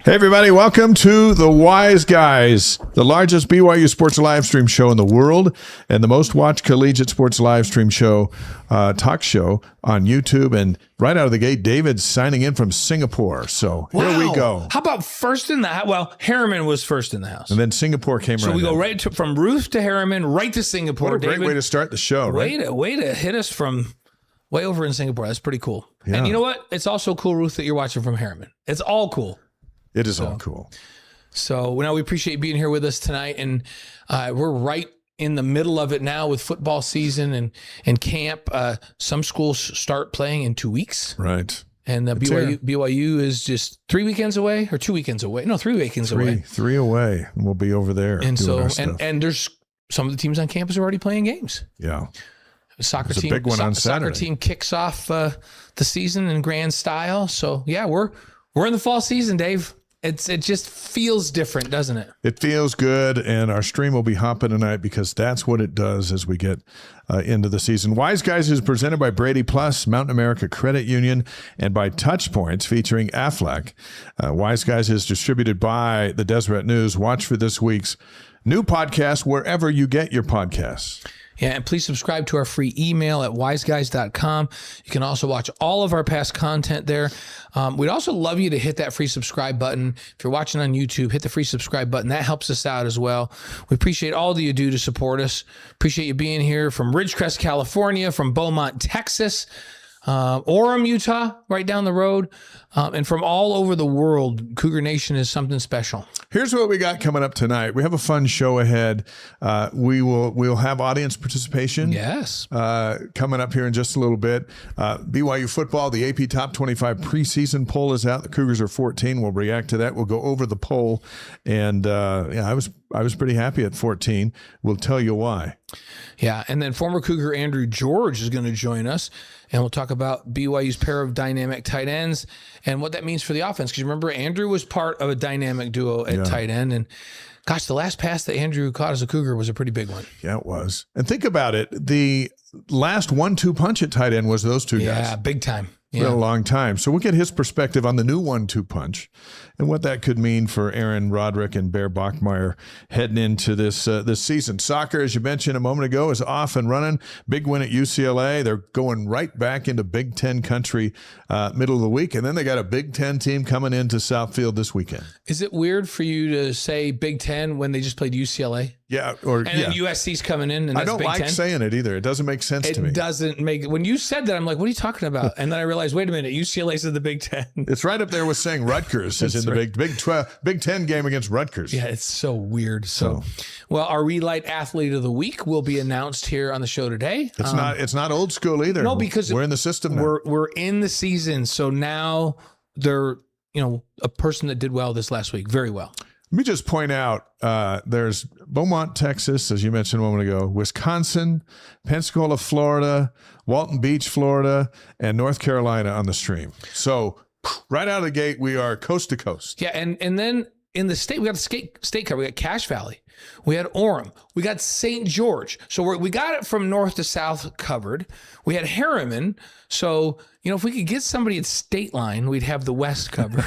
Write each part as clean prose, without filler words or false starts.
Hey, everybody. Welcome to The Wise Guys, the largest BYU sports live stream show in the world and the most watched collegiate sports live stream show, talk show on YouTube. And right out of the gate, David's signing in from Singapore. So here we go. How about first in the house? Well, Harriman was first in the house. And then Singapore came so right we go in. right from Ruth to Harriman, right to Singapore. What a great way to start the show, right? Way to hit us from way over in Singapore. That's pretty cool. Yeah. And you know what? It's also cool, Ruth, that you're watching from Harriman. It's all cool. It is all cool. So now we appreciate you being here with us tonight. And we're right in the middle of it now with football season and camp. Some schools start playing in 2 weeks. Right. And BYU is just 3 weekends away or 2 weekends away. No, 3 weekends away. Three away. And we'll be over there. And doing so, and there's some of the teams on campus are already playing games. Yeah. Soccer There's team, a big one on Saturday. Soccer team kicks off the season in grand style. So yeah, we're in the fall season, Dave. It just feels different, doesn't it? It feels good, and our stream will be hopping tonight because that's what it does as we get into the season. Wise Guys is presented by Brady Plus, Mountain America Credit Union, and by Touch Points featuring Aflac. Wise Guys is distributed by the Deseret News. Watch for this week's new podcast wherever you get your podcasts. Yeah, and please subscribe to our free email at wiseguys.com. You can also watch all of our past content there. We'd also love you to hit that free subscribe button. If you're watching on YouTube, hit the free subscribe button. That helps us out as well. We appreciate all that you do to support us. Appreciate you being here from Ridgecrest, California, from Beaumont, Texas, Orem, Utah, right down the road, and from all over the world. Cougar Nation is something special. Here's what we got coming up tonight. We have a fun show ahead. We'll have audience participation. Yes. Coming up here in just a little bit. BYU football, the AP Top 25 preseason poll is out. The Cougars are 14. We'll react to that. We'll go over the poll. And I was pretty happy at 14. We'll tell you why. Yeah, and then former Cougar Andrew George is going to join us, and we'll talk about BYU's pair of dynamic tight ends and what that means for the offense. Because remember, Andrew was part of a dynamic duo at tight end, and gosh, the last pass that Andrew caught as a Cougar was a pretty big one. Yeah, it was. And think about it. The last 1-2 punch at tight end was those two guys. Yeah, big time. It's been a long time. So we'll get his perspective on the new 1-2 punch and what that could mean for Aaron Roderick and Bear Bachmeyer heading into this season. Soccer, as you mentioned a moment ago, is off and running. Big win at UCLA. They're going right back into Big Ten country middle of the week. And then they got a Big Ten team coming into Southfield this weekend. Is it weird for you to say Big Ten when they just played UCLA? Yeah. Then USC's coming in, and that's I don't Big like 10? saying it either. It doesn't make sense to me. It doesn't make. When you said that, I'm like, what are you talking about? And then I realized, wait a minute, UCLA's in the Big Ten. It's right up there with saying Rutgers is in the Big Ten game against Rutgers. Yeah, it's so weird. So, well, our Re-Lyte Athlete of the Week will be announced here on the show today. It's not old school either. No, because we're in the system now. We're in the season, so now they're a person that did well this last week, very well. Let me just point out, there's Beaumont, Texas, as you mentioned a moment ago, Wisconsin, Pensacola, Florida, Walton Beach, Florida, and North Carolina on the stream. So right out of the gate, we are coast to coast. Yeah, and then in the state, we got the state cover. We got Cache Valley. We had Orem. We got St. George. So we got it from north to south covered. We had Harriman. So, if we could get somebody at State Line, we'd have the west covered.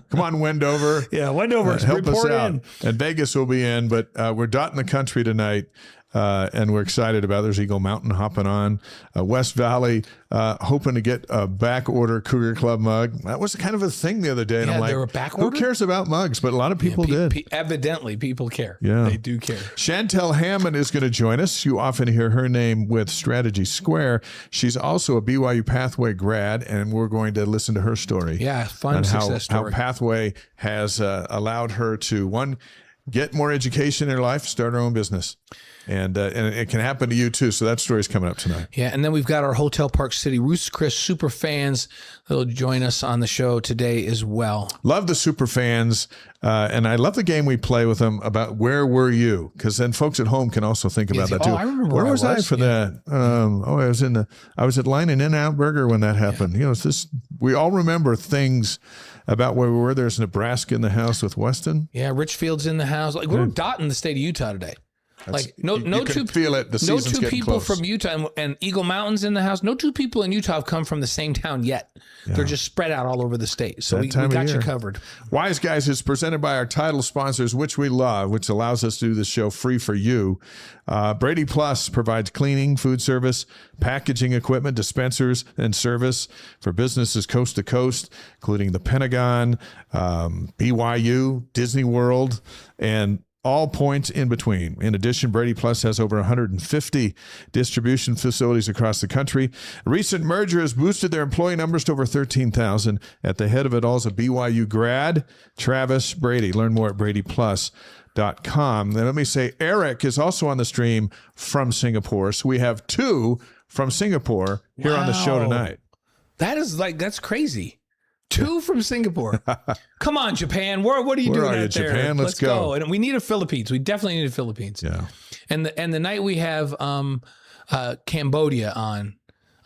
Come on, Wendover. Yeah, Wendover. Help us out. And Vegas will be in, but we're dotting the country tonight. And we're excited about it. There's Eagle Mountain hopping on. West Valley hoping to get a back order Cougar Club mug. That was kind of a thing the other day. And I'm like, there were back order? Who cares about mugs? But a lot of people did. Evidently, people care. Yeah. They do care. Chantell Hammond is going to join us. You often hear her name with Strategy Square. She's also a BYU-Pathway grad, and we're going to listen to her story. Yeah, fun success story. How Pathway has allowed her to, one, get more education in her life, start her own business. And it can happen to you too. So that story's coming up tonight. Yeah, and then we've got our Hotel Park City Ruth's Chris super fans that'll join us on the show today as well. Love the super fans, and I love the game we play with them about where were you? Because then folks at home can also think about that too. I remember where was I for that? I was at Line and In-Out Burger when that happened. It's this. We all remember things about where we were. There's Nebraska in the house with Weston. Yeah, Richfield's in the house. Like we're dotting the state of Utah today. Like you can feel it. The season's getting people close. from Utah and Eagle Mountain's in the house. No two people in Utah have come from the same town yet. Yeah. They're just spread out all over the state. So we got you covered. Wise Guys is presented by our title sponsors, which we love, which allows us to do this show free for you. Brady Plus provides cleaning, food service, packaging equipment, dispensers, and service for businesses coast to coast, including the Pentagon, BYU, Disney World, and all points in between. In addition, Brady Plus has over 150 distribution facilities across the country. A recent merger has boosted their employee numbers to over 13,000. At the head of it all is a BYU grad, Travis Brady. Learn more at bradyplus.com. Then let me say, Eric is also on the stream from Singapore. So we have two from Singapore here on the show tonight. That's crazy. Two from Singapore. Come on, Japan. What are you doing out there? Japan? Let's go. And we need a Philippines. We definitely need a Philippines. Yeah. And the night we have Cambodia on,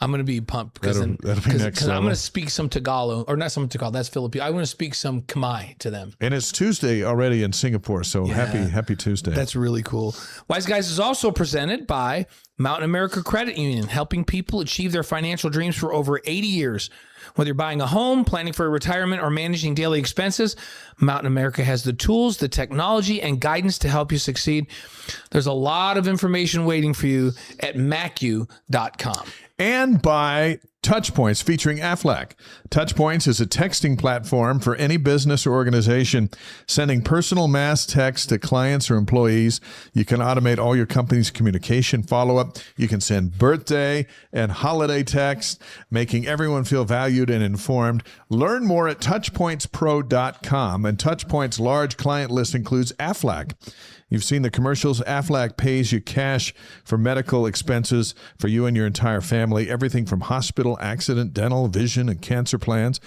I'm going to be pumped because I'm going to speak some Tagalog, or not some Tagalog. That's Filipino. I want to speak some Khmer to them. And it's Tuesday already in Singapore, so happy Tuesday. That's really cool. Wise Guys is also presented by Mountain America Credit Union, helping people achieve their financial dreams for over 80 years. Whether you're buying a home, planning for a retirement, or managing daily expenses, Mountain America has the tools, the technology, and guidance to help you succeed. There's a lot of information waiting for you at macu.com. And by Touchpoints featuring Aflac. Touchpoints is a texting platform for any business or organization sending personal mass text to clients or employees. You can automate all your company's communication follow-up. You can send birthday and holiday text, making everyone feel valued and informed. Learn more at touchpointspro.com. And Touchpoint's large client list includes Aflac. You've seen the commercials. Aflac pays you cash for medical expenses for you and your entire family. Everything from hospital, accident, dental, vision, and cancer plans.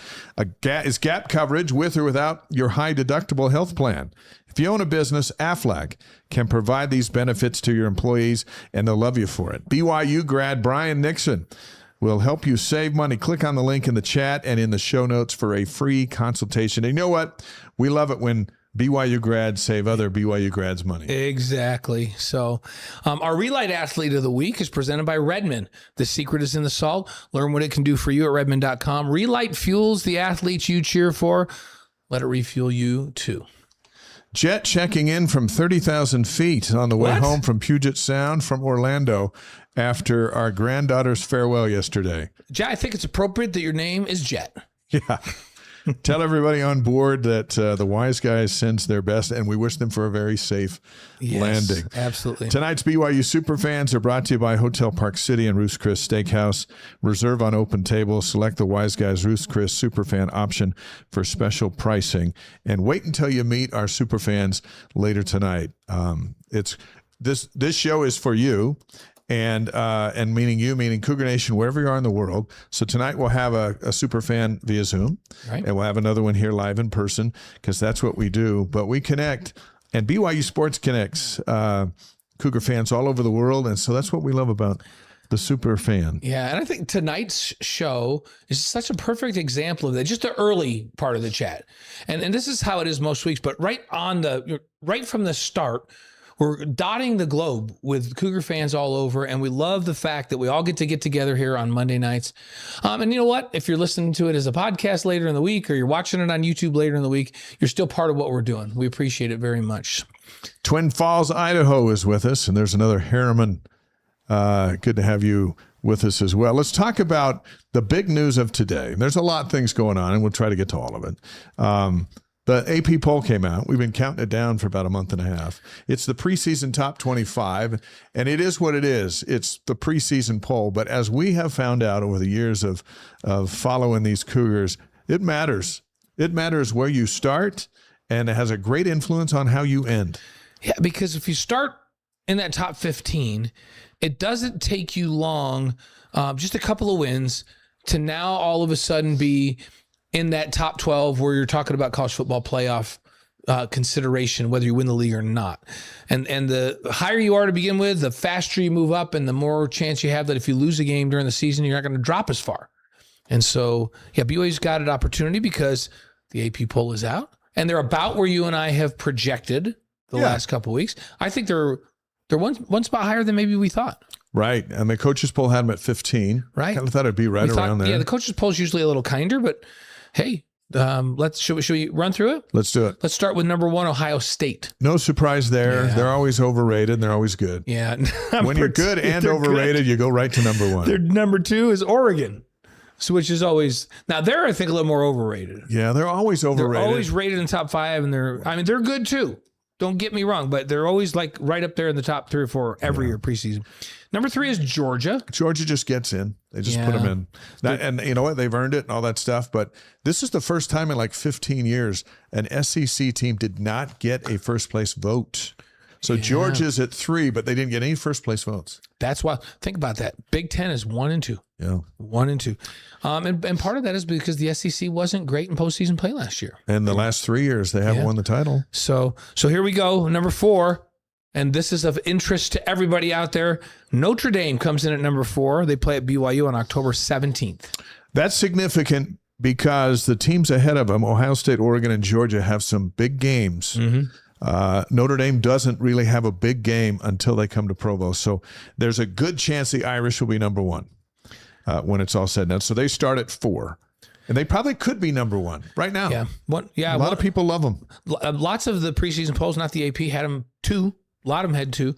Is gap coverage with or without your high deductible health plan. If you own a business, Aflac can provide these benefits to your employees, and they'll love you for it. BYU grad Brian Nixon will help you save money. Click on the link in the chat and in the show notes for a free consultation. And you know what? We love it when BYU grads save other BYU grads money. Exactly. So our Re-Lyte Athlete of the Week is presented by Redmond. The secret is in the salt. Learn what it can do for you at redmond.com. Re-Lyte fuels the athletes you cheer for. Let it refuel you too. Jet checking in from 30,000 feet on the way home from Puget Sound from Orlando after our granddaughter's farewell yesterday. Jet, I think it's appropriate that your name is Jet. Yeah. Tell everybody on board that the Wise Guys sends their best, and we wish them for a very safe landing. Absolutely. Tonight's BYU Superfans are brought to you by Hotel Park City and Ruth's Chris Steakhouse. Reserve on open table. Select the Wise Guys Ruth's Chris Superfan option for special pricing. And wait until you meet our Superfans later tonight. This show is for you. And meaning Cougar Nation, wherever you are in the world. So tonight we'll have a super fan via Zoom, right? And we'll have another one here live in person because that's what we do. But we connect, and BYU Sports connects Cougar fans all over the world, and so that's what we love about the super fan. Yeah, and I think tonight's show is such a perfect example of that. Just the early part of the chat, and this is how it is most weeks. But right from the start, we're dotting the globe with Cougar fans all over, and we love the fact that we all get together here on Monday nights. And you know what? If you're listening to it as a podcast later in the week, or you're watching it on YouTube later in the week, you're still part of what we're doing. We appreciate it very much. Twin Falls, Idaho is with us, and there's another Harriman. Good to have you with us as well. Let's talk about the big news of today. There's a lot of things going on, and we'll try to get to all of it. The AP poll came out. We've been counting it down for about a month and a half. It's the preseason top 25, and it is what it is. It's the preseason poll. But as we have found out over the years of following these Cougars, it matters. It matters where you start, and it has a great influence on how you end. Yeah, because if you start in that top 15, it doesn't take you long, just a couple of wins, to now all of a sudden be in that top 12 where you're talking about college football playoff consideration, whether you win the league or not. And the higher you are to begin with, the faster you move up and the more chance you have that if you lose a game during the season, you're not going to drop as far. And so, yeah, BYU's got an opportunity because the AP poll is out and they're about where you and I have projected the last couple of weeks. I think they're They're one spot higher than maybe we thought. Right. And the coaches poll had them at 15. Right. Kind of thought it'd be right around there. Yeah, the coaches poll is usually a little kinder, but hey, should we run through it? Let's do it. Let's start with number 1, Ohio State. No surprise there. Yeah. They're always overrated and they're always good. Yeah. When you're good and overrated, you go right to number 1. Their number 2 is Oregon. So which is always now they're I think a little more overrated. Yeah, they're always overrated. They're always rated in the top 5, and they're good too. Don't get me wrong, but they're always like right up there in the top 3 or 4 every year preseason. Number 3 is Georgia. Georgia just gets in. They just put them in. And you know what? They've earned it and all that stuff. But this is the first time in like 15 years an SEC team did not get a first place vote. So Georgia's at 3, but they didn't get any first place votes. That's why. Think about that. Big Ten is 1 and 2. Yeah, 1 and 2. And part of that is because the SEC wasn't great in postseason play last year. And the last 3 years they haven't won the title. So here we go. Number 4, and this is of interest to everybody out there. Notre Dame comes in at number 4. They play at BYU on October 17th. That's significant because the teams ahead of them, Ohio State, Oregon, and Georgia, have some big games. Mm-hmm. Notre Dame doesn't really have a big game until they come to Provo. So there's a good chance the Irish will be number 1 when it's all said and done. So they start at 4. And they probably could be number 1 right now. Yeah. A lot of people love them. Lots of the preseason polls, not the AP, had them 2. A lot of them had 2.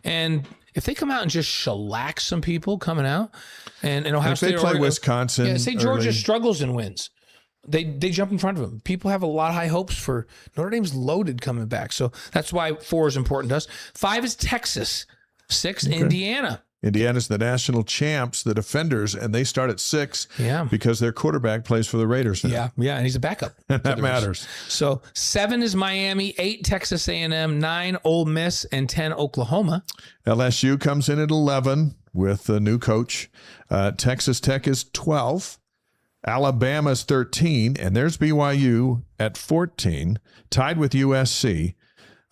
And if they come out and just shellac some people coming out, and Ohio State, they play Wisconsin. Yeah, say Georgia struggles and wins. They jump in front of them. People have a lot of high hopes for Notre Dame's loaded coming back. So that's why 4 is important to us. 5 is Texas. 6, Indiana. Indiana's the national champs, the defenders, and they start at 6 because their quarterback plays for the Raiders now. Yeah, and he's a backup. That matters. So 7 is Miami, 8 Texas A&M, 9 Ole Miss, and 10 Oklahoma. LSU comes in at 11 with a new coach. Texas Tech is 12. Alabama's 13, and there's BYU at 14, tied with USC.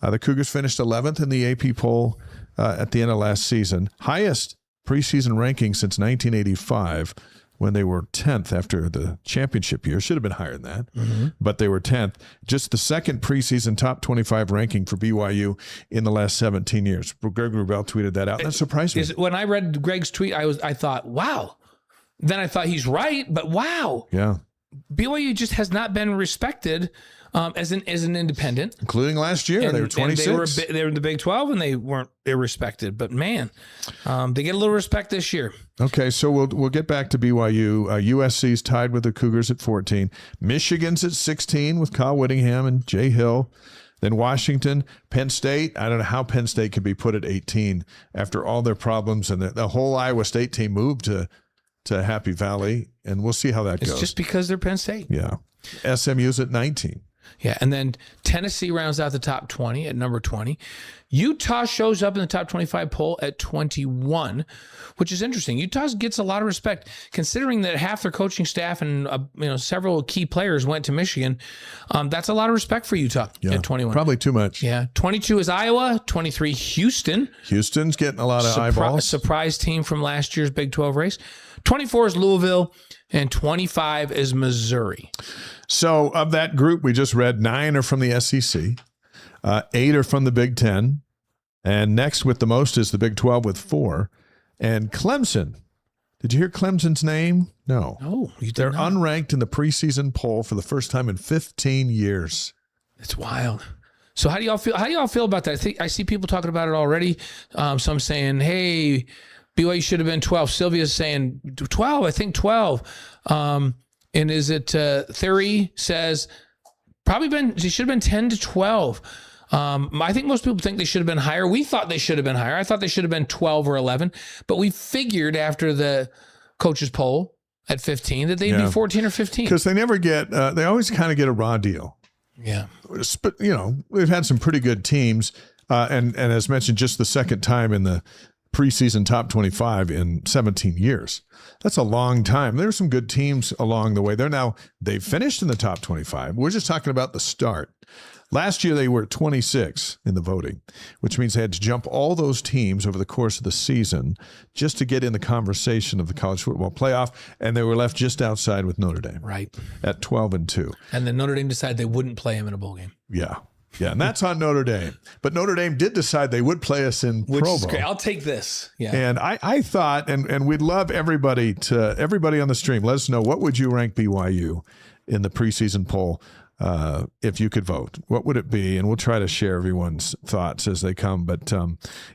The Cougars finished 11th in the AP poll at the end of last season. Highest preseason ranking since 1985 when they were 10th after the championship year. Should have been higher than that, but they were 10th. Just the second preseason top 25 ranking for BYU in the last 17 years. Greg Wrubell tweeted that out. That surprised me. When I read Greg's tweet, I thought, wow. Then I thought he's right, but wow. Yeah. BYU just has not been respected as an independent. Including last year. They were 26. They were in the Big 12 and they weren't irrespected. But man, they get a little respect this year. Okay, so we'll get back to BYU. USC's tied with the Cougars at 14. Michigan's at 16 with Kyle Whittingham and Jay Hill. Then Washington, Penn State. I don't know how Penn State could be put at 18 after all their problems. And the whole Iowa State team moved to Happy Valley, and we'll see how that goes. It's just because they're Penn State. Yeah. SMU's at 19. Yeah, and then Tennessee rounds out the top 20 at number 20. Utah shows up in the top 25 poll at 21, which is interesting. Utah gets a lot of respect, considering that half their coaching staff and several key players went to Michigan. That's a lot of respect for Utah at 21. Probably too much. Yeah, 22 is Iowa, 23 Houston. Houston's getting a lot of eyeballs. Surprise team from last year's Big 12 race. 24 is Louisville, and 25 is Missouri. So of that group we just read, 9 are from the SEC, 8 are from the Big 10, and next with the most is the Big 12 with 4. And Clemson, did you hear Clemson's name? No. No, you did They're not. unranked in the preseason poll for the first time in 15 years. It's wild. So how do y'all feel? How do y'all feel about that? I see people talking about it already. Some saying, "Hey, BYU should have been 12." Sylvia's saying 12. I think 12. And is it Theory says she should have been 10 to 12. I think most people think they should have been higher. We thought they should have been higher. I thought they should have been 12 or 11. But we figured after the coaches poll at 15 that they'd be 14 or 15. Because they never get, they always kind of get a raw deal. Yeah. But, we've had some pretty good teams. And as mentioned, just the second time in the preseason top 25 in 17 years. That's a long time. There were some good teams along the way. They've finished in the top 25. We're just talking about the start. Last year, they were 26 in the voting, which means they had to jump all those teams over the course of the season just to get in the conversation of the college football playoff, and they were left just outside with Notre Dame. Right. At 12-2. And then Notre Dame decided they wouldn't play him in a bowl game. Yeah. Yeah, and that's on Notre Dame. But Notre Dame did decide they would play us in Which Provo. is great. I'll take this. Yeah. And I thought, and we'd love everybody on the stream, let us know, what would you rank BYU in the preseason poll if you could vote? What would it be? And we'll try to share everyone's thoughts as they come. But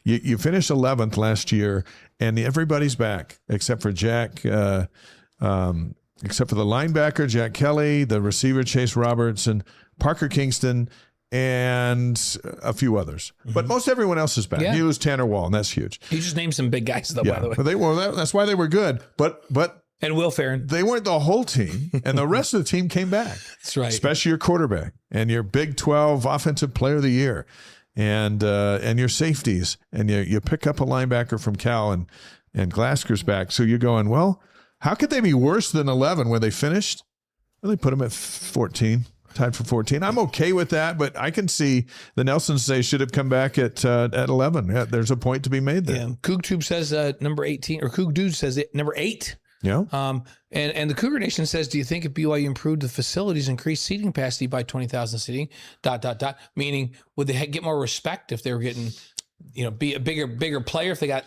you finished 11th last year, and everybody's back except for Jack, except for the linebacker, Jack Kelly, the receiver, Chase Robertson, Parker Kingston, and a few others. But most everyone else is back. Yeah. You lose Tanner Wall, and that's huge. He just named some big guys, though, by the way. But that's why they were good. But and Will Farron. they weren't the whole team, and the rest of the team came back. That's right. Especially your quarterback and your Big 12 Offensive Player of the Year, and your safeties, and you pick up a linebacker from Cal, and Glasker's back. So you're going, well, how could they be worse than 11 when they finished? Well, they put them at 14. Tied for 14. I'm okay with that, but I can see the Nelsons say should have come back at 11. Yeah, there's a point to be made there. Yeah. CougTube says number 18, or Coug Dude says number 8. Yeah. And the Cougar Nation says, do you think if BYU improved the facilities, increased seating capacity by 20,000 seating, ... meaning would they get more respect if they were getting, be a bigger player if they got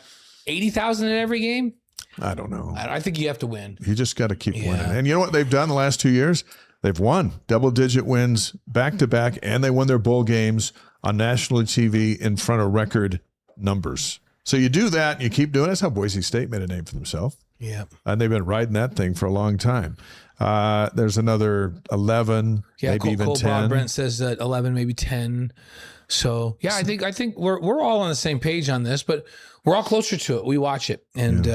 80,000 in every game? I don't know. I think you have to win. You just got to keep winning. And you know what they've done the last 2 years? They've won double-digit wins back-to-back, and they won their bowl games on national TV in front of record numbers. So you do that, and you keep doing it. That's how Boise State made a name for themselves. Yeah. And they've been riding that thing for a long time. There's another 11, maybe even Cole 10. Brent says that 11, maybe 10. So, yeah, I think we're all on the same page on this, but we're all closer to it. We watch it. And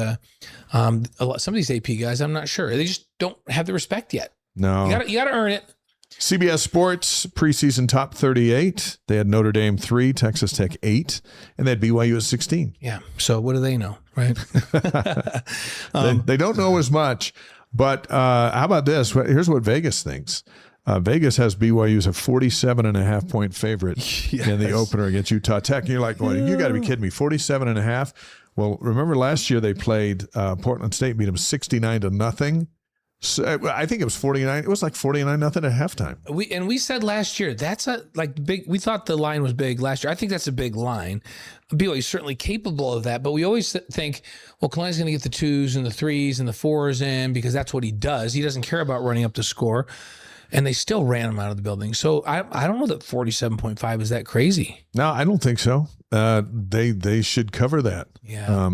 some of these AP guys, I'm not sure. They just don't have the respect yet. No. You got to earn it. CBS Sports preseason top 38. They had Notre Dame 3, Texas Tech 8, and they had BYU at 16. Yeah. So what do they know, right? They don't know as much, but how about this? Here's what Vegas thinks. Vegas has BYU as a 47.5 point favorite in the opener against Utah Tech. And you're like, well, you got to be kidding me. 47.5. Well, remember last year they played Portland State, beat them 69-0. So I think it was 49. It was like 49-0 at halftime. We said last year that's a big. We thought the line was big last year. I think that's a big line. BYU is certainly capable of that, but we always think, well, Kalani's going to get the 2s and the 3s and the 4s in because that's what he does. He doesn't care about running up the score, and they still ran him out of the building. So I don't know that 47.5 is that crazy. No, I don't think so. They should cover that. Yeah.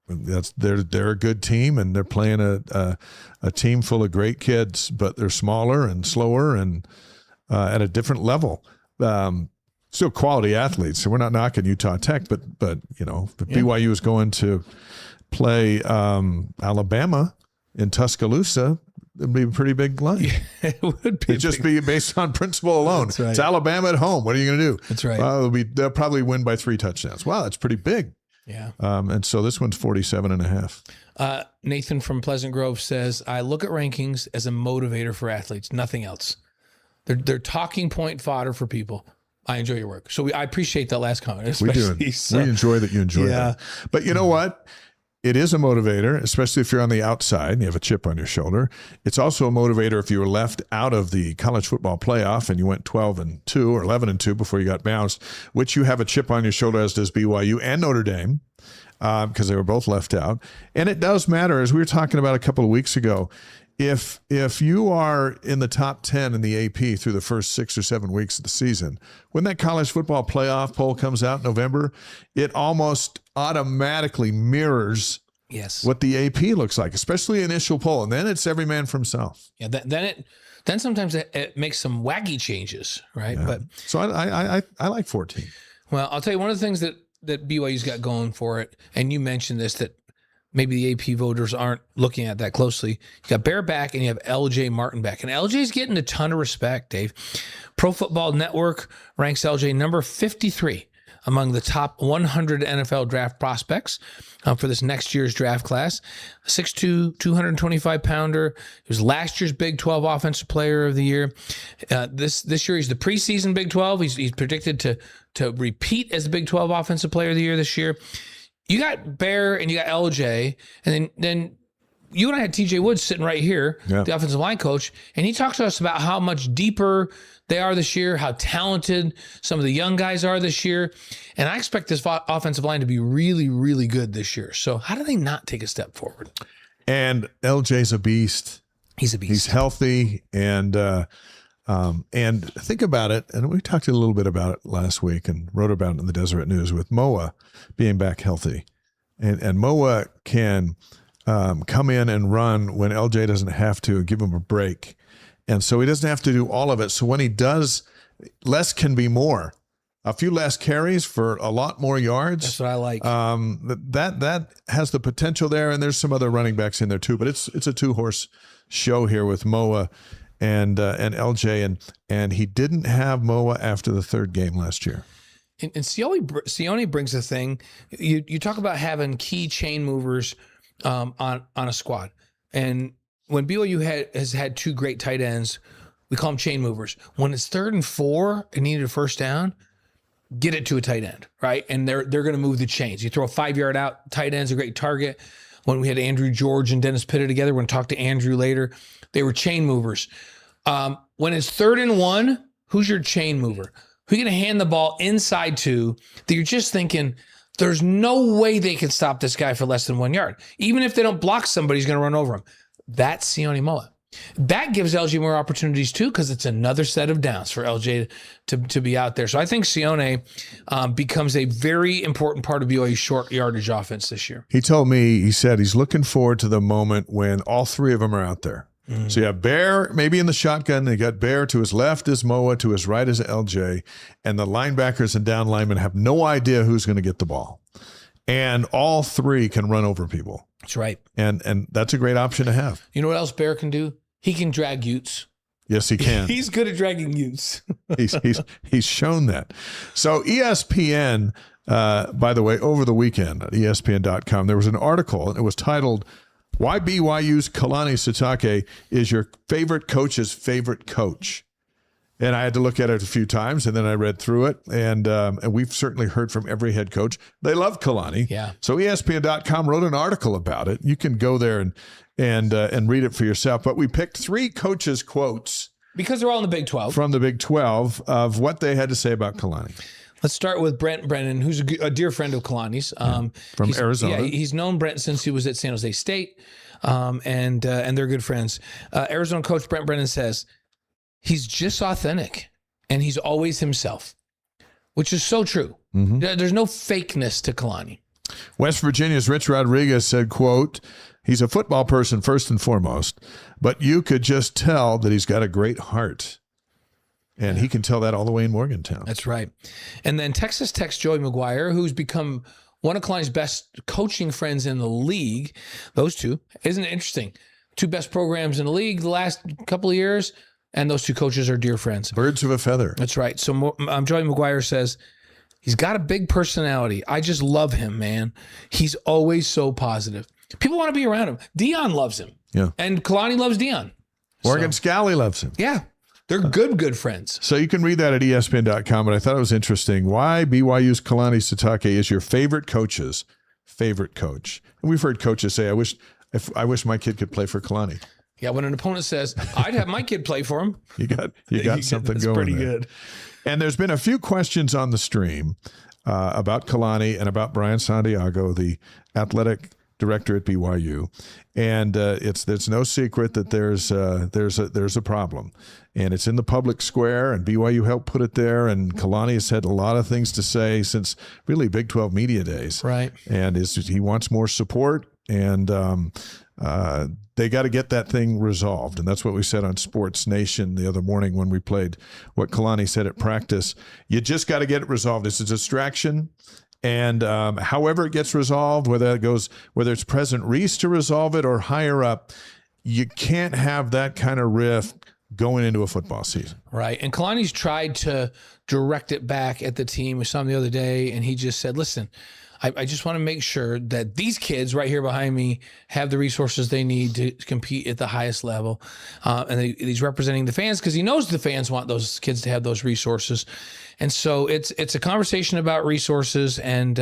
They're a good team, and they're playing a team full of great kids, but they're smaller and slower and at a different level. Still quality athletes. So we're not knocking Utah Tech, but if BYU is going to play Alabama in Tuscaloosa, it'd be a pretty big line. Yeah, it would be. It'd just be based on principle alone. That's right. It's Alabama at home. What are you going to do? That's right. They'll probably win by 3 touchdowns. Wow, that's pretty big. Yeah. And so this one's 47.5. Nathan from Pleasant Grove says, I look at rankings as a motivator for athletes, nothing else. They're talking point fodder for people. I enjoy your work. So I appreciate that last comment. We do. We enjoy that you enjoy that. But you know what? It is a motivator, especially if you're on the outside and you have a chip on your shoulder. It's also a motivator if you were left out of the college football playoff and you went 12-2 or 11-2 before you got bounced, which you have a chip on your shoulder, as does BYU and Notre Dame, because they were both left out. And it does matter, as we were talking about a couple of weeks ago, if you are in the top 10 in the AP through the first 6 or 7 weeks of the season, when that college football playoff poll comes out in November, it almost automatically mirrors what the AP looks like, especially initial poll. And then it's every man for himself. Yeah. Then sometimes it makes some wacky changes, right? Yeah. But so I like 14. Well, I'll tell you one of the things that BYU's got going for it, and you mentioned this, that maybe the AP voters aren't looking at that closely. You got Bear back and you have LJ Martin back. And LJ's getting a ton of respect, Dave. Pro Football Network ranks LJ number 53 among the top 100 NFL draft prospects for this next year's draft class. 6'2", 225-pounder. He was last year's Big 12 Offensive Player of the Year. This year he's the preseason Big 12. He's predicted to repeat as the Big 12 Offensive Player of the Year this year. You got Bear and you got LJ, and then you and I had TJ Woods sitting right here, Yeah. the offensive line coach, and he talked to us about how much deeper they are this year, how talented some of the young guys are this year. And I expect this offensive line to be really, really good this year. So how do they not take a step forward? And LJ's a beast. He's a beast. He's healthy, and think about it. And we talked a little bit about it last week and wrote about it in the Deseret News with Moa being back healthy, and Moa can come in and run when LJ doesn't have to, and give him a break, and so he doesn't have to do all of it. So when he does, less can be more. A few less carries for a lot more yards. That's what I like. That has the potential there, and there's some other running backs in there too. But it's a 2-horse show here with Moa and LJ, and he didn't have Moa after the third game last year. And Sione brings a thing. You talk about having key chain movers on a squad, and when BYU has had 2 great tight ends, we call them chain movers. When it's 3rd and 4 and needed a first down, get it to a tight end, right? And they're going to move the chains. You throw a 5-yard out, tight end's a great target. When we had Andrew George and Dennis Pitta together, we're going to talk to Andrew later, they were chain movers. When it's 3rd and 1, who's your chain mover? Who are you going to hand the ball inside to that you're just thinking, there's no way they can stop this guy for less than 1 yard. Even if they don't block somebody, he's going to run over him. That's Sione Moa. That gives LJ more opportunities too, because it's another set of downs for LJ to be out there. So I think Sione becomes a very important part of BYU's short yardage offense this year. He told me, he said he's looking forward to the moment when all 3 of them are out there. Mm-hmm. So you have Bear maybe in the shotgun. They got Bear to his left is Moa, to his right is LJ, and the linebackers and down linemen have no idea who's going to get the ball. And all 3 can run over people. That's right. And that's a great option to have. You know what else Bear can do? He can drag utes. Yes, he can. He's good at dragging utes. he's shown that. So ESPN, by the way, over the weekend at ESPN.com, there was an article, and it was titled, "Why BYU's Kalani Sitake is Your Favorite Coach's Favorite Coach." And I had to look at it a few times, and then I read through it, and we've certainly heard from every head coach. They love Kalani. Yeah. So ESPN.com wrote an article about it. You can go there and read it for yourself. But we picked 3 coaches' quotes because they're all in the Big 12. From the Big 12 of what they had to say about Kalani. Let's start with Brent Brennan, who's a dear friend of Kalani's. From Arizona. Yeah, he's known Brent since he was at San Jose State, and they're good friends. Arizona coach Brent Brennan says, he's just authentic, and he's always himself, which is so true. Mm-hmm. There's no fakeness to Kalani. West Virginia's Rich Rodriguez said, quote, "He's a football person first and foremost, but you could just tell that he's got a great heart." And he can tell that all the way in Morgantown. That's right. And then Texas Tech's Joey McGuire, who's become one of Kalani's best coaching friends in the league. Those two, isn't it interesting? 2 best programs in the league the last couple of years, and those 2 coaches are dear friends. Birds of a feather. That's right. So Joey McGuire says, he's got a big personality. I just love him, man. He's always so positive. People want to be around him. Dion loves him. Yeah. And Kalani loves Dion. Morgan Scally loves him. Yeah. They're good friends. So you can read that at ESPN.com, but I thought it was interesting. Why BYU's Kalani Sitake is your favorite coach's favorite coach. And we've heard coaches say, I wish my kid could play for Kalani. Yeah, when an opponent says, I'd have my kid play for him. You got something That's going pretty there. good. And there's been a few questions on the stream about Kalani and about Brian Santiago, the athletic director at BYU. And there's no secret that there's a problem. And it's in the public square, and BYU helped put it there. And Kalani has had a lot of things to say since really Big 12 media days. Right. And he wants more support, and they got to get that thing resolved. And that's what we said on Sports Nation the other morning when we played what Kalani said at practice. You just got to get it resolved. It's a distraction. And however it gets resolved, whether it's President Reese to resolve it or higher up, you can't have that kind of rift going into a football season. Right. And Kalani's tried to direct it back at the team. We saw him the other day, and he just said, listen, I just want to make sure that these kids right here behind me have the resources they need to compete at the highest level. And he's representing the fans because he knows the fans want those kids to have those resources. And so it's a conversation about resources. And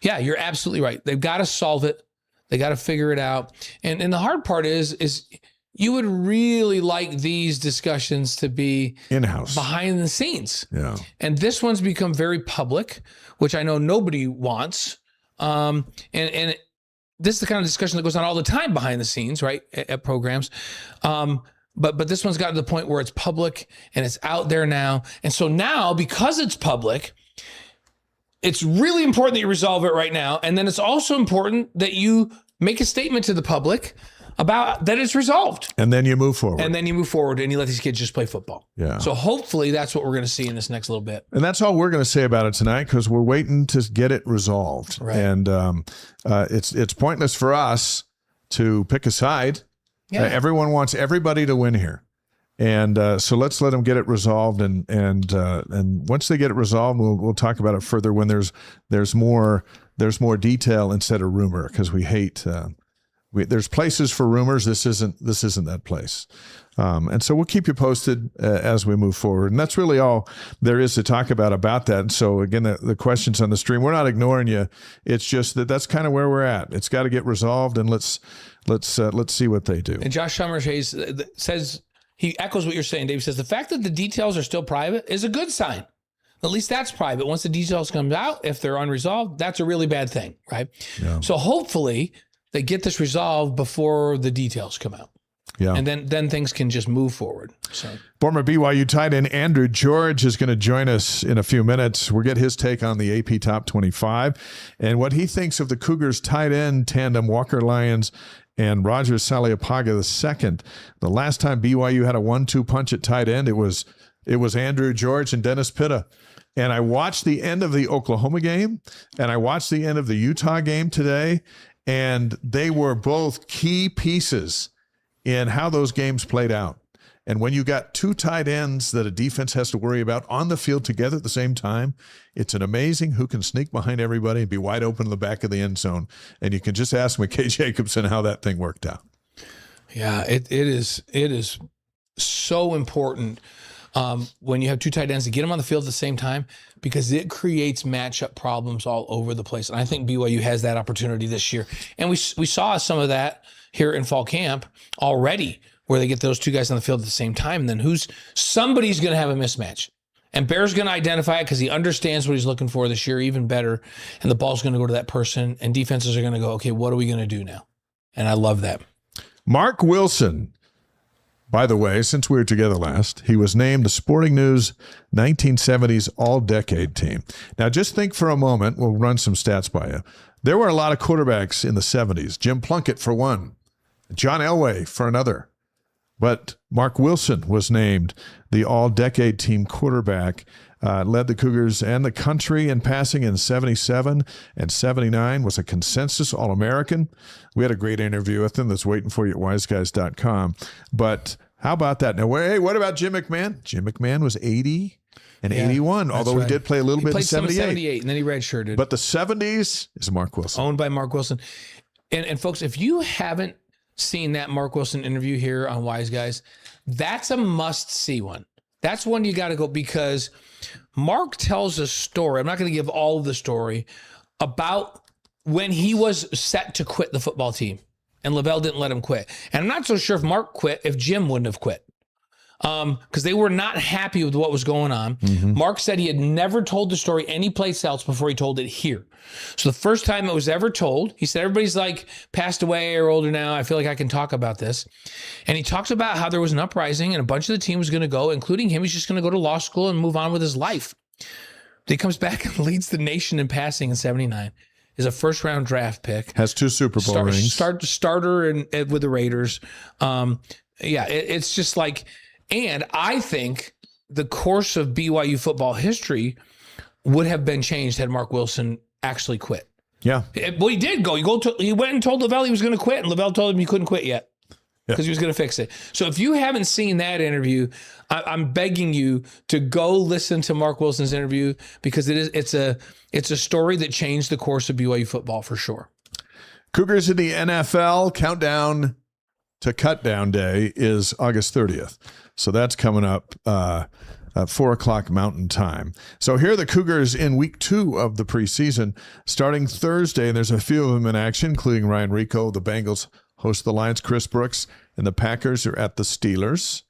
yeah, you're absolutely right. They've got to solve it. They got to figure it out. And the hard part is you would really like these discussions to be in-house, behind the scenes. Yeah. And this one's become very public, which I know nobody wants. And this is the kind of discussion that goes on all the time behind the scenes, right, at programs. But this one's gotten to the point where it's public and it's out there now. And so now, because it's public, it's really important that you resolve it right now. And then it's also important that you make a statement to the public about that it's resolved. And then you move forward. And you let these kids just play football. Yeah. So hopefully that's what we're going to see in this next little bit. And that's all we're going to say about it tonight, because we're waiting to get it resolved. Right. And it's pointless for us to pick a side. Yeah. Everyone wants everybody to win here. And so let's let them get it resolved. And once they get it resolved, we'll talk about it further when there's more detail instead of rumor, because we hate there's places for rumors. This isn't that place. And so we'll keep you posted as we move forward. And that's really all there is to talk about that. And so again, the questions on the stream, we're not ignoring you. It's just that's kind of where we're at. It's got to get resolved, and let's see what they do. And Josh Summershade says, he echoes what you're saying, Dave. He says, the fact that the details are still private is a good sign. At least that's private. Once the details come out, if they're unresolved, that's a really bad thing, right? Yeah. So hopefully they get this resolved before the details come out. Yeah. And then things can just move forward. So former BYU tight end Andrew George is going to join us in a few minutes. We'll get his take on the AP Top 25 and what he thinks of the Cougars tight end tandem, Walker Lyons and Roger Saliapaga II. The last time BYU had a 1-2 punch at tight end, it was Andrew George and Dennis Pitta. And I watched the end of the Oklahoma game, and I watched the end of the Utah game today, and they were both key pieces in how those games played out. And when you got two tight ends that a defense has to worry about on the field together at the same time, it's an amazing who can sneak behind everybody and be wide open in the back of the end zone. And you can just ask McKay Jacobson how that thing worked out. Yeah, it is so important when you have two tight ends to get them on the field at the same time, because it creates matchup problems all over the place. And I think BYU has that opportunity this year. And we saw some of that here in fall camp already, where they get those two guys on the field at the same time. And then somebody's going to have a mismatch. And Bear's going to identify it because he understands what he's looking for this year even better. And the ball's going to go to that person, and defenses are going to go, okay, what are we going to do now? And I love that. Marc Wilson, by the way, since we were together last, he was named the Sporting News 1970s All-Decade Team. Now, just think for a moment. We'll run some stats by you. There were a lot of quarterbacks in the 70s. Jim Plunkett for one. John Elway for another. But Marc Wilson was named the All-Decade Team quarterback, led the Cougars and the country in passing in 77 and 79, was a consensus All-American. We had a great interview with him that's waiting for you at wiseguys.com. But how about that? Now, hey, what about Jim McMahon? Jim McMahon was 80 and 81, although he did play a little bit in 78. And then he redshirted. But the 70s is Marc Wilson. Owned by Marc Wilson. And folks, if you haven't seen that Marc Wilson interview here on Wise Guys, that's a must-see one. That's one you got to go, because Marc tells a story. I'm not going to give all of the story about when he was set to quit the football team and Lavelle didn't let him quit. And I'm not so sure if Marc quit, if Jim wouldn't have quit. Because they were not happy with what was going on. Mm-hmm. Marc said he had never told the story any place else before he told it here. So the first time it was ever told, he said, everybody's like passed away or older now. I feel like I can talk about this. And he talks about how there was an uprising and a bunch of the team was going to go, including him. He's just going to go to law school and move on with his life. He comes back and leads the nation in passing in 79. Is a first-round draft pick. Has 2 Super Bowl rings. Starter with the Raiders. It's just like... And I think the course of BYU football history would have been changed had Marc Wilson actually quit. Yeah. Well, he did go. He went and told Lavelle he was going to quit, and Lavelle told him he couldn't quit yet because he was going to fix it. So if you haven't seen that interview, I'm begging you to go listen to Marc Wilson's interview, because it's a story that changed the course of BYU football for sure. Cougars in the NFL countdown to cutdown day is August 30th. So that's coming up 4 o'clock Mountain Time. So here are the Cougars in week 2 of the preseason, starting Thursday. And there's a few of them in action, including Ryan Rico. The Bengals host the Lions. Chris Brooks and the Packers are at the Steelers.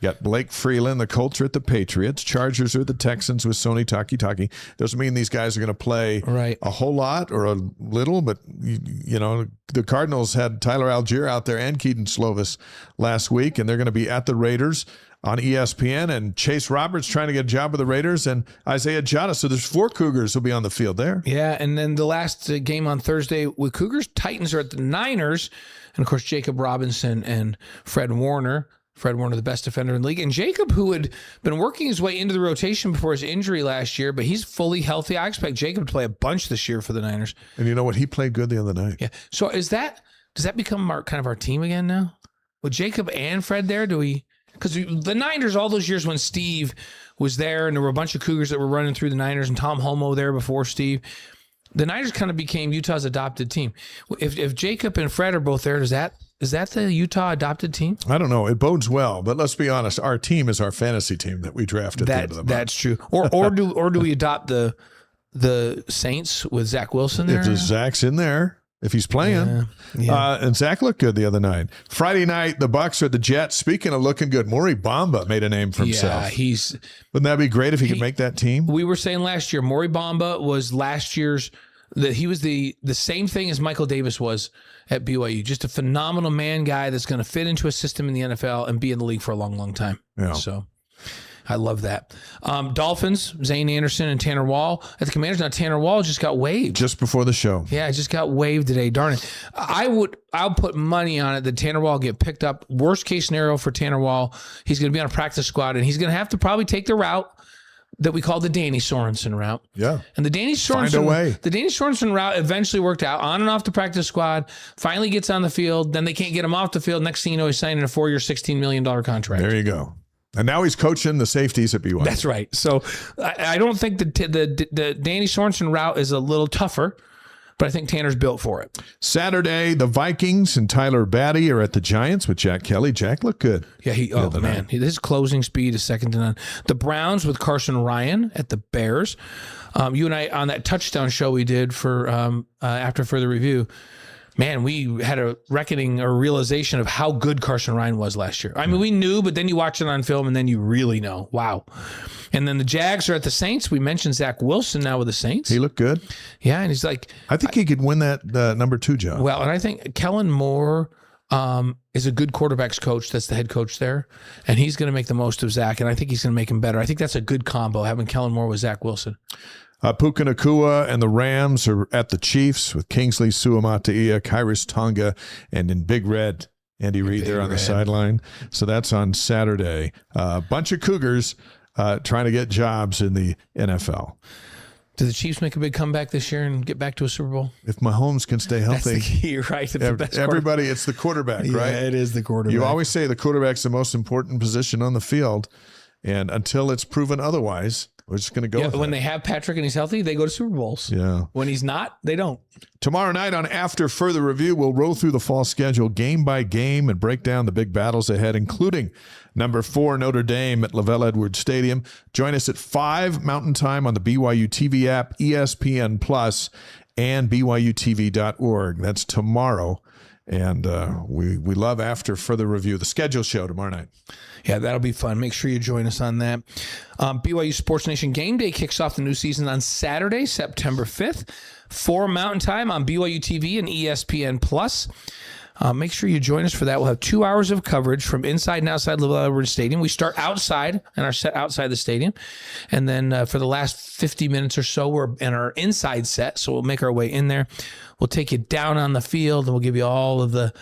Got Blake Freeland, the Colts are at the Patriots. Chargers are the Texans with Sony Takitaki. Doesn't mean these guys are going to play a whole lot or a little, but, you know, the Cardinals had Tyler Algier out there and Keaton Slovis last week, and they're going to be at the Raiders on ESPN, and Chase Roberts trying to get a job with the Raiders, and Isaiah Jota. So there's 4 Cougars who'll be on the field there. Yeah, and then the last game on Thursday with Cougars, Titans are at the Niners, and, of course, Jacob Robinson and Fred Warner. Fred Warner, the best defender in the league. And Jacob, who had been working his way into the rotation before his injury last year, but he's fully healthy. I expect Jacob to play a bunch this year for the Niners. And you know what? He played good the other night. Yeah. So does that become kind of our team again now? With Jacob and Fred there, because the Niners, all those years when Steve was there and there were a bunch of Cougars that were running through the Niners and Tom Homo there before Steve, the Niners kind of became Utah's adopted team. If Jacob and Fred are both there, is that the Utah adopted team? I don't know. It bodes well, but let's be honest. Our team is our fantasy team that we drafted at the end of the month. That's true. Or do we adopt the Saints with Zach Wilson there? If Zach's in there, if he's playing. Yeah. And Zach looked good the other night. Friday night, the Bucks are the Jets. Speaking of looking good, Maury Bamba made a name for himself. Yeah, wouldn't that be great if he could make that team? We were saying last year, Maury Bamba was last year's, that he was the same thing as Michael Davis was at BYU. Just a phenomenal man guy that's going to fit into a system in the NFL and be in the league for a long, long time. Yeah. So I love that. Dolphins, Zane Anderson and Tanner Wall at the Commanders. Now Tanner Wall just got waived. Just before the show. Yeah, just got waived today. Darn it. I'll put money on it that Tanner Wall get picked up. Worst case scenario for Tanner Wall, he's going to be on a practice squad and he's going to have to probably take the route that we call the Danny Sorensen route. Yeah. And the Danny Sorensen route eventually worked out on and off the practice squad, finally gets on the field, then they can't get him off the field. Next thing you know, he's signing a 4-year, $16 million contract. There you go. And now he's coaching the safeties at BYU. That's right. So I don't think the Danny Sorensen route is a little tougher, but I think Tanner's built for it. Saturday, the Vikings and Tyler Batty are at the Giants with Jack Kelly. Jack looked good. Yeah, his closing speed is second to none. The Browns with Carson Ryan at the Bears. You and I on that touchdown show we did for after further review. Man, we had a reckoning or realization of how good Carson Ryan was last year. I mean, we knew, but then you watch it on film and then you really know. Wow. And then the Jags are at the Saints. We mentioned Zach Wilson now with the Saints. He looked good. Yeah, and he's like... I think he could win that number 2 job. Well, and I think Kellen Moore is a good quarterbacks coach. That's the head coach there. And he's going to make the most of Zach, and I think he's going to make him better. I think that's a good combo, having Kellen Moore with Zach Wilson. Puka Nacua and the Rams are at the Chiefs with Kingsley Suamataia, Kairos Tonga, and in Big Red, Andy Reid there on the sideline. So that's on Saturday. A bunch of Cougars trying to get jobs in the NFL. Do the Chiefs make a big comeback this year and get back to a Super Bowl? If Mahomes can stay healthy. That's the key, right? Everybody, it's the quarterback, right? Yeah, it is the quarterback. You always say the quarterback's the most important position on the field, and until it's proven otherwise, we're just going to go with when that. They have Patrick and he's healthy, they go to Super Bowls. Yeah. When he's not, they don't. Tomorrow night on After Further Review, we'll roll through the fall schedule game by game and break down the big battles ahead, including number 4 Notre Dame at LaVell Edwards Stadium. Join us at 5 Mountain Time on the BYU TV app, ESPN Plus, and BYUTV.org. That's tomorrow. And we love After Further Review, the schedule show tomorrow night. Yeah, that'll be fun. Make sure you join us on that. BYU Sports Nation Game Day kicks off the new season on Saturday, September 5th, 4 Mountain Time on BYU TV and ESPN Plus. Make sure you join us for that. We'll have 2 hours of coverage from inside and outside LaVell Edwards Stadium. We start outside and are set outside the stadium. And then for the last 50 minutes or so, we're in our inside set. So we'll make our way in there. We'll take you down on the field and we'll give you all the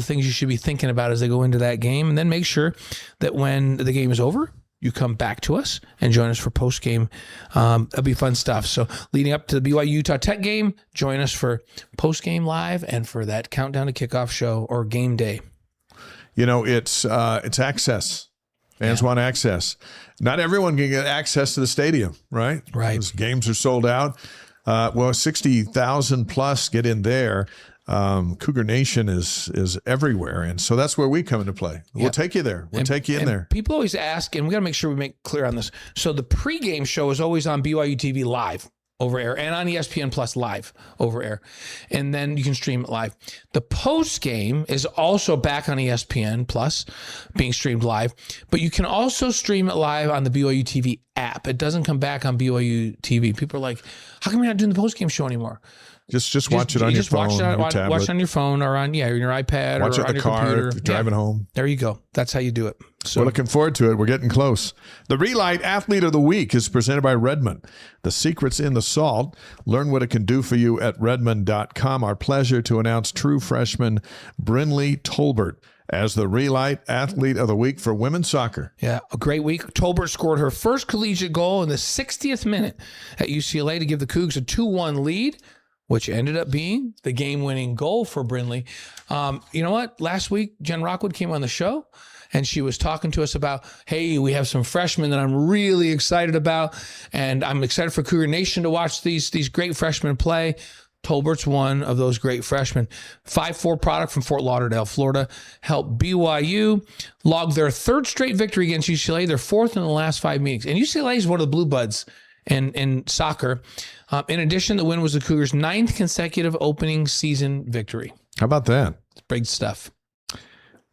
things you should be thinking about as they go into that game. And then make sure that when the game is over, you come back to us and join us for post-game. That'll be fun stuff. So leading up to the BYU-Utah Tech game, join us for post-game live and for that countdown to kickoff show or game day. You know, it's access. Fans want access. Not everyone can get access to the stadium, right? Right. Because games are sold out. 60,000 plus get in there. Cougar Nation is everywhere. And so that's where we come into play. We'll take you there. We'll take you in there. People always ask, and we got to make sure we make clear on this. So the pregame show is always on BYU TV live over air and on ESPN Plus live over air. And then you can stream it live. The post game is also back on ESPN Plus being streamed live, but you can also stream it live on the BYU TV app. It doesn't come back on BYU TV. People are like, how come you're not doing the post game show anymore? Just watch it on your phone, your tablet. Watch it on your phone or on your iPad watch or it on in the your car computer. if you're driving home. There you go. That's how you do it. So we're looking forward to it. We're getting close. The Re-Lyte Athlete of the Week is presented by Redmond. The secret's in the salt. Learn what it can do for you at redmond.com. Our pleasure to announce true freshman Brynnli Tolbert as the Re-Lyte Athlete of the Week for women's soccer. Yeah, a great week. Tolbert scored her first collegiate goal in the 60th minute at UCLA to give the Cougs a 2-1 lead, which ended up being the game-winning goal for Brynnli. You know what? Last week, Jen Rockwood came on the show, and she was talking to us about, hey, we have some freshmen that I'm really excited about, and I'm excited for Cougar Nation to watch these great freshmen play. Tolbert's one of those great freshmen. 5-4 product from Fort Lauderdale, Florida, helped BYU log their third straight victory against UCLA. They're fourth in the last 5 meetings. And UCLA is one of the Blue Buds in soccer. In addition, the win was the Cougars' 9th consecutive opening season victory. How about that? It's big stuff.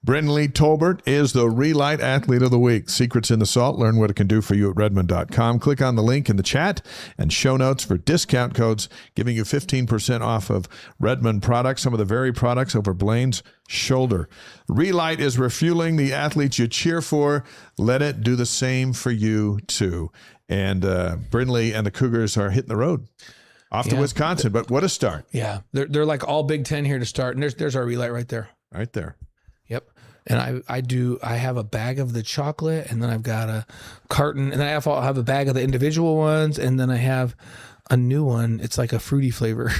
Brynnli Tolbert is the Re-Lyte Athlete of the Week. Secrets in the salt. Learn what it can do for you at redmond.com. Click on the link in the chat and show notes for discount codes, giving you 15% off of Redmond products, some of the very products over Blaine's shoulder. Re-Lyte is refueling the athletes you cheer for. Let it do the same for you, too. And Brynnli and the Cougars are hitting the road off to Wisconsin, but what a start. Yeah, they're like all Big Ten here to start. And there's our Re-Lyte right there. Right there. Yep. And I have a bag of the chocolate, and then I've got a carton, and then I'll have a bag of the individual ones, and then I have a new one. It's like a fruity flavor.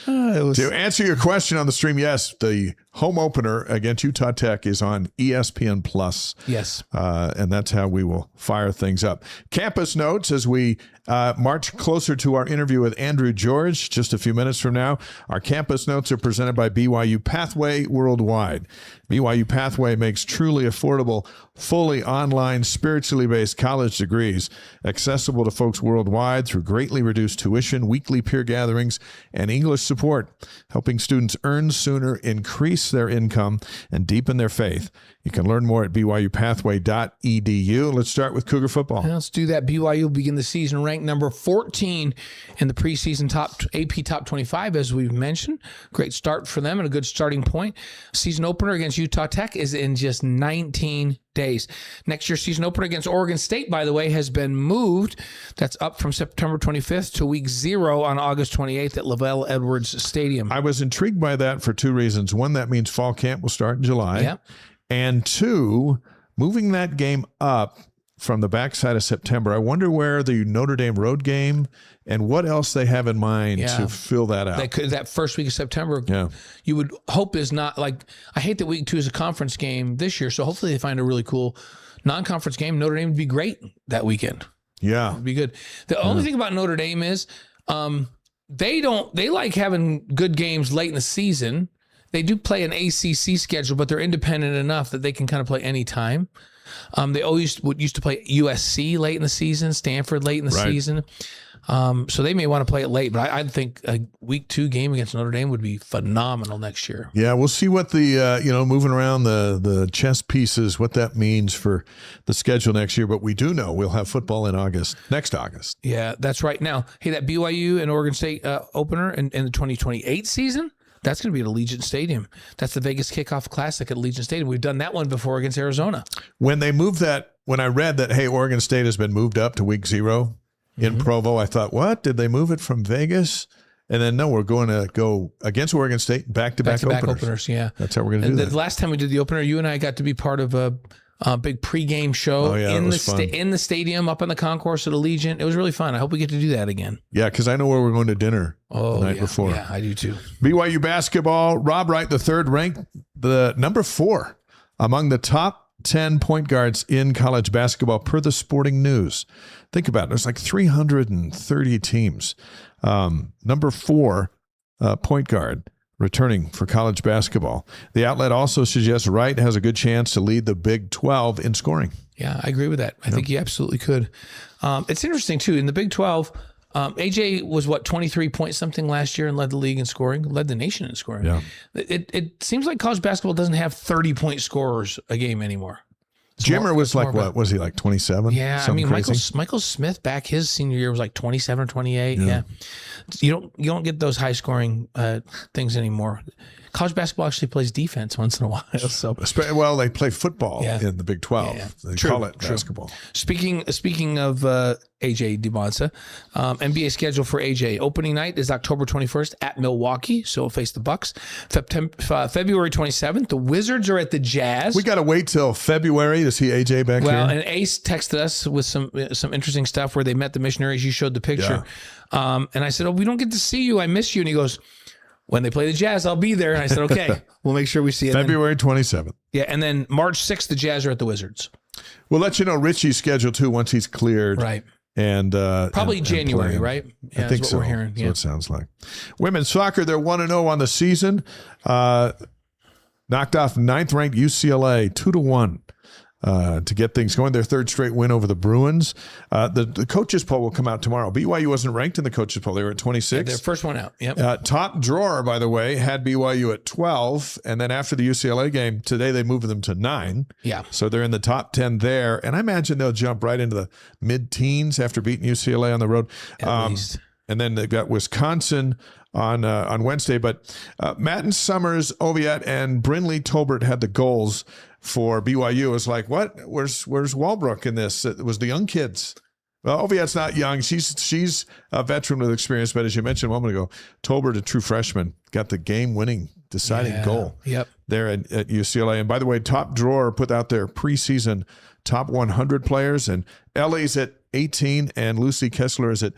To answer your question on the stream, yes, the home opener against Utah Tech is on ESPN Plus. Yes. And that's how we will fire things up. Campus notes as we march closer to our interview with Andrew George just a few minutes from now. Our campus notes are presented by BYU-Pathway Worldwide. BYU-Pathway makes truly affordable, fully online, spiritually based college degrees accessible to folks worldwide through greatly reduced tuition, weekly peer gatherings, and English support, helping students earn sooner, increase their income, and deepen their faith. You can learn more at byupathway.edu. Let's start with Cougar football. Let's do that. BYU will begin the season ranked number 14 in the preseason AP Top 25, as we've mentioned. Great start for them and a good starting point. Season opener against Utah Tech is in just 19 days. Next year's season opener against Oregon State, by the way, has been moved. That's up from September 25th to week 0 on August 28th at Lavelle Edwards Stadium. I was intrigued by that for two reasons. One, that means fall camp will start in July. Yeah. And two, moving that game up from the backside of September. I wonder where the Notre Dame road game and what else they have in mind to fill that out. That first week of September, you would hope is not like, I hate that week 2 is a conference game this year, so hopefully they find a really cool non-conference game. Notre Dame would be great that weekend. Yeah. It'd be good. The only thing about Notre Dame is they like having good games late in the season. They do play an ACC schedule, but they're independent enough that they can kind of play any time. They always used to play USC late in the season, Stanford late in the season. So they may want to play it late, but I think a week 2 game against Notre Dame would be phenomenal next year. Yeah, we'll see what the, moving around the chess pieces, what that means for the schedule next year. But we do know we'll have football in next August. Yeah, that's right. Now, hey, that BYU and Oregon State opener in the 2028 season, that's going to be at Allegiant Stadium. That's the Vegas Kickoff Classic at Allegiant Stadium. We've done that one before against Arizona. When they moved that, when I read that, hey, Oregon State has been moved up to week 0 in Provo, I thought, what? Did they move it from Vegas? And then, no, we're going to go against Oregon State back-to-back openers. Yeah. That's how we're going to do that. The last time we did the opener, you and I got to be part of a big pregame show in the stadium up on the concourse at Allegiant. It was really fun. I hope we get to do that again. Yeah, because I know where we're going to dinner the night before. Yeah, I do too. BYU basketball, Rob Wright III ranked the number 4 among the top 10 point guards in college basketball per the Sporting News. Think about it. There's like 330 teams. Number 4 point guard, returning for college basketball. The outlet also suggests Wright has a good chance to lead the Big 12 in scoring. Yeah, I agree with that. I think he absolutely could. It's interesting, too. In the Big 12, AJ was, 23 point something last year and led the league in scoring, led the nation in scoring. Yeah. It seems like college basketball doesn't have 30-point scorers a game anymore. Jimmer was like, what was he, like 27? Yeah, I mean, Michael Smith back his senior year was like 27 or 28. Yeah. You don't get those high scoring things anymore. College basketball actually plays defense once in a while. So, well, they play football in the Big 12. Yeah. They call it basketball. Speaking of AJ Dybantsa, NBA schedule for AJ. Opening night is October 21st at Milwaukee, so we'll face the Bucks. February 27th, the Wizards are at the Jazz. We got to wait till February to see AJ back here. Well, and Ace texted us with some interesting stuff where they met the missionaries. You showed the picture. Yeah. And I said, we don't get to see you. I miss you. And he goes, when they play the Jazz, I'll be there. And I said, okay, we'll make sure we see it. February 27th. Yeah, and then March 6th, the Jazz are at the Wizards. We'll let you know Richie's schedule, too, once he's cleared. Right. And probably January, right? Yeah, I think that's so. What we're hearing. That's what it sounds like. Women's soccer, they're 1-0 on the season. Knocked off 9th-ranked UCLA 2-1. To get things going. Their third straight win over the Bruins. The coaches poll will come out tomorrow. BYU wasn't ranked in the coaches poll. They were at 26. Yeah, their first one out. Yep. Top drawer, by the way, had BYU at 12. And then after the UCLA game, today they moved them to 9. Yeah. So they're in the top 10 there. And I imagine they'll jump right into the mid-teens after beating UCLA on the road. At least. And then they've got Wisconsin on Wednesday. But Matten, Summers, Oviatt, and Brynnli Tolbert had the goals for BYU. It's like, what? Where's Walbrook in this? It was the young kids. Well, Oviatt's not young. She's a veteran with experience, but as you mentioned a moment ago, Tolbert, a true freshman, got the game-winning deciding goal there at UCLA. And by the way, Top Drawer put out their preseason top 100 players, and Ellie's at 18, and Lucy Kessler is at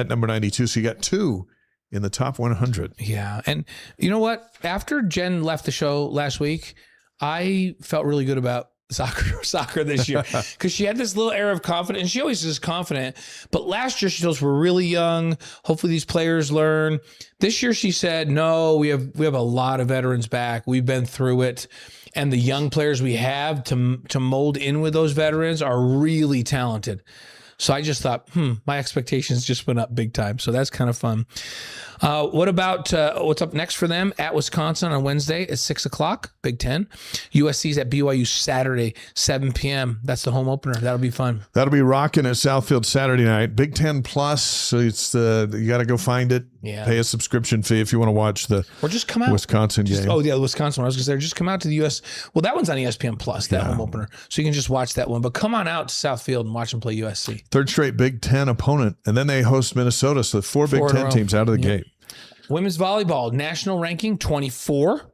number 92. So you got 2 in the top 100. Yeah, and you know what? After Jen left the show last week, I felt really good about soccer this year because she had this little air of confidence. She always is confident, but last year she told us we're really young. Hopefully these players learn. This year she said, no, we have a lot of veterans back. We've been through it, and the young players we have to mold in with those veterans are really talented. So I just thought, my expectations just went up big time. So that's kind of fun. What about what's up next for them at Wisconsin on Wednesday at 6 o'clock, Big Ten. USC's at BYU Saturday, 7 p.m. That's the home opener. That'll be fun. That'll be rocking at Southfield Saturday night. Big Ten Plus. So it's you got to go find it. Yeah. Pay a subscription fee if you want to watch the just come out. Wisconsin game. Oh, yeah, the Wisconsin one. I was going to say, just come out to the US. Well, that one's on ESPN Plus, that home opener. So you can just watch that one. But come on out to Southfield and watch them play USC. Third straight Big Ten opponent. And then they host Minnesota. So 4 Big Ten teams out of the gate. Women's volleyball, national ranking 24.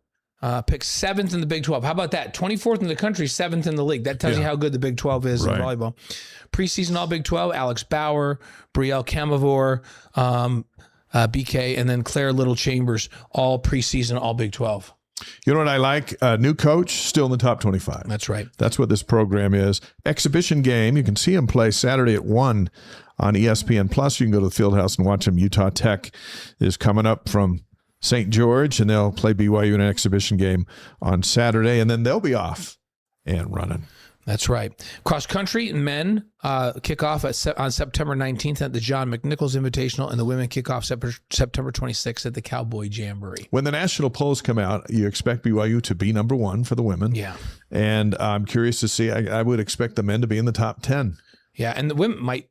Picked 7th in the Big 12. How about that? 24th in the country, 7th in the league. That tells you how good the Big 12 is in volleyball. Preseason All Big 12, Alex Bauer, Brielle Kamavor, BK, and then Claire Little Chambers, all preseason All Big 12. You know what I like? New coach, still in the top 25. That's right. That's what this program is. Exhibition game. You can see him play Saturday at 1 on ESPN Plus. You can go to the Fieldhouse and watch him. Utah Tech is coming up from St. George, and they'll play BYU in an exhibition game on Saturday, and then they'll be off and running. That's right. Cross country men kick off on September 19th at the John McNichols Invitational, and the women kick off September 26th at the Cowboy Jamboree. When the national polls come out, you expect BYU to be number 1 for the women. Yeah. And I'm curious to see, I would expect the men to be in the top 10. Yeah, and the women might.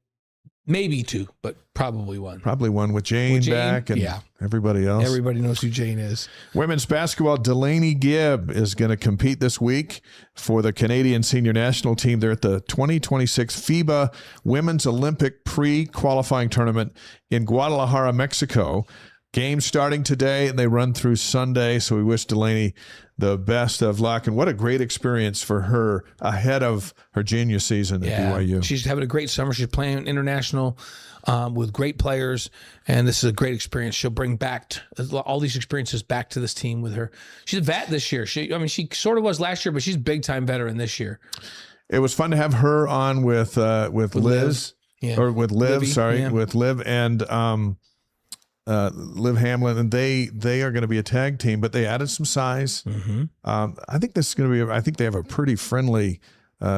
Maybe 2, but probably 1. Probably 1 with Jane back and everybody else. Everybody knows who Jane is. Women's basketball, Delaney Gibb is going to compete this week for the Canadian senior national team. They're at the 2026 FIBA Women's Olympic pre-qualifying tournament in Guadalajara, Mexico. Games starting today, and they run through Sunday, so we wish Delaney the best of luck. And what a great experience for her ahead of her junior season at BYU. She's having a great summer. She's playing international with great players, and this is a great experience. She'll bring back all these experiences back to this team with her. She's a vet this year. She sort of was last year, but she's big-time veteran this year. It was fun to have her on with Liz. Liv. Or with Liv, Livy, with Liv and Liv Hamlin, and they are going to be a tag team, but they added some size. I think this is going to be. I think they have a pretty friendly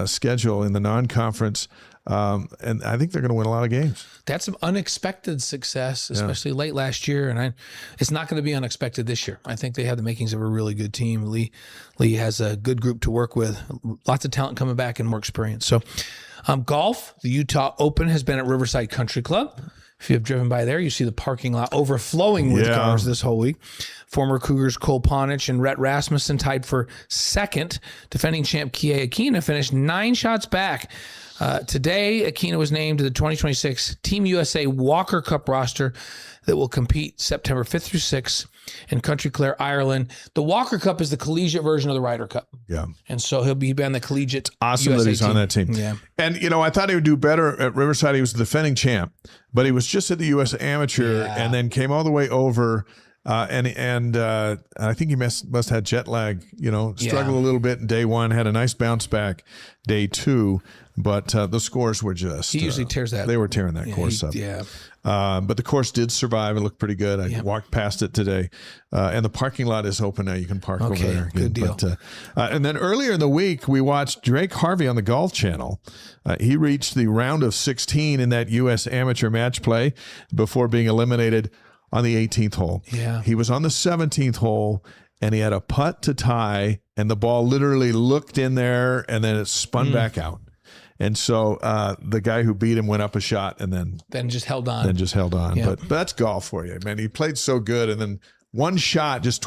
schedule in the non-conference, and I think they're going to win a lot of games. That's some unexpected success, especially late last year, and it's not going to be unexpected this year. I think they have the makings of a really good team. Lee has a good group to work with, lots of talent coming back and more experience. So, golf, the Utah Open has been at Riverside Country Club. If you have driven by there, you see the parking lot overflowing with cars this whole week. Former Cougars Cole Ponich and Rhett Rasmussen tied for second. Defending champ Kie Akina finished 9 shots back. Today, Akina was named to the 2026 Team USA Walker Cup roster that will compete September 5th through 6th in Country Clare, Ireland. The Walker Cup is the collegiate version of the Ryder Cup. Yeah. And so he'll be on the collegiate Awesome USA that he's team. on that team. Yeah. And, I thought he would do better at Riverside. He was the defending champ, but he was just at the U.S. Amateur and then came all the way over. And I think he must have had jet lag, struggled a little bit in day 1, had a nice bounce back day 2, but the scores were just... He usually tears that. They were tearing that course up. Yeah. But the course did survive. It looked pretty good. I walked past it today. And the parking lot is open now. You can park over there. Good deal. But, and then earlier in the week, we watched Drake Harvey on the Golf Channel. He reached the round of 16 in that U.S. Amateur match play before being eliminated on the 18th hole. Yeah. He was on the 17th hole, and he had a putt to tie, and the ball literally looked in there, and then it spun back out. And so the guy who beat him went up a shot and then just held on. Yeah. But that's golf for you, man. He played so good, and then one shot just...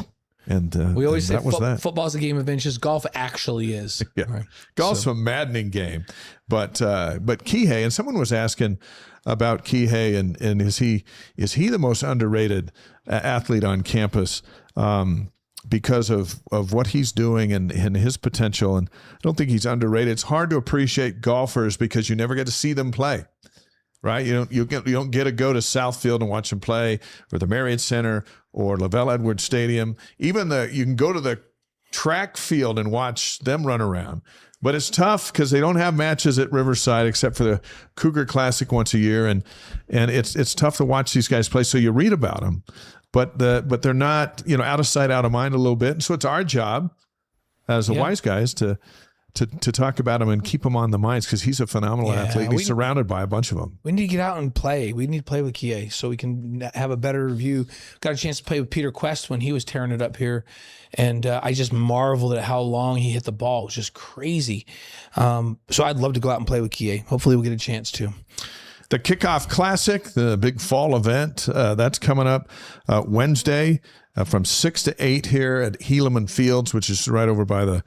And we always say football's a game of inches. Golf actually is. Yeah. Right. Golf's a maddening game. But Kihei, and someone was asking about Kihei, and is he the most underrated athlete on campus because of what he's doing and his potential? And I don't think he's underrated. It's hard to appreciate golfers because you never get to see them play. Right, you don't get to go to Southfield and watch them play, or the Marriott Center, or Lavelle Edwards Stadium. Even you can go to the track field and watch them run around. But it's tough because they don't have matches at Riverside except for the Cougar Classic once a year, and it's tough to watch these guys play. So you read about them, but they're not out of sight, out of mind a little bit. And so it's our job as the wise guys to talk about him and keep him on the minds because he's a phenomenal athlete. He's surrounded by a bunch of them. We need to get out and play. We need to play with Kie so we can have a better view. Got a chance to play with Peter Quest when he was tearing it up here. And I just marveled at how long he hit the ball. It was just crazy. So I'd love to go out and play with Kie. Hopefully we'll get a chance to. The Kickoff Classic, the big fall event, that's coming up Wednesday from 6 to 8 here at Helaman Fields, which is right over by the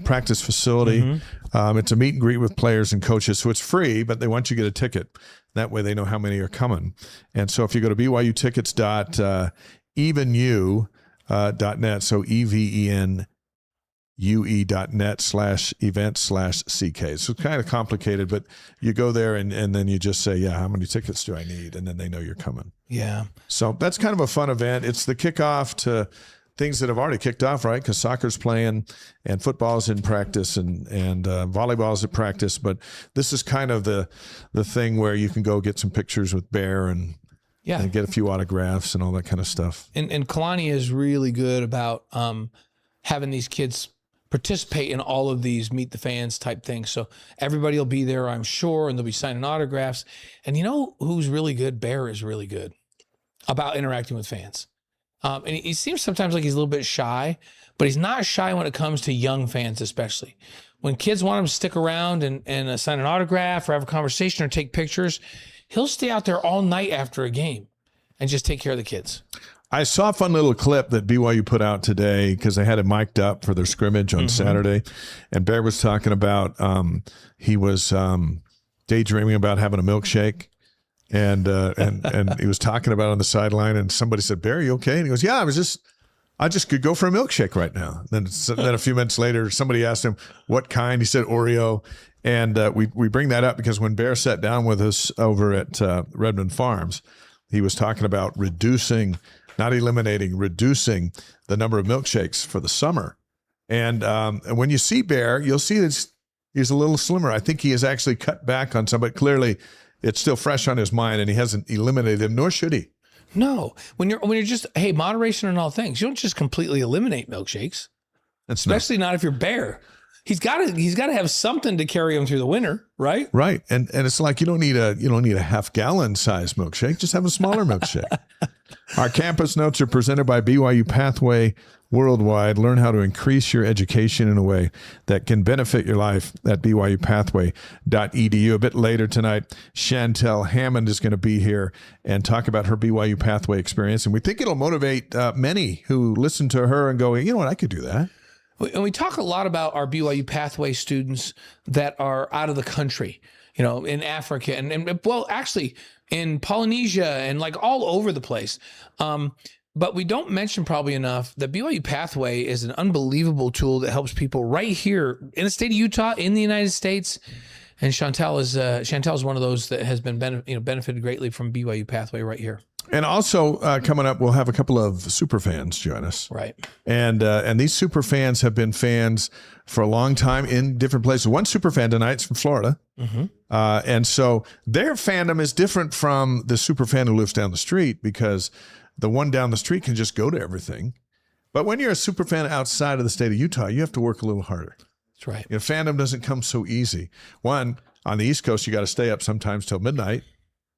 practice facility. It's a meet and greet with players and coaches, so it's free, but they want you to get a ticket. That way they know how many are coming. And so if you go to BYUtickets.evenu.net, so EVENUE.net/event/CK. So it's kind of complicated, but you go there and then you just say, how many tickets do I need? And then they know you're coming. Yeah. So that's kind of a fun event. It's the kickoff to things that have already kicked off, right? Because soccer's playing and football's in practice and volleyball's at practice. But this is kind of the thing where you can go get some pictures with Bear and get a few autographs and all that kind of stuff. And Kalani is really good about having these kids participate in all of these meet the fans type things. So everybody will be there, I'm sure, and they'll be signing autographs. And you know who's really good? Bear is really good about interacting with fans. And he seems sometimes like he's a little bit shy, but he's not shy when it comes to young fans, especially. When kids want him to stick around and sign an autograph or have a conversation or take pictures, he'll stay out there all night after a game and just take care of the kids. I saw a fun little clip that BYU put out today because they had it mic'd up for their scrimmage on Saturday. And Bear was talking about he was daydreaming about having a milkshake. And he was talking about it on the sideline, and somebody said, "Bear, you okay?" And he goes, "Yeah, I just could go for a milkshake right now." Then a few minutes later, somebody asked him what kind. He said Oreo, and we bring that up because when Bear sat down with us over at Redmond Farms, he was talking about reducing, not eliminating, reducing the number of milkshakes for the summer. And when you see Bear, you'll see that he's a little slimmer. I think he has actually cut back on some, but clearly it's still fresh on his mind, and he hasn't eliminated them, nor should he. No. When you're just, hey, moderation in all things. You don't just completely eliminate milkshakes. Especially not if you're Bear. He's got to have something to carry him through the winter, right? Right. And it's like you don't need a half-gallon size milkshake. Just have a smaller milkshake. Our campus notes are presented by BYU-Pathway Worldwide. Learn how to increase your education in a way that can benefit your life at BYU-Pathway.edu. A bit later tonight, Chantell Hammond is going to be here and talk about her BYU Pathway experience. And we think it'll motivate many who listen to her and go, you know what, I could do that. And we talk a lot about our BYU Pathway students that are out of the country, in Africa and well, actually in Polynesia and like all over the place. But we don't mention probably enough that BYU Pathway is an unbelievable tool that helps people right here in the state of Utah, in the United States. And Chantell is one of those that has been benefited greatly from BYU Pathway right here. And also coming up, we'll have a couple of super fans join us. Right. And these super fans have been fans for a long time in different places. One super fan tonight's from Florida. Mm-hmm. And so their fandom is different from the super fan who lives down the street, because the one down the street can just go to everything. But when you're a super fan outside of the state of Utah, you have to work a little harder. That's right. Fandom doesn't come so easy. One, on the East Coast, you got to stay up sometimes till midnight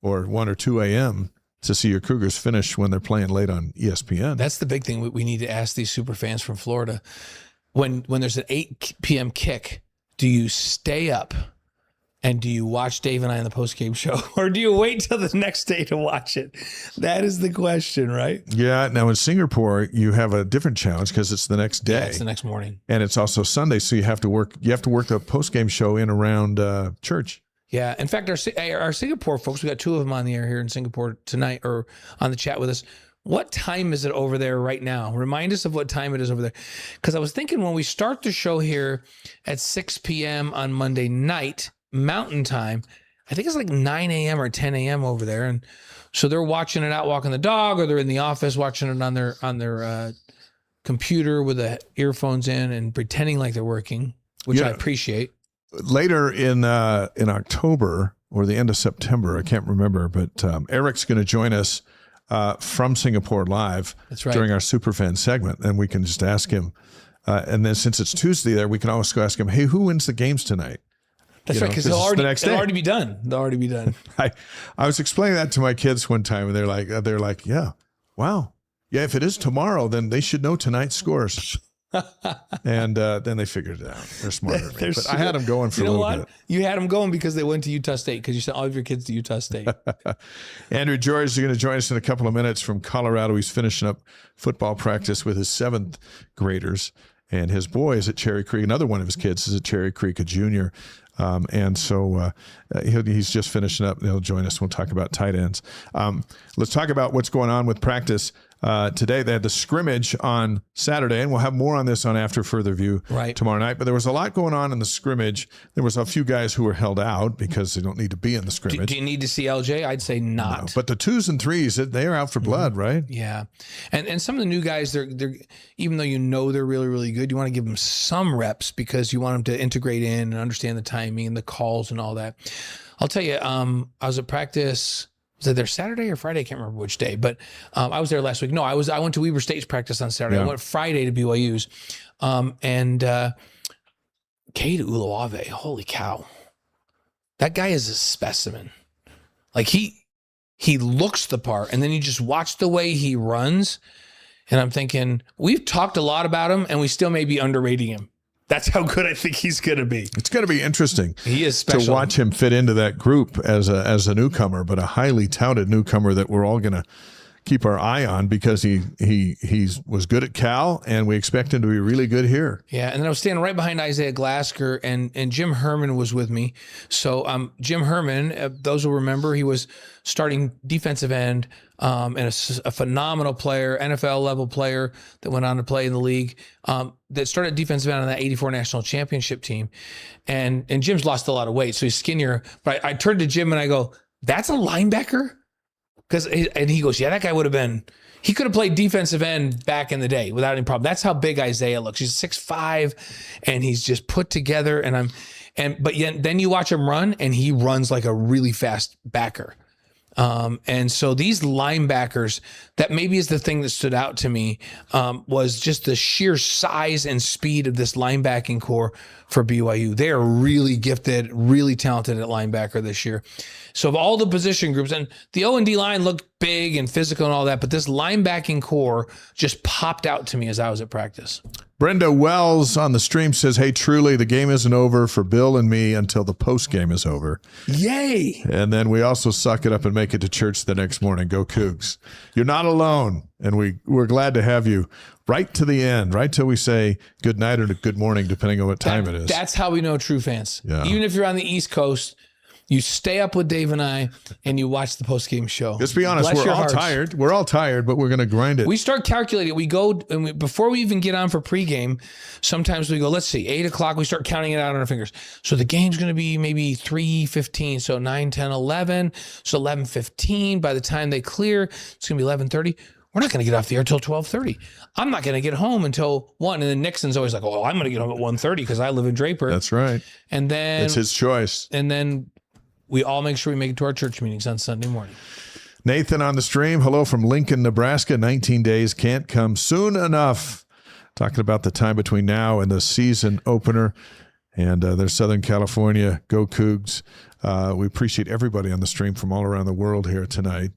or 1 or 2 a.m. to see your Cougars finish when they're playing late on ESPN. That's the big thing we need to ask these super fans from Florida. When there's an 8 p.m. kick, do you stay up and do you watch Dave and I on the postgame show, or do you wait till the next day to watch it? That is the question, right? Yeah. Now in Singapore, you have a different challenge because it's the next day. Yeah, it's the next morning, and it's also Sunday, so you have to work the postgame show in around church. Yeah. In fact, our Singapore folks, we got 2 of them on the air here in Singapore tonight, or on the chat with us. What time is it over there right now? Remind us of what time it is over there. Because I was thinking when we start the show here at 6 p.m. on Monday night, Mountain Time, I think it's like 9 a.m. or 10 a.m. over there. And so they're watching it out walking the dog, or they're in the office watching it on their computer with the earphones in and pretending like they're working, which I appreciate. Later in October or the end of September, I can't remember, but Eric's going to join us from Singapore live. That's right. During our Superfan segment, and we can just ask him. And then since it's Tuesday there, we can always go ask him, hey, who wins the games tonight? That's right, because it'll already be done. They'll already be done. I was explaining that to my kids one time, and they're like, yeah, wow. Yeah, if it is tomorrow, then they should know tonight's scores. And then they figured it out. They're smarter than me. But I had them going for a little bit. You had them going because they went to Utah State, because you sent all of your kids to Utah State. Andrew George is going to join us in a couple of minutes from Colorado. He's finishing up football practice with his 7th graders. And his boy is at Cherry Creek. Another one of his kids is at Cherry Creek, a junior. And so he's just finishing up. He'll join us. We'll talk about tight ends. Let's talk about what's going on with practice today. They had the scrimmage on Saturday, and we'll have more on this on After Further View tomorrow night. But there was a lot going on in the scrimmage. There was a few guys who were held out because they don't need to be in the scrimmage. Do you need to see LJ? I'd say not. No, but the 2s and 3s, they are out for blood, right? Yeah. And some of the new guys, they're even though they're really, really good, you want to give them some reps because you want them to integrate in and understand the timing and the calls and all that. I'll tell you, I was at practice. Was it there Saturday or Friday? I can't remember which day, but I was there last week. No, I went to Weber State's practice on Saturday. I went Friday to BYU's. And Cade Uluave, holy cow. That guy is a specimen. Like he looks the part, and then you just watch the way he runs. And I'm thinking, we've talked a lot about him, and we still may be underrating him. That's how good I think he's going to be. It's going to be interesting. He is special. To watch him fit into that group as a newcomer, but a highly touted newcomer that we're all going to keep our eye on because he was good at Cal, and we expect him to be really good here. Yeah, and then I was standing right behind Isaiah Glasker, and Jim Herman was with me. So Jim Herman, those who remember, he was starting defensive end and a phenomenal player, NFL level player that went on to play in the league, that started defensive end on that 84 national championship team. And Jim's lost a lot of weight, so he's skinnier. But I turned to Jim and I go, that's a linebacker? And he goes, yeah, that guy he could have played defensive end back in the day without any problem. That's how big Isaiah looks. He's 6'5", and he's just put together. But then you watch him run, and he runs like a really fast backer. And so these linebackers, that maybe is the thing that stood out to me, was just the sheer size and speed of this linebacking core for BYU. They are really gifted, really talented at linebacker this year. So of all the position groups, and the O&D line looked big and physical and all that, but this linebacking core just popped out to me as I was at practice. Brenda Wells on the stream says, hey, truly, the game isn't over for Bill and me until the post game is over. Yay. And then we also suck it up and make it to church the next morning. Go Cougs. You're not alone. And we're glad to have you right to the end, right till we say good night or good morning, depending on what time it is. That's how we know true fans. Yeah. Even if you're on the East Coast, you stay up with Dave and I, and you watch the post-game show. Let's be honest, Bless we're your all hearts. tired. We're all tired, but we're going to grind it. We start calculating. We go, and before we even get on for pregame, sometimes we go, let's see, 8 o'clock, we start counting it out on our fingers. So the game's going to be maybe 3:15, so 9, 10, 11, so 11:15. By the time they clear, it's going to be 11:30. We're not going to get off the air until 12:30. I'm not going to get home until 1. And then Nixon's always like, oh, I'm going to get home at 1:30 because I live in Draper. That's right. And then it's his choice. And then we all make sure we make it to our church meetings on Sunday morning. Nathan on the stream. Hello from Lincoln, Nebraska. 19 days can't come soon enough. Talking about the time between now and the season opener. And there's Southern California. Go Cougs. We appreciate everybody on the stream from all around the world here tonight.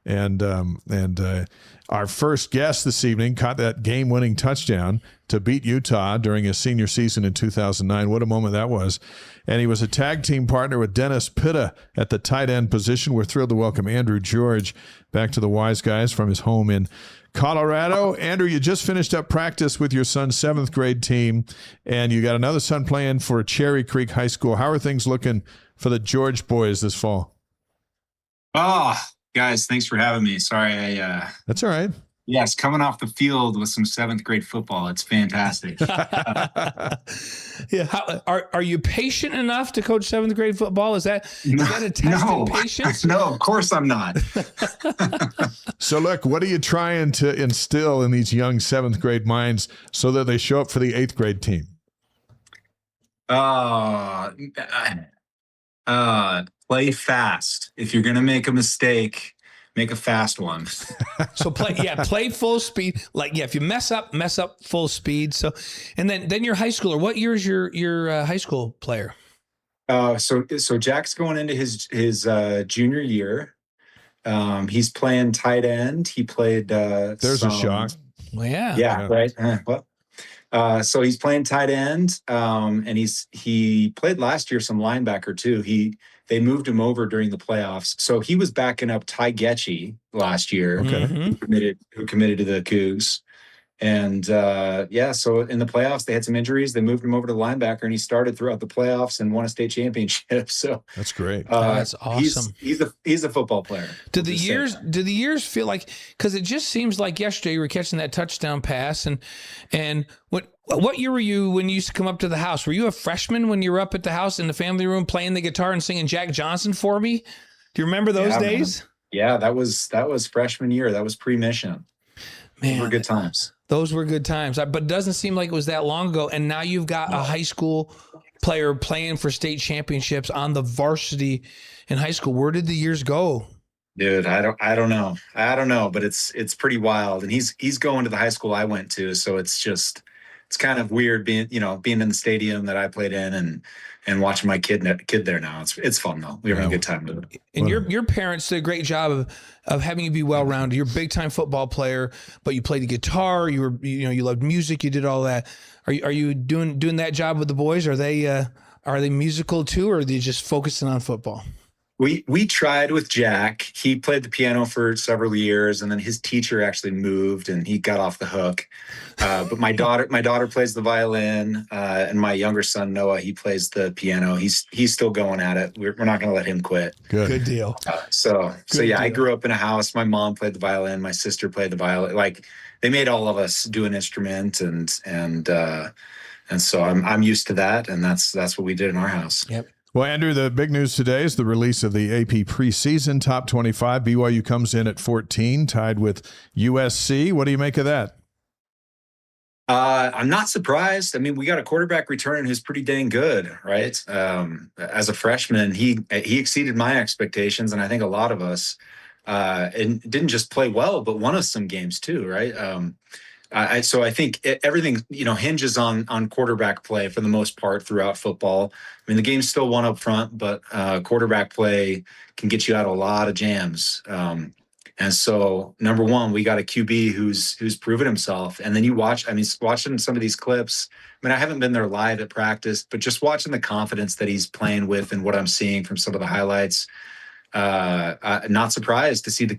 And our first guest this evening caught that game-winning touchdown to beat Utah during his senior season in 2009. What a moment that was. And he was a tag team partner with Dennis Pitta at the tight end position. We're thrilled to welcome Andrew George back to the Wise Guys from his home in Colorado. Andrew, you just finished up practice with your son's 7th grade team, and you got another son playing for Cherry Creek High School. How are things looking for the George boys this fall? Guys, thanks for having me. Sorry, That's all right. Yes, coming off the field with some 7th grade football. It's fantastic. Yeah. Are you patient enough to coach 7th grade football? Is that a test in patience? No, of course I'm not. So look, what are you trying to instill in these young 7th grade minds so that they show up for the 8th grade team? Play fast. If you're going to make a mistake, make a fast one. So play full speed. If you mess up full speed. So, and then your high schooler, what year is your high school player? So Jack's going into his junior year. He's playing tight end. He played, there's a shock. Well, yeah. Yeah. Right. So he's playing tight end. And he played last year some linebacker too. They moved him over during the playoffs. So he was backing up Ty Getchie last year, who committed to the Cougs. And so in the playoffs, they had some injuries. They moved him over to linebacker, and he started throughout the playoffs and won a state championship. So that's great. That's awesome. He's a football player. Do the years feel like, because it just seems like yesterday you were catching that touchdown pass, and what year were you when you used to come up to the house? Were you a freshman when you were up at the house in the family room playing the guitar and singing Jack Johnson for me? Do you remember those days? Man. Yeah, that was freshman year. That was pre-mission. Man, those were good times. Those were good times. But it doesn't seem like it was that long ago. And now you've got a high school player playing for state championships on the varsity in high school. Where did the years go? Dude, I don't know, but it's pretty wild. And he's going to the high school I went to, so it's kind of weird being in the stadium that I played in and watching my kid there now. It's fun though. We're having a good time with it. And your parents did a great job of having you be well-rounded. You're a big-time football player, but you played the guitar. You loved music. You did all that. Are you doing that job with the boys? Are they musical too, or are they just focusing on football? We tried with Jack. He played the piano for several years, and then his teacher actually moved, and he got off the hook. But my daughter plays the violin, and my younger son Noah, he plays the piano. He's still going at it. We're not going to let him quit. Good deal. I grew up in a house. My mom played the violin. My sister played the violin. Like they made all of us do an instrument, and so I'm used to that, and that's what we did in our house. Yep. Well, Andrew, the big news today is the release of the AP Preseason Top 25. BYU comes in at 14, tied with USC. What do you make of that? I'm not surprised. I mean, we got a quarterback returning who's pretty dang good, right? As a freshman, he exceeded my expectations, and I think a lot of us, and didn't just play well, but won us some games too, right? So I think everything, hinges on quarterback play for the most part throughout football. I mean, the game's still won up front, but quarterback play can get you out of a lot of jams. And so, number one, we got a QB who's proven himself. And then you watching some of these clips. I mean, I haven't been there live at practice, but just watching the confidence that he's playing with and what I'm seeing from some of the highlights, not surprised to see the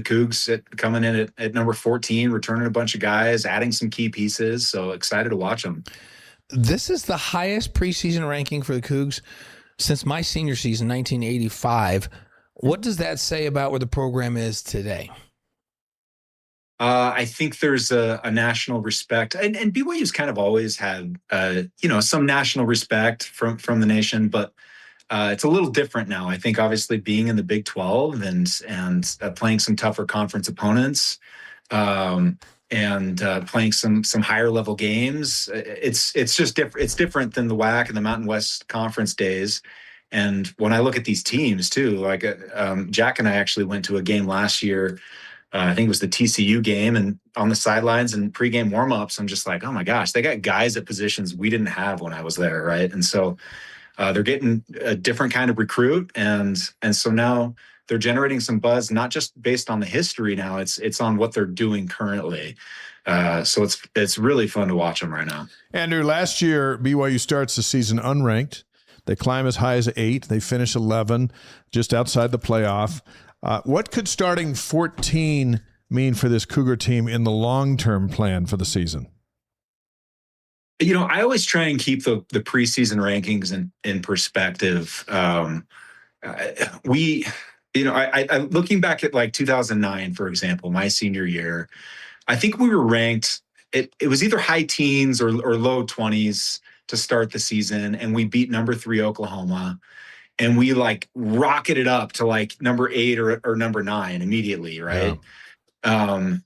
Cougs coming in at number 14, returning a bunch of guys, adding some key pieces. So excited to watch them. This is the highest preseason ranking for the Cougs since my senior season, 1985. What does that say about where the program is today? I think there's a national respect, and BYU's kind of always had, some national respect from the nation, but it's a little different now. I think obviously being in the Big 12 and playing some tougher conference opponents, and playing some higher level games, it's just different. It's different than the WAC and the Mountain West Conference days. And when I look at these teams too, like Jack and I actually went to a game last year. I think it was the TCU game, and on the sidelines and pregame warmups, I'm just like, oh my gosh, they got guys at positions we didn't have when I was there, right? And so they're getting a different kind of recruit, and so now they're generating some buzz, not just based on the history. Now it's on what they're doing currently. So it's really fun to watch them right now. Andrew, last year BYU starts the season unranked. They climb as high as 8. They finish 11, just outside the playoff. What could starting 14 mean for this Cougar team in the long-term plan for the season? I always try and keep the preseason rankings in perspective. Looking back at like 2009, for example, my senior year, I think we were ranked. It was either high teens or low 20s to start the season, and we beat number 3 Oklahoma, and we like rocketed up to like number 8 or number 9 immediately, right? Yeah.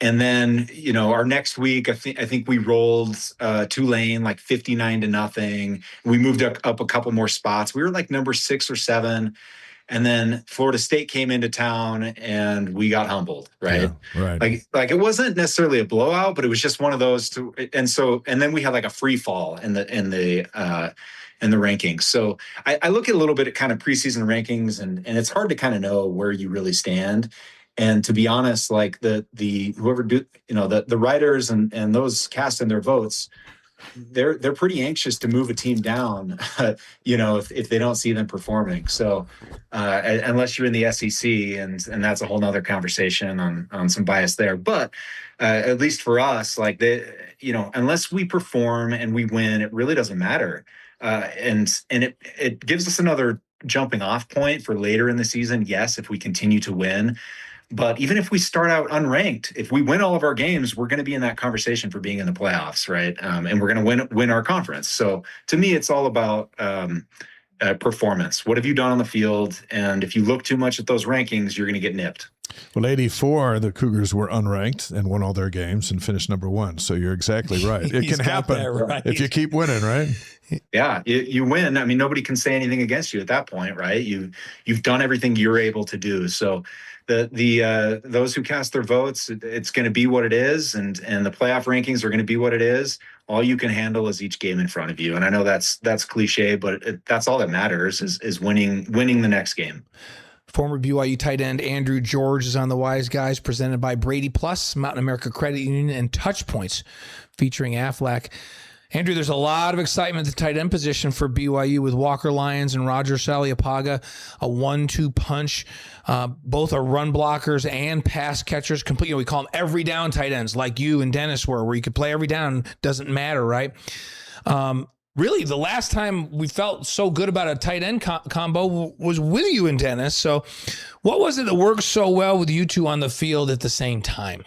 And then our next week, I think we rolled Tulane like 59-0. We moved up a couple more spots. We were like number 6 or 7. And then Florida State came into town and we got humbled, right? Yeah, right. Like it wasn't necessarily a blowout, but it was just one of those and then we had like a free fall in the rankings. So I look at a little bit at kind of preseason rankings, and it's hard to kind of know where you really stand. And to be honest, like the writers and those casting their votes, they're pretty anxious to move a team down, if they don't see them performing. So unless you're in the SEC, and that's a whole nother conversation on some bias there. But at least for us, like unless we perform and we win, it really doesn't matter. And it gives us another jumping off point for later in the season. Yes, if we continue to win. But even if we start out unranked, if we win all of our games, we're going to be in that conversation for being in the playoffs, right? And we're going to win our conference. So to me, it's all about performance. What have you done on the field? And if you look too much at those rankings, you're going to get nipped. Well, 84, the Cougars were unranked and won all their games and finished number 1. So you're exactly right. It can happen if you keep winning, right? Yeah, you win. I mean, nobody can say anything against you at that point, right? You've done everything you're able to do. So those who cast their votes, it's going to be what it is, and the playoff rankings are going to be what it is. All you can handle is each game in front of you. And I know that's cliche, but that's all that matters is winning the next game. Former BYU tight end Andrew George is on the Wise Guys, presented by Brady Plus, Mountain America Credit Union, and Touch Points, featuring Aflac. Andrew, there's a lot of excitement at the tight end position for BYU with Walker Lyons and Roger Saliapaga, a 1-2 punch. Both are run blockers and pass catchers. Complete, we call them every down tight ends, like you and Dennis were, where you could play every down, doesn't matter, right? Really, the last time we felt so good about a tight end combo was with you and Dennis. So what was it that worked so well with you two on the field at the same time?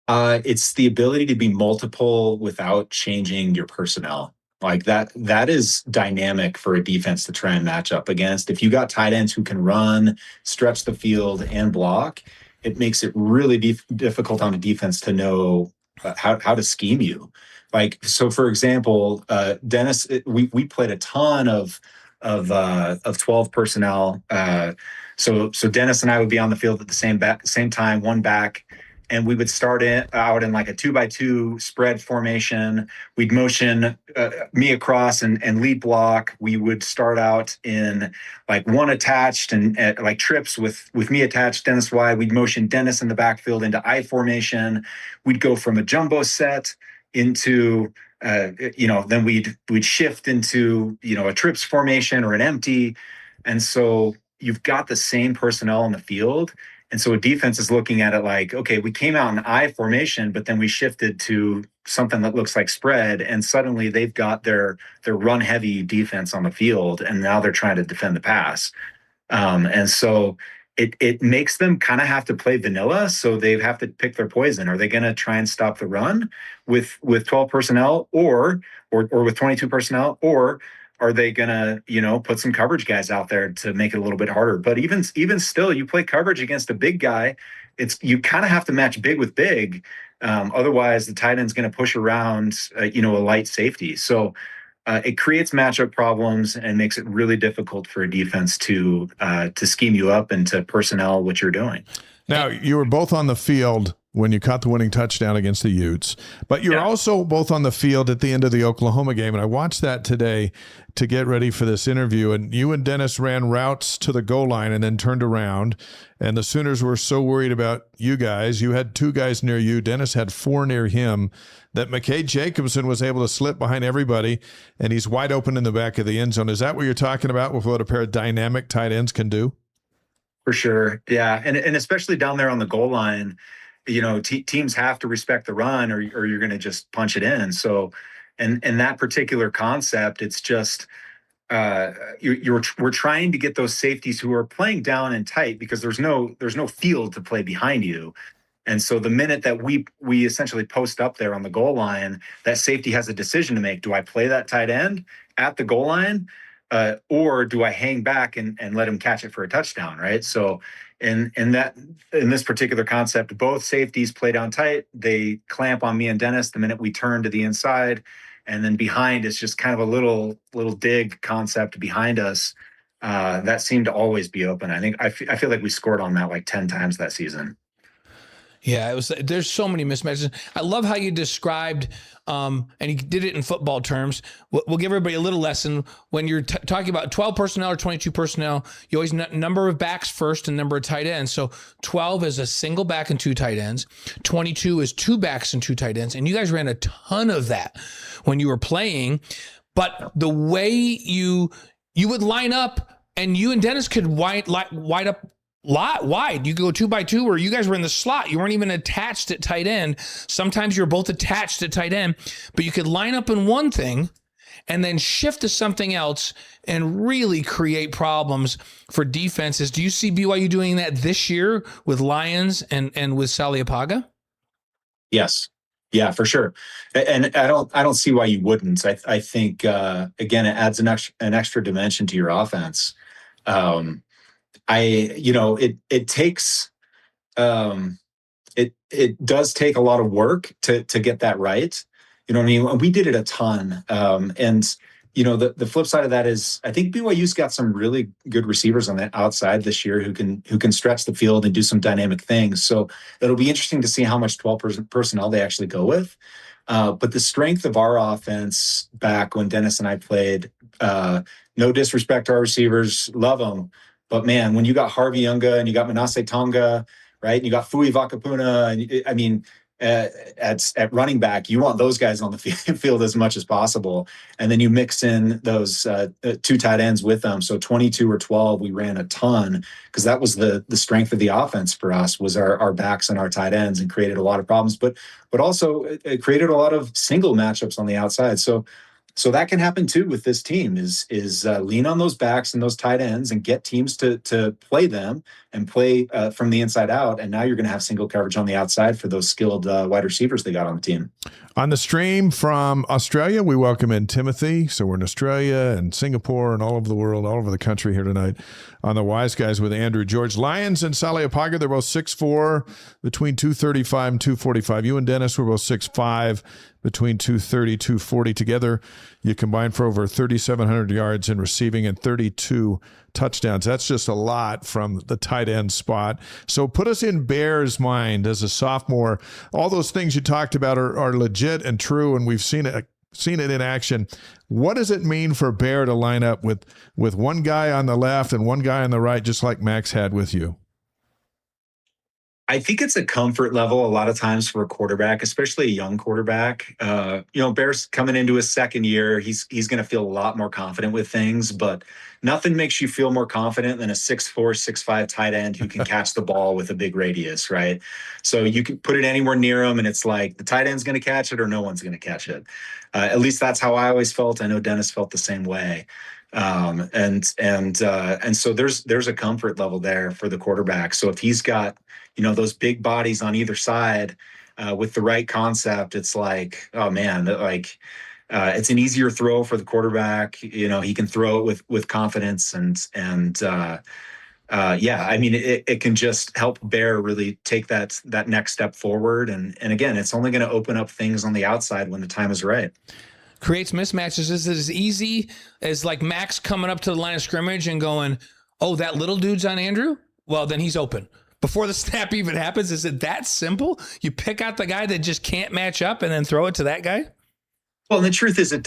It's the ability to be multiple without changing your personnel. Like that is dynamic for a defense to try and match up against. If you got tight ends who can run, stretch the field, and block, it makes it really difficult on a defense to know how to scheme you. Like, so for example, Dennis, we played a ton of 12 personnel. So Dennis and I would be on the field at the same time, one back, and we would start out in like a 2x2 spread formation. We'd motion me across and lead block. We would start out in like one attached and like trips with me attached, Dennis wide. We'd motion Dennis in the backfield into I formation. We'd go from a jumbo set into then we'd shift into a trips formation or an empty. And so you've got the same personnel on the field. And so a defense is looking at it like, okay, we came out in I formation, but then we shifted to something that looks like spread, and suddenly they've got their run heavy defense on the field, and now they're trying to defend the pass. And so it makes them kind of have to play vanilla. So they have to pick their poison. Are they going to try and stop the run with 12 personnel or with 22 personnel, or are they going to, put some coverage guys out there to make it a little bit harder? But even still, you play coverage against a big guy, you kind of have to match big with big. Otherwise, the tight end's going to push around, a light safety. So it creates matchup problems and makes it really difficult for a defense to scheme you up and to personnel what you're doing. Now, you were both on the field when you caught the winning touchdown against the Utes, but you're also both on the field at the end of the Oklahoma game. And I watched that today to get ready for this interview. And you and Dennis ran routes to the goal line and then turned around. And the Sooners were so worried about you guys. You had 2 guys near you. Dennis had 4 near him, that McKay Jacobson was able to slip behind everybody, and he's wide open in the back of the end zone. Is that what you're talking about with what a pair of dynamic tight ends can do? For sure. Yeah. And especially down there on the goal line, teams have to respect the run or you're going to just punch it in. So, and that particular concept, it's just, we're trying to get those safeties who are playing down and tight because there's no field to play behind you. And so the minute that we essentially post up there on the goal line, that safety has a decision to make. Do I play that tight end at the goal line? Or do I hang back and let him catch it for a touchdown, right? So in this particular concept, both safeties play down tight. They clamp on me and Dennis the minute we turn to the inside. And then behind is just kind of a little dig concept behind us. That seemed to always be open. I feel like we scored on that like 10 times that season. Yeah, there's so many mismatches. I love how you described, and he did it in football terms. We'll give everybody a little lesson. When you're talking about 12 personnel or 22 personnel, you always number of backs first and number of tight ends. So 12 is a single back and 2 tight ends. 22 is 2 backs and 2 tight ends. And you guys ran a ton of that when you were playing. But the way you would line up, and you and Dennis could wide up wide. You go 2x2 where you guys were in the slot. You weren't even attached at tight end. Sometimes you're both attached at tight end, but you could line up in one thing and then shift to something else and really create problems for defenses. Do you see BYU doing that this year with Lions and with Saliapaga? Yes. Yeah, for sure. And I don't see why you wouldn't. I think again, it adds an extra dimension to your offense. It takes it does take a lot of work to get that right. You know what I mean? We did it a ton. And the flip side of that is I think BYU's got some really good receivers on the outside this year who can stretch the field and do some dynamic things. So it'll be interesting to see how much 12 personnel they actually go with. But the strength of our offense back when Dennis and I played, no disrespect to our receivers, love them. But man, when you got Harvey Younga and you got Manasseh Tonga, right, and you got Fui Vakapuna, at running back, you want those guys on the field as much as possible. And then you mix in those 2 tight ends with them. So 22 or 12, we ran a ton because that was the strength of the offense for us was our backs and our tight ends, and created a lot of problems. But also it created a lot of single matchups on the outside. So So that can happen too with this team is lean on those backs and those tight ends and get teams to play them and play from the inside out. And now you're going to have single coverage on the outside for those skilled wide receivers they got on the team. On the stream from Australia, we welcome in Timothy. So we're in Australia and Singapore and all over the world, all over the country here tonight on the Wise Guys with Andrew George. Lions and Sally Apaga, they're both 6'4", between 235 and 245. You and Dennis were both 6'5", between 230, 240 together. You combined for over 3,700 yards in receiving and 32 touchdowns. That's just a lot from the tight end spot. So put us in Bear's mind as a sophomore. All those things you talked about are legit and true, and we've seen it in action. What does it mean for Bear to line up with one guy on the left and one guy on the right, just like Max had with you? I think it's a comfort level a lot of times for a quarterback, especially a young quarterback. Bear's coming into his second year. He's going to feel a lot more confident with things, but nothing makes you feel more confident than a 6'4", 6'5" tight end who can catch the ball with a big radius, right? So you can put it anywhere near him, and it's like the tight end's going to catch it or no one's going to catch it. At least that's how I always felt. I know Dennis felt the same way. And so there's a comfort level there for the quarterback. So if he's got, those big bodies on either side, with the right concept, it's like, oh man, it's an easier throw for the quarterback. He can throw it with confidence it can just help Bear really take that next step forward. And again, it's only going to open up things on the outside when the time is right. Creates mismatches. Is it as easy as like Max coming up to the line of scrimmage and going, oh, that little dude's on Andrew? Well, then he's open. Before the snap even happens, is it that simple? You pick out the guy that just can't match up and then throw it to that guy? Well, and the truth is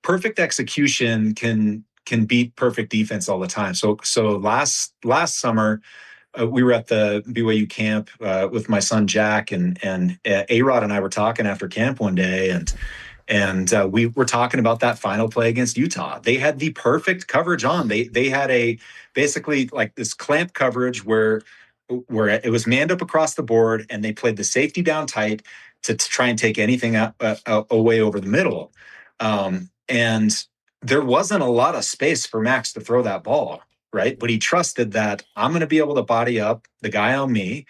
perfect execution can beat perfect defense all the time. So last summer, we were at the BYU camp with my son Jack, and A-Rod and I were talking after camp one day, and we were talking about that final play against Utah. They had the perfect coverage on. They had basically like this clamp coverage where it was manned up across the board, and they played the safety down tight to try and take anything away over the middle. And there wasn't a lot of space for Max to throw that ball, right? But he trusted that I'm going to be able to body up the guy on me,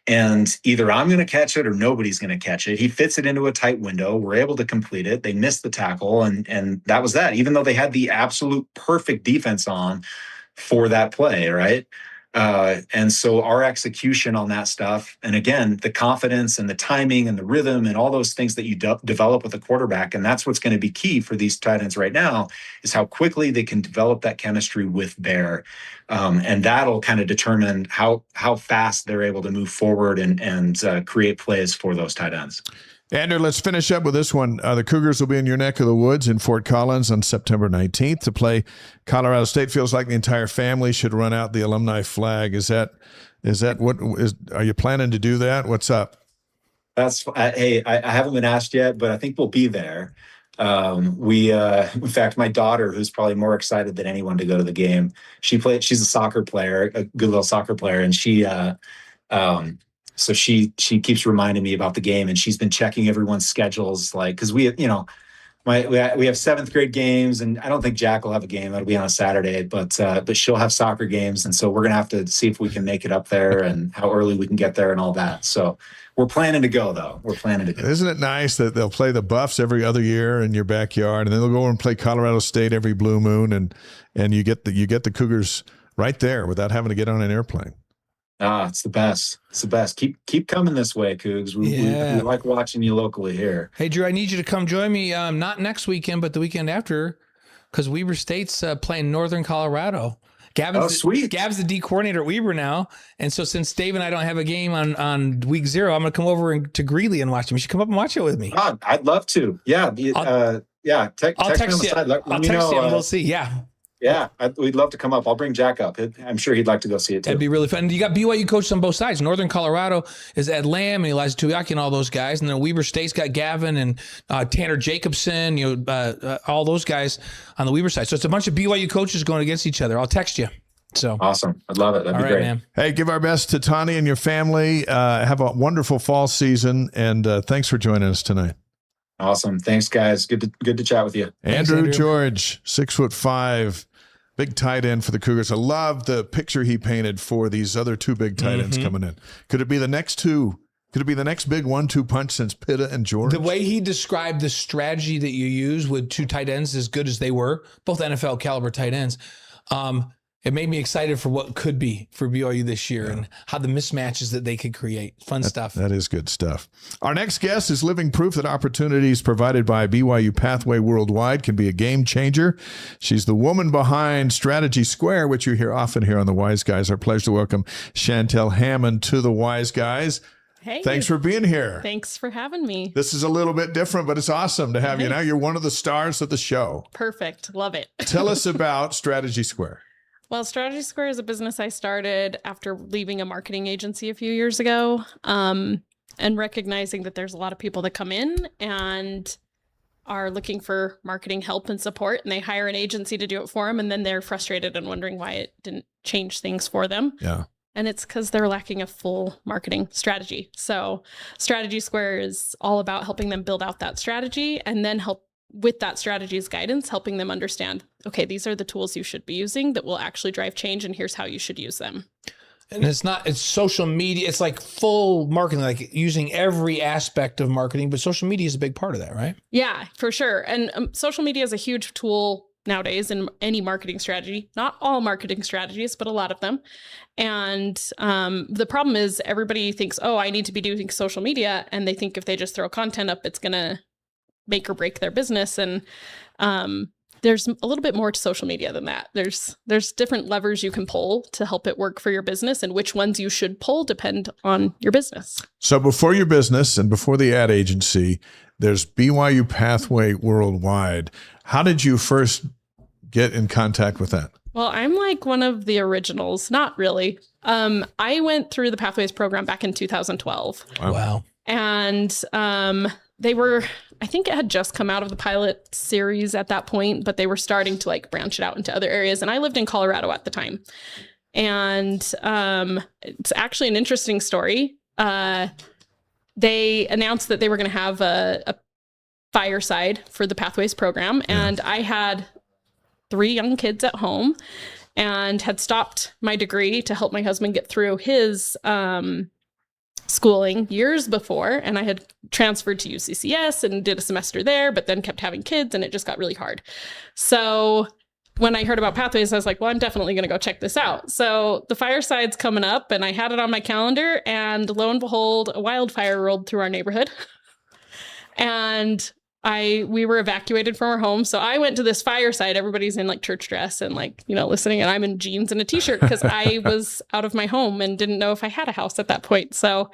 and either I'm going to catch it or nobody's going to catch it. He fits it into a tight window. We're able to complete it. They missed the tackle, and that was that, even though they had the absolute perfect defense on for that play, right? And so our execution on that stuff, and again, the confidence and the timing and the rhythm and all those things that you develop with a quarterback, and that's what's going to be key for these tight ends right now, is how quickly they can develop that chemistry with Bear. And that'll kind of determine how fast they're able to move forward and create plays for those tight ends. Andrew, let's finish up with this one. The Cougars will be in your neck of the woods in Fort Collins on September 19th to play Colorado State. Feels like the entire family should run out the alumni flag. Is that are you planning to do that? What's up? Hey, I haven't been asked yet, but I think we'll be there. In fact, my daughter, who's probably more excited than anyone to go to the game, she's a soccer player, a good little soccer player. And so she keeps reminding me about the game, and she's been checking everyone's schedules, because we have seventh grade games, and I don't think Jack will have a game. That'll be on a Saturday, but she'll have soccer games, and so we're gonna have to see if we can make it up there and how early we can get there and all that. So we're planning to go, though. Isn't it nice that they'll play the Buffs every other year in your backyard, and then they'll go over and play Colorado State every blue moon, and you get the Cougars right there without having to get on an airplane. It's the best. It's the best. Keep coming this way, Cougs. We like watching you locally here. Hey, Drew, I need you to come join me, not next weekend, but the weekend after, because Weber State's playing Northern Colorado. Sweet. Gab's the D coordinator at Weber now, and so since Dave and I don't have a game on week 0, I'm going to come over to Greeley and watch him. You should come up and watch it with me. I'd love to. Yeah. I'll text you. I'll text you and we'll see. Yeah. Yeah, we'd love to come up. I'll bring Jack up. I'm sure he'd like to go see it too. That'd be really fun. You got BYU coaches on both sides. Northern Colorado is Ed Lamb and Elijah Tuiaki and all those guys, and then Weber State's got Gavin and Tanner Jacobson. All those guys on the Weber side. So it's a bunch of BYU coaches going against each other. I'll text you. So awesome. I'd love it. That'd be great. Man. Hey, give our best to Tani and your family. Have a wonderful fall season, and thanks for joining us tonight. Awesome. Thanks, guys. Good to chat with you. Andrew George, 6'5", big tight end for the Cougars. I love the picture he painted for these other two big tight ends coming in. Could it be the next two? Could it be the next big 1-2 punch since Pitta and George? The way he described the strategy that you use with two tight ends as good as they were, both NFL caliber tight ends, it made me excited for what could be for BYU this year and how the mismatches that they could create. Fun stuff. That is good stuff. Our next guest is living proof that opportunities provided by BYU-Pathway Worldwide can be a game changer. She's the woman behind Strategy Square, which you hear often here on the Wise Guys. Our pleasure to welcome Chantell Hammond to the Wise Guys. Hey. Thanks for being here. Thanks for having me. This is a little bit different, but it's awesome to have you. Now you're one of the stars of the show. Perfect. Love it. Tell us about Strategy Square. Well, Strategy Square is a business I started after leaving a marketing agency a few years ago, and recognizing that there's a lot of people that come in and are looking for marketing help and support, and they hire an agency to do it for them, and then they're frustrated and wondering why it didn't change things for them. Yeah. And it's because they're lacking a full marketing strategy. So Strategy Square is all about helping them build out that strategy and then help with that strategy's guidance, helping them understand, okay, these are the tools you should be using that will actually drive change, and here's how you should use them. And it's social media. It's like full marketing, like using every aspect of marketing, but social media is a big part of that, right? Yeah, for sure. And social media is a huge tool nowadays in any marketing strategy. Not all marketing strategies, but a lot of them. And the problem is everybody thinks, oh, I need to be doing social media. And they think if they just throw content up, it's going to make or break their business. And there's a little bit more to social media than that. There's different levers you can pull to help it work for your business, and which ones you should pull depend on your business. So before your business and before the ad agency, there's BYU Pathway Worldwide. How did you first get in contact with that? Well, I'm like one of the originals. Not really. I went through the Pathways program back in 2012. Wow. And they were, I think it had just come out of the pilot series at that point, but they were starting to like branch it out into other areas. And I lived in Colorado at the time. And it's actually an interesting story. They announced that they were going to have a fireside for the Pathways program. And I had 3 young kids at home and had stopped my degree to help my husband get through his schooling years before. And I had transferred to UCCS and did a semester there, but then kept having kids and it just got really hard. So when I heard about Pathways, I was like, well, I'm definitely going to go check this out. So the fireside's coming up and I had it on my calendar, and lo and behold, a wildfire rolled through our neighborhood. And we were evacuated from our home. So I went to this fireside. Everybody's in like church dress and like, listening. And I'm in jeans and a t-shirt because I was out of my home and didn't know if I had a house at that point. So,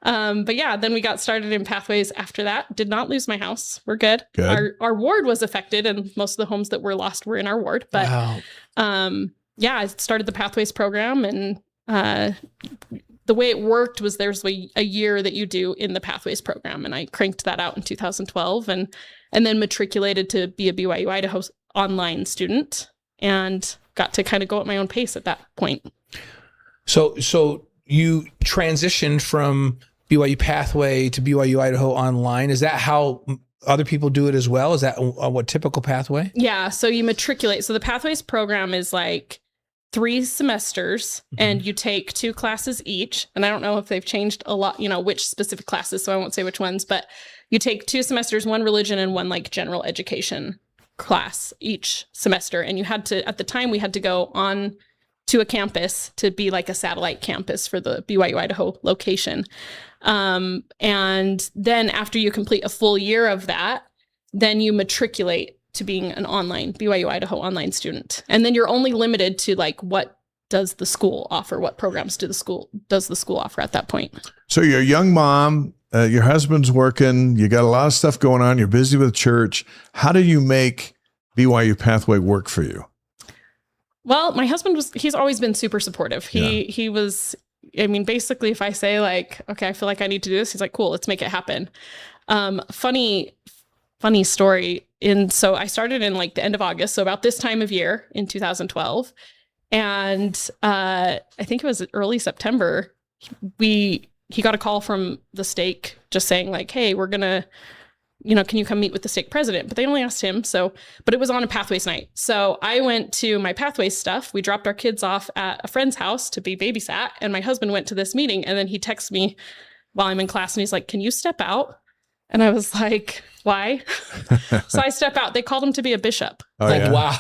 but yeah, then we got started in Pathways after that. Did not lose my house. We're good. Our ward was affected, and most of the homes that were lost were in our ward. But yeah, I started the Pathways program, and the way it worked was there's a year that you do in the Pathways program, and I cranked that out in 2012 and then matriculated to be a BYU Idaho online student and got to kind of go at my own pace at that point. So you transitioned from BYU Pathway to BYU Idaho online. Is that how other people do it as well? Is that what typical pathway? Yeah. So you matriculate. So the Pathways program is like 3 semesters, and you take 2 classes each. And I don't know if they've changed a lot, which specific classes, so I won't say which ones, but you take 2 semesters, 1 religion and 1 like general education class each semester. And you had to, at the time, we had to go on to a campus to be like a satellite campus for the BYU Idaho location. And then after you complete a full year of that, then you matriculate to being an online BYU Idaho online student. And then you're only limited to like, what does the school offer? What programs does the school offer at that point? So you're a young mom, your husband's working, you got a lot of stuff going on, you're busy with church. How do you make BYU Pathway work for you? Well, my husband he's always been super supportive. He was, basically if I say like, okay, I feel like I need to do this, he's like, cool, let's make it happen. Funny story. So I started in like the end of August, so about this time of year in 2012. And I think it was early September, he got a call from the stake just saying like, hey, we're going to can you come meet with the stake president? But they only asked him. But it was on a Pathways night. So I went to my Pathways stuff. We dropped our kids off at a friend's house to be babysat. And my husband went to this meeting. And then he texts me while I'm in class and he's like, can you step out? And I was like, why? So I step out. They called him to be a bishop. Wow.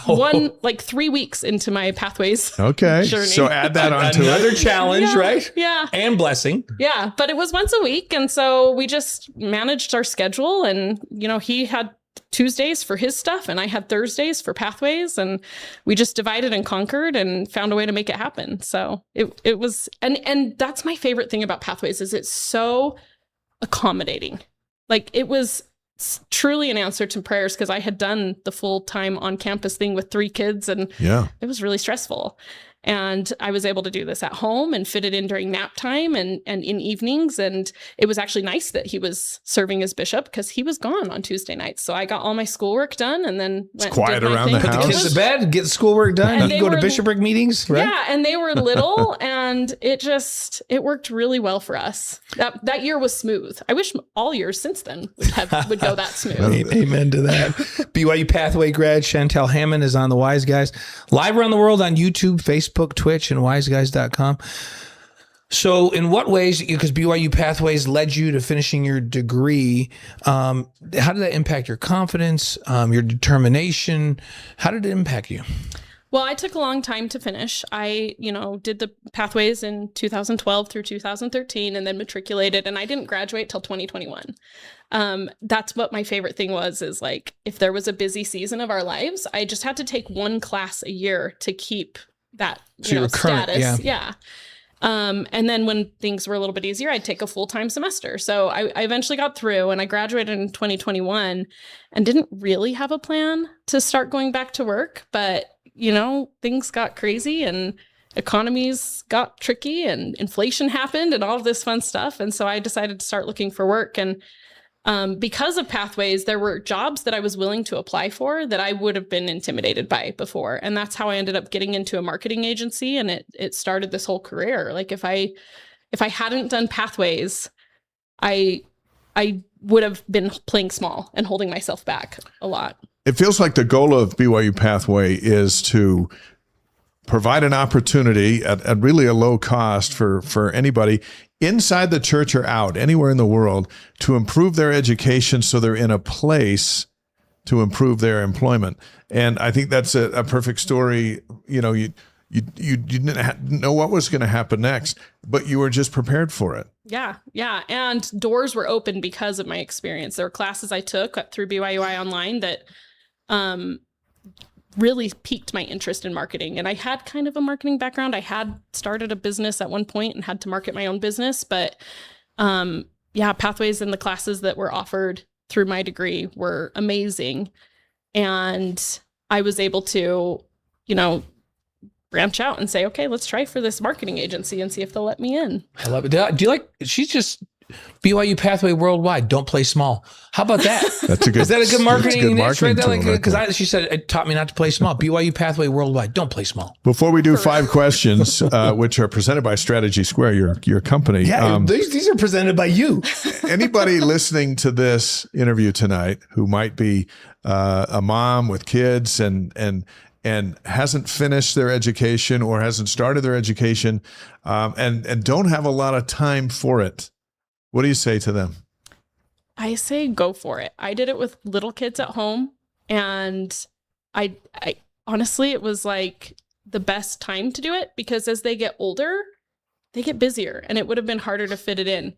3 weeks into my Pathways journey. So add that on to another challenge, right? Yeah. And blessing. Yeah. But it was once a week. And so we just managed our schedule. And, he had Tuesdays for his stuff and I had Thursdays for Pathways. And we just divided and conquered and found a way to make it happen. So it was, and that's my favorite thing about Pathways is it's so accommodating. Like it was truly an answer to prayers because I had done the full-time on-campus thing with 3 kids and it was really stressful. And I was able to do this at home and fit it in during nap time and in evenings. And it was actually nice that he was serving as bishop because he was gone on Tuesday nights. So I got all my schoolwork done and then went quiet and did my around thing. the Put house. the kids to bed, get the schoolwork done. And You go to bishopric meetings, right? Yeah, and they were little and it worked really well for us. That year was smooth. I wish all years since then would go that smooth. Amen to that. BYU Pathway grad Chantell Hammond is on the Wise Guys. Live around the world on YouTube, Facebook, Twitch, and wiseguys.com. So in what ways, because BYU Pathways led you to finishing your degree, how did that impact your confidence, your determination? How did it impact you? Well, I took a long time to finish. I, did the Pathways in 2012 through 2013 and then matriculated, and I didn't graduate till 2021. That's what my favorite thing was, is like, if there was a busy season of our lives, I just had to take one class a year to keep that, status. Yeah. And then when things were a little bit easier, I'd take a full-time semester. So I eventually got through and I graduated in 2021 and didn't really have a plan to start going back to work. But, things got crazy and economies got tricky and inflation happened and all of this fun stuff. And so I decided to start looking for work. And because of Pathways, there were jobs that I was willing to apply for that I would have been intimidated by before. And that's how I ended up getting into a marketing agency. And it started this whole career. Like if I hadn't done Pathways, I would have been playing small and holding myself back a lot. It feels like the goal of BYU Pathway is to provide an opportunity at really a low cost for anybody inside the church or out, anywhere in the world, to improve their education so they're in a place to improve their employment. And I think that's a perfect story. You didn't know what was going to happen next, but you were just prepared for it. Yeah. And doors were open because of my experience. There were classes I took through BYUI Online that really piqued my interest in marketing. And I had kind of a marketing background. I had started a business at one point and had to market my own business. But Pathways and the classes that were offered through my degree were amazing. And I was able to, branch out and say, okay, let's try for this marketing agency and see if they'll let me in. I love it. Do you like, she's just BYU Pathway Worldwide. Don't play small. How about that? That's a good. Is that a good marketing niche right there? tool, Because she said it taught me not to play small. BYU Pathway Worldwide. Don't play small. Before we do 5 questions, which are presented by Strategy Square, your company. Yeah, these are presented by you. Anybody listening to this interview tonight who might be a mom with kids and hasn't finished their education or hasn't started their education and don't have a lot of time for it, what do you say to them? I say go for it. I did it with little kids at home, and I honestly, it was like the best time to do it because as they get older, they get busier and it would have been harder to fit it in.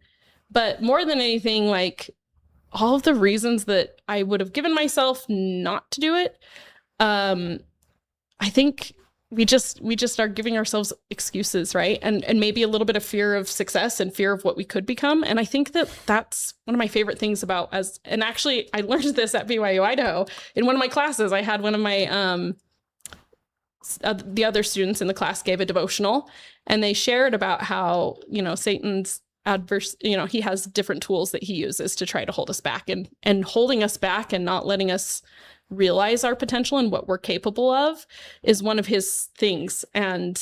But more than anything, like all of the reasons that I would have given myself not to do it, I think we just are giving ourselves excuses, right? And maybe a little bit of fear of success and fear of what we could become. And I think that's one of my favorite things about and actually I learned this at BYU Idaho. In one of my classes, I had one of my, the other students in the class gave a devotional and they shared about how, Satan's he has different tools that he uses to try to hold us back and holding us back and not letting us realize our potential and what we're capable of is one of his things. And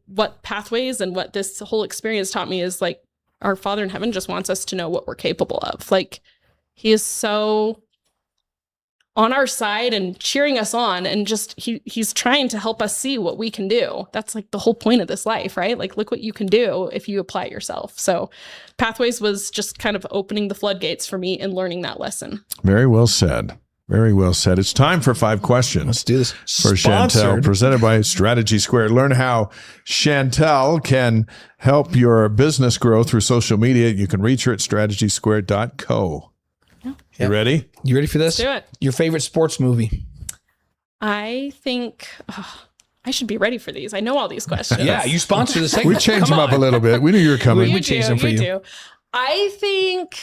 what Pathways and what this whole experience taught me is like our Father in heaven just wants us to know what we're capable of. Like He is so on our side and cheering us on, and just he's trying to help us see what we can do. That's like the whole point of this life, right? Like, look what you can do if you apply it yourself. So Pathways was just kind of opening the floodgates for me and learning that lesson. Very well said. Very well said. It's time for 5 questions. Let's do this. For Chantell, presented by Strategy Squared. Learn how Chantell can help your business grow through social media. You can reach her at strategysquared.co. You ready? You ready for this? Let's do it. Your favorite sports movie? I think I should be ready for these. I know all these questions. Yeah, you sponsor the segment. We changed them up a little bit. We knew you were coming. We changed them for you. do. I think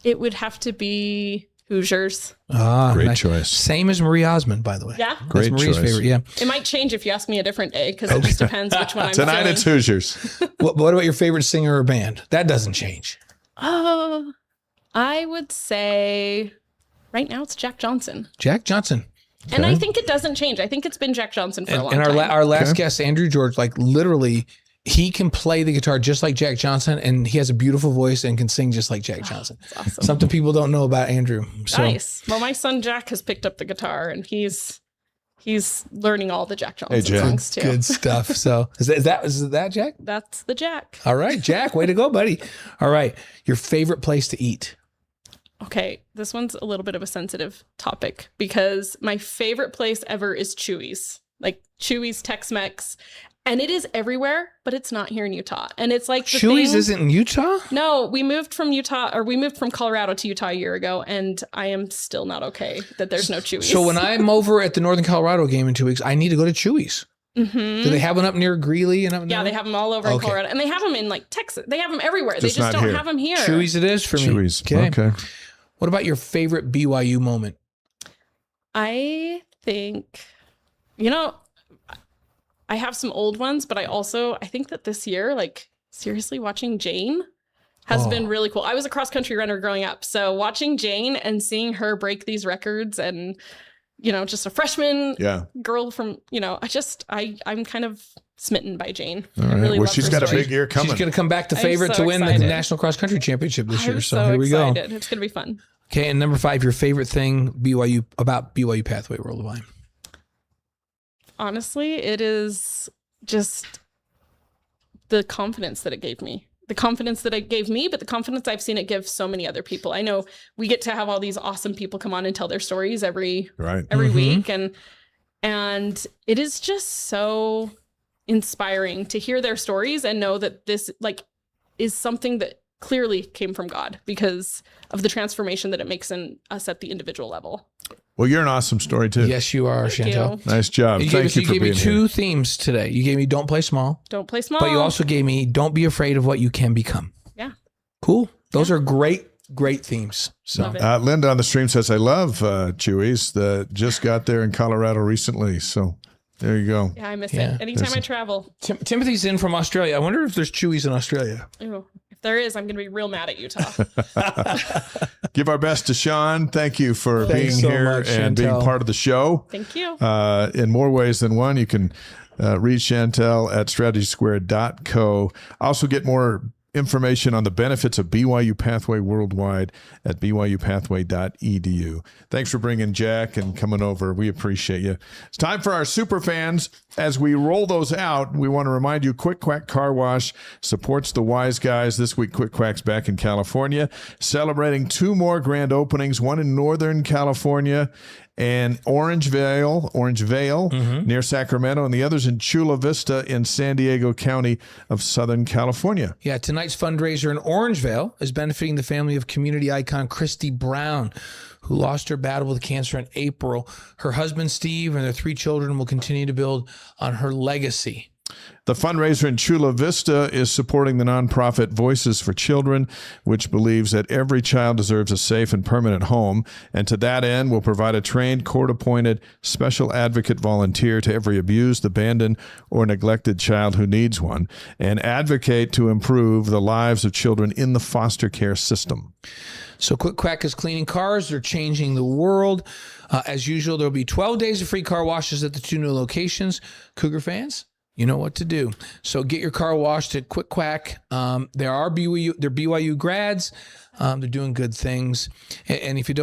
it would have to be Hoosiers. Great choice. Same as Marie Osmond, by the way. Yeah. Great That's Marie's choice. favorite, yeah. It might change if you ask me a different day, because it just depends which one I'm Tonight feeling. it's Hoosiers. What about your favorite singer or band? That doesn't change. I would say right now it's Jack Johnson. Jack Johnson. And I think it doesn't change. I think it's been Jack Johnson for a long And time. our last guest, Andrew George, like literally, he can play the guitar just like Jack Johnson, and he has a beautiful voice and can sing just like Jack Johnson. That's awesome. Something people don't know about Andrew. So. Nice. Well, my son Jack has picked up the guitar, and he's learning all the Jack Johnson Jack. songs too. Good stuff. So is that Jack? That's the Jack. All right, Jack, way to go, buddy. All right, your favorite place to eat? Okay, this one's a little bit of a sensitive topic because my favorite place ever is Chewy's. Like Chewy's Tex-Mex. And it is everywhere, but it's not here in Utah. And it's like Chewy's isn't in Utah? No, we moved from Colorado to Utah a year ago, and I am still not okay that there's no Chewy's. So when I'm over at the Northern Colorado game in 2 weeks, I need to go to Chewy's. Mm-hmm. Do they have one up near Greeley and up Yeah, they have them all over in Colorado, and they have them in like Texas. They have them everywhere. Just they just not don't here. have them here. Chewy's it is for me. Chewy's. Okay. What about your favorite BYU moment? I think, I have some old ones, but I think that this year, like seriously watching Jane has been really cool. I was a cross country runner growing up. So watching Jane and seeing her break these records and, just a freshman girl from, I'm kind of smitten by Jane. All right. I really Well, love she's her got a story. big year coming. She's going to come back to I'm favorite so to win excited. the National Cross Country Championship this year. I'm So so here we go. excited. It's going to be fun. Okay, and number 5, your favorite thing about BYU Pathway Worldwide? Honestly, it is just the confidence that it gave me. The confidence that it gave me, but the confidence I've seen it give so many other people. I know we get to have all these awesome people come on and tell their stories every week, and it is just so inspiring to hear their stories and know that this is something that clearly came from God because of the transformation that it makes in us at the individual level. Well, you're an awesome story too. Yes, you are, Thank Chantell. you. Nice job. Thank you for being me here. 2 themes today. You gave me don't play small, Don't play small. but you also gave me don't be afraid of what you can become. Yeah. Cool. Those are great themes. So Love it. Linda on the stream says, I love Chewy's. Just got there in Colorado recently. So there you go. Yeah, I miss Yeah. it. Anytime I travel. Timothy's in from Australia. I wonder if there's Chewy's in Australia. Ooh, if there is, I'm going to be real mad at Utah. Give our best to Sean. Thank you for Thanks being so here much, and Chantell. being part of the show. Thank you. In more ways than one, you can reach Chantell at strategysquared.co. Also get more information on the benefits of BYU Pathway Worldwide at byupathway.edu. Thanks for bringing Jack and coming over. We appreciate you. It's time for our super fans. As we roll those out, we want to remind you, Quick Quack Car Wash supports the Wise Guys. This week, Quick Quack's back in California, celebrating 2 more grand openings, one in Northern California and Orangevale near Sacramento, and the others in Chula Vista in San Diego County of Southern California. Yeah, tonight's fundraiser in Orangevale is benefiting the family of community icon Christy Brown, who lost her battle with cancer in April. Her husband, Steve, and their 3 children will continue to build on her legacy. The fundraiser in Chula Vista is supporting the nonprofit Voices for Children, which believes that every child deserves a safe and permanent home. And to that end, will provide a trained, court-appointed special advocate volunteer to every abused, abandoned, or neglected child who needs one, and advocate to improve the lives of children in the foster care system. So Quick Quack is cleaning cars. They're changing the world. As usual, there'll be 12 days of free car washes at the 2 new locations. Cougar fans, you know what to do. So get your car washed at Quick Quack. They're BYU grads. They're doing good things. And if you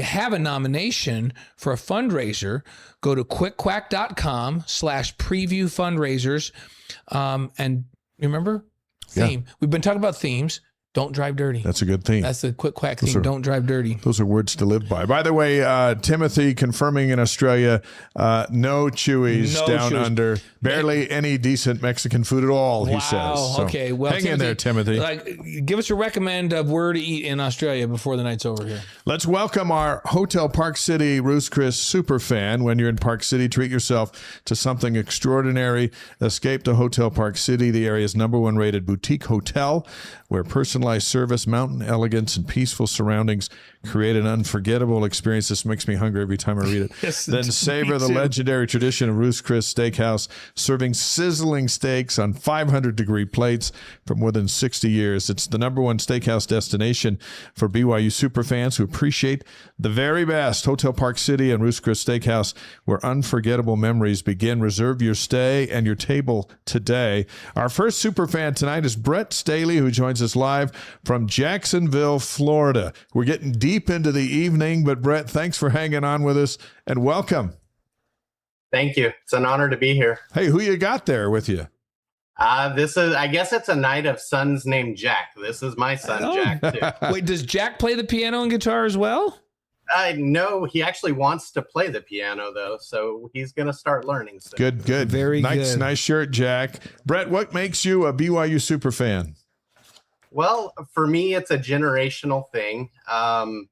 have a nomination for a fundraiser, go to quickquack.com/preview fundraisers. And remember, theme. Yeah. We've been talking about themes. Don't drive dirty. That's a good theme. That's the Quick Quack theme. Don't drive dirty. Those are words to live by. By the way, Timothy confirming in Australia, no Chewies down under. Barely any decent Mexican food at all, he says. So okay. Well, hang in there, Timothy. Give us a recommend of where to eat in Australia before the night's over here. Let's welcome our Hotel Park City Ruth's Chris super fan. When you're in Park City, treat yourself to something extraordinary. Escape to Hotel Park City, the area's #1 rated boutique hotel, where personalized service, mountain elegance, and peaceful surroundings create an unforgettable experience. This makes me hungry every time I read it. Yes, then savor the legendary tradition of Ruth's Chris Steakhouse, serving sizzling steaks on 500-degree plates for more than 60 years. It's the #1 steakhouse destination for BYU superfans who appreciate the very best. Hotel Park City and Ruth's Chris Steakhouse, where unforgettable memories begin. Reserve your stay and your table today. Our first superfan tonight is Bret Stailey, who joins us live from Jacksonville, Florida. We're getting deep into the evening, but Bret, thanks for hanging on with us and welcome. Thank you. It's an honor to be here. Hey, who you got there with you? I guess it's a night of sons named Jack. This is my son, Jack, too. Wait, does Jack play the piano and guitar as well? No, he actually wants to play the piano, though, so he's going to start learning soon. Good. Very nice, good. Nice shirt, Jack. Bret, what makes you a BYU super fan? Well, for me, it's a generational thing. I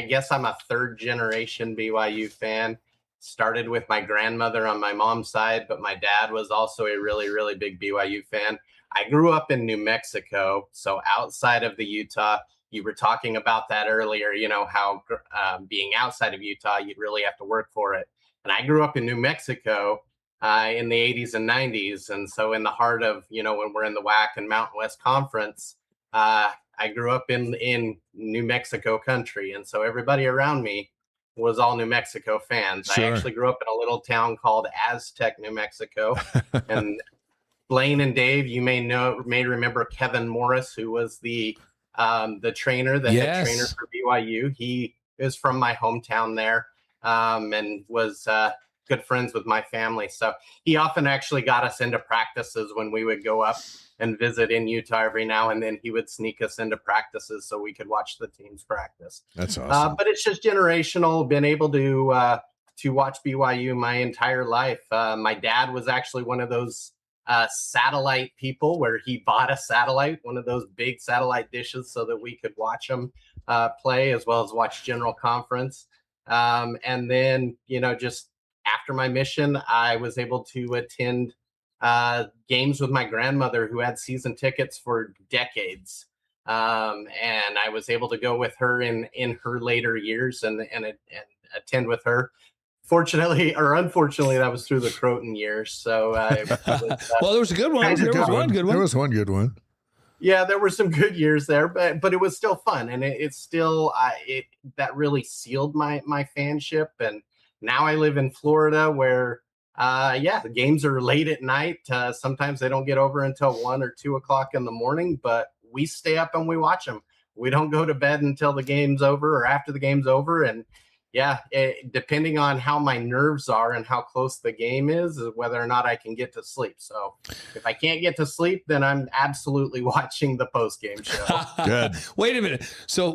guess I'm a third-generation BYU fan. Started with my grandmother on my mom's side, but my dad was also a really, really big BYU fan. I grew up in New Mexico, so outside of the Utah. You were talking about that earlier, how being outside of Utah, you'd really have to work for it. And I grew up in New Mexico in the 80s and 90s. And so in the heart of, when we're in the WAC and Mountain West Conference, I grew up in New Mexico country. And so everybody around me was all New Mexico fans. Sure. I actually grew up in a little town called Aztec, New Mexico. And Blaine and Dave, you may remember Kevin Morris, who was the trainer, the head trainer for BYU. He is from my hometown there, and was good friends with my family. So he often actually got us into practices when we would go up and visit in Utah every now and then. He would sneak us into practices so we could watch the teams practice. That's awesome. But it's just generational. Been able to watch BYU my entire life. My dad was actually one of those satellite people where he bought a satellite, one of those big satellite dishes, so that we could watch them play as well as watch General Conference. And then, just after my mission, I was able to attend games with my grandmother, who had season tickets for decades. And I was able to go with her in her later years and attend with her. Fortunately or unfortunately, that was through the Croton years. So, well, there was a good one. There was one good one. Yeah, there were some good years there, but it was still fun, and it's still that really sealed my fanship. And now I live in Florida, where the games are late at night. Sometimes they don't get over until 1 or 2 o'clock in the morning, but we stay up and we watch them. We don't go to bed until the game's over or after the game's over, and depending on how my nerves are and how close the game is whether or not I can get to sleep. So if I can't get to sleep, then I'm absolutely watching the post-game show. Good. Wait a minute. So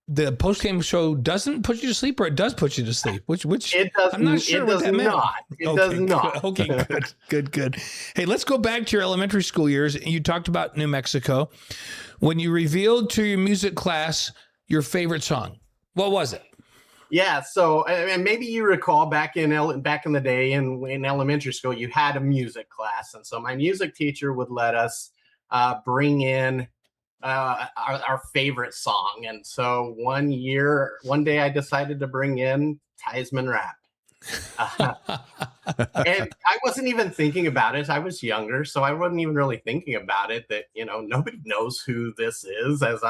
the post-game show doesn't put you to sleep, or it does put you to sleep? Which it does. I'm not sure what that meant. It does not. Okay, good. Hey, let's go back to your elementary school years. You talked about New Mexico. When you revealed to your music class your favorite song, what was it? Yeah, so and maybe you recall back in the day in elementary school, you had a music class, and so my music teacher would let us bring in our favorite song. And so one day I decided to bring in Theismann Rap. And I wasn't even thinking about it. I was younger, so I wasn't even really thinking about it that, nobody knows who this is as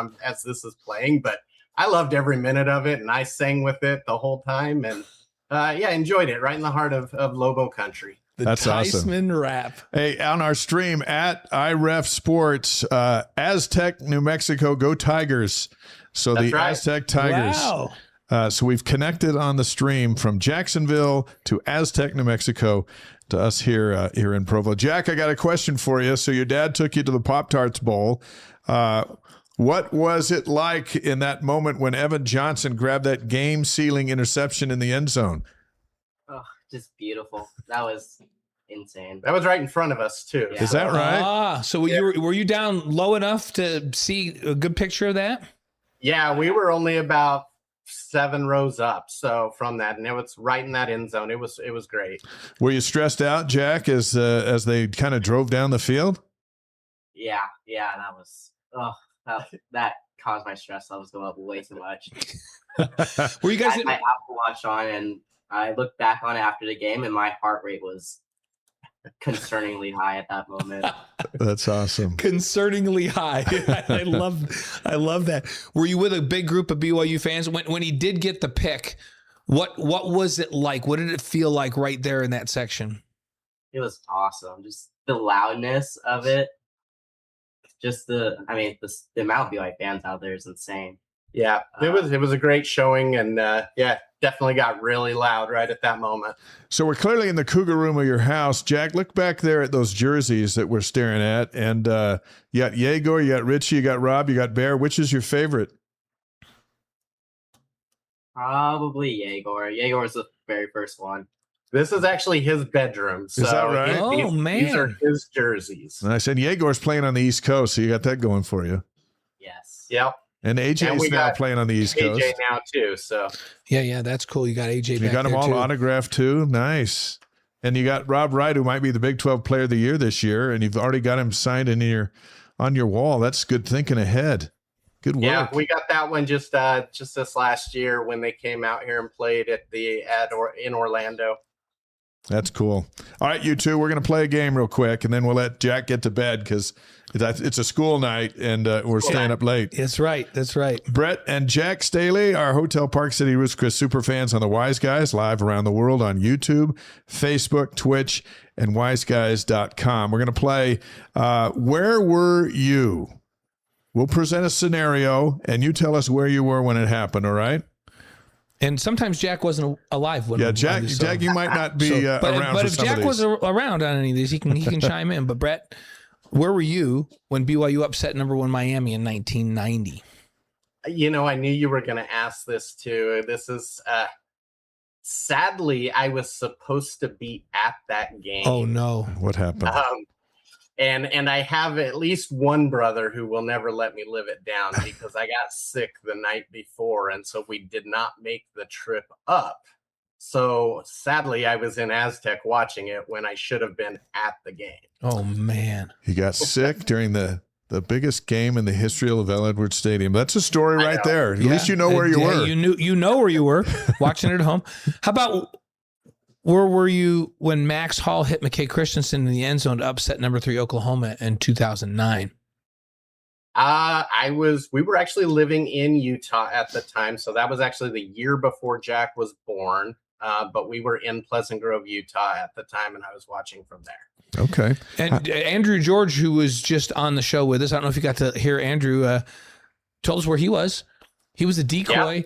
this is playing, but I loved every minute of it, and I sang with it the whole time, and enjoyed it right in the heart of Lobo country. The That's awesome. Theismann wrap. Hey, on our stream at iRef Sports, Aztec, New Mexico, go Tigers. So That's the right. Aztec Tigers. Wow. So we've connected on the stream from Jacksonville to Aztec, New Mexico, to us here in Provo. Jack, I got a question for you. So your dad took you to the Pop-Tarts Bowl. What was it like in that moment when Evan Johnson grabbed that game-sealing interception in the end zone? Oh, just beautiful. That was insane. That was right in front of us too. Yeah. Is that right? So were you down low enough to see a good picture of that? Yeah, we were only about 7 rows up. So from that, and it was right in that end zone. It was great. Were you stressed out, Jack, as they kind of drove down the field? Yeah, that was that caused my stress levels to go up way too much. Were you I guys? had my Apple Watch on, and I looked back on it after the game, and my heart rate was concerningly high at that moment. That's awesome. Concerningly high. I love that. Were you with a big group of BYU fans when he did get the pick? What was it like? What did it feel like right there in that section? It was awesome. Just the loudness of it. Just the amount of BYU fans out there is insane. Yeah, it was a great showing, and definitely got really loud right at that moment. So we're clearly in the Cougar room of your house. Jack, look back there at those jerseys that we're staring at, and you got Yegor, you got Richie, you got Rob, you got Bear. Which is your favorite? Probably Yegor. Yegor's the very first one. This is actually his bedroom. So Is that right? Oh, man. These are his jerseys. And I said Yegor's playing on the East Coast, so you got that going for you. Yes. Yep. And AJ's we now got playing on the East Coast. AJ now too. So Yeah, that's cool. You got AJ You back got them there all too. autographed too. Nice. And you got Rob Wright, who might be the Big 12 Player of the Year this year, and you've already got him signed on your wall. That's good thinking ahead. Good work. yeah, we got that one just this last year when they came out here and played in Orlando. That's cool. All right, you two, we're going to play a game real quick, and then we'll let Jack get to bed because it's a school night, and we're staying up late. That's right. Bret and Jack Stailey, our Hotel Park City Ruth's Chris super fans on the Wise Guys, live around the world on YouTube, Facebook, Twitch, and wiseguys.com. We're going to play Where Were You? We'll present a scenario, and you tell us where you were when it happened, all right? And sometimes Jack wasn't alive when. Jack, you might not be around. But for if some Jack of was these. around on any of these, he can chime in. But Bret, where were you when BYU upset #1 Miami in 1990? You know, I knew you were going to ask this too. This is sadly, I was supposed to be at that game. Oh no! What happened? And I have at least one brother who will never let me live it down because I got sick the night before, and so we did not make the trip up. So sadly, I was in Aztec watching it when I should have been at the game. Oh man! He got sick during the biggest game in the history of LaVell Edwards Stadium. That's a story right there. At least you know where you were. You know where you were watching it at home. How about where were you when Max Hall hit McKay Christensen in the end zone to upset #3 Oklahoma in 2009? We were actually living in Utah at the time, so that was actually the year before Jack was born. But we were in Pleasant Grove, Utah at the time, and I was watching from there. Okay. And Andrew George, who was just on the show with us, I don't know if you got to hear Andrew, told us where he was. He was a decoy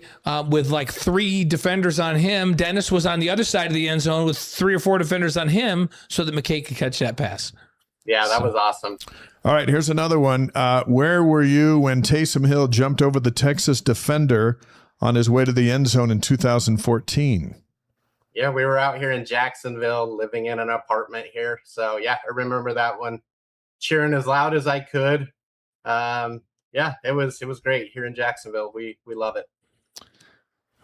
with like 3 defenders on him. Dennis was on the other side of the end zone with 3 or 4 defenders on him so that McKay could catch that pass. Yeah, that was awesome. All right, here's another one. Where were you when Taysom Hill jumped over the Texas defender on his way to the end zone in 2014? Yeah, we were out here in Jacksonville living in an apartment here. So, yeah, I remember that one, cheering as loud as I could. Yeah, it was great here in Jacksonville. We love it.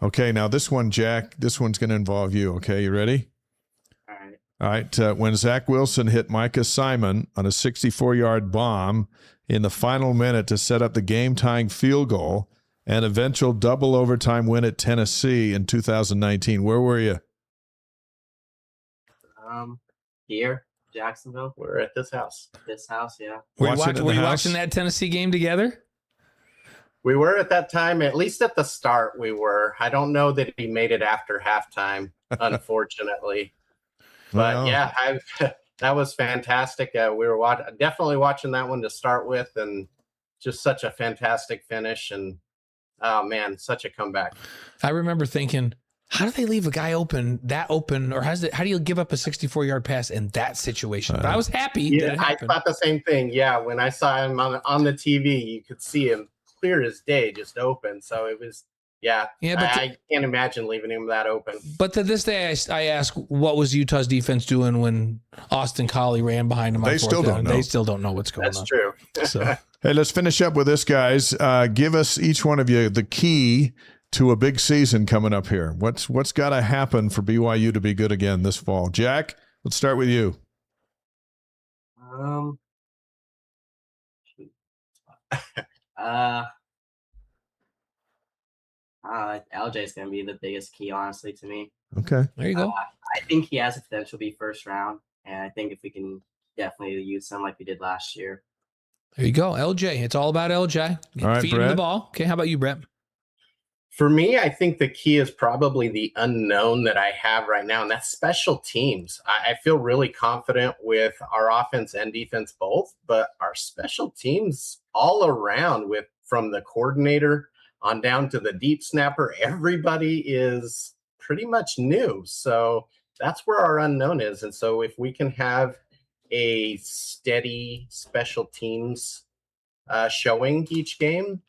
Okay, now this one, Jack, this one's going to involve you. Okay, you ready? All right. All right. When Zach Wilson hit Micah Simon on a 64-yard bomb in the final minute to set up the game-tying field goal and eventual double overtime win at Tennessee in 2019, where were you? Here, Jacksonville. We're at this house. This house, yeah. Were Watching it in you the house? watching that Tennessee game together? We were at that time, at least at the start we were. I don't know that he made it after halftime, unfortunately. But Well, yeah, that was fantastic. We were definitely watching that one to start with, and just such a fantastic finish. And oh man, such a comeback. I remember thinking, how do they leave a guy open, or how do you give up a 64-yard pass in that situation? But I was happy that it I happened. thought the same thing. Yeah, when I saw him on the TV, you could see him clear as day, just open. So it was, yeah. Yeah, but I can't imagine leaving him that open. But to this day, I ask, what was Utah's defense doing when Austin Collie ran behind him? They still don't know. They still don't know what's going on. That's true. So hey, let's finish up with this, guys. Give us, each one of you, the key to a big season coming up here. What's got to happen for BYU to be good again this fall? Jack, let's start with you. LJ is going to be the biggest key, honestly, to me. Okay. there you go. I think he has the potential to be first round, and I think if we can definitely use him like we did last year. There you go. LJ. It's all about LJ. All right, Feed him Brett. the ball. Okay, how about you, Brett? For me, I think the key is probably the unknown that I have right now, and that's special teams. I feel really confident with our offense and defense both, but our special teams all around, from the coordinator on down to the deep snapper, everybody is pretty much new. So that's where our unknown is. And so if we can have a steady special teams showing each game,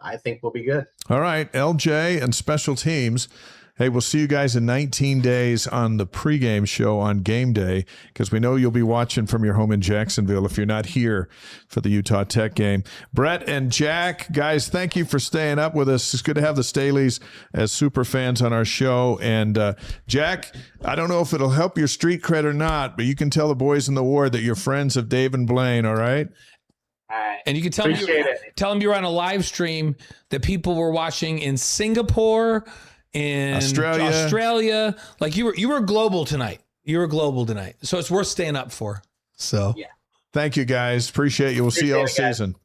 I think we'll be good. All right, LJ and special teams. Hey, we'll see you guys in 19 days on the pregame show on game day, because we know you'll be watching from your home in Jacksonville if you're not here for the Utah Tech game. Brett and Jack, guys, thank you for staying up with us. It's good to have the Staileys as super fans on our show. And Jack, I don't know if it'll help your street cred or not, but you can tell the boys in the ward that you're friends of Dave and Blaine, all right? All right. And you can tell them you were on a live stream that people were watching in Singapore, in Australia. Like you were global tonight. You were global tonight. So it's worth staying up for. So Yeah. Thank you, guys. Appreciate you. We'll see you all Appreciate it, guys. season.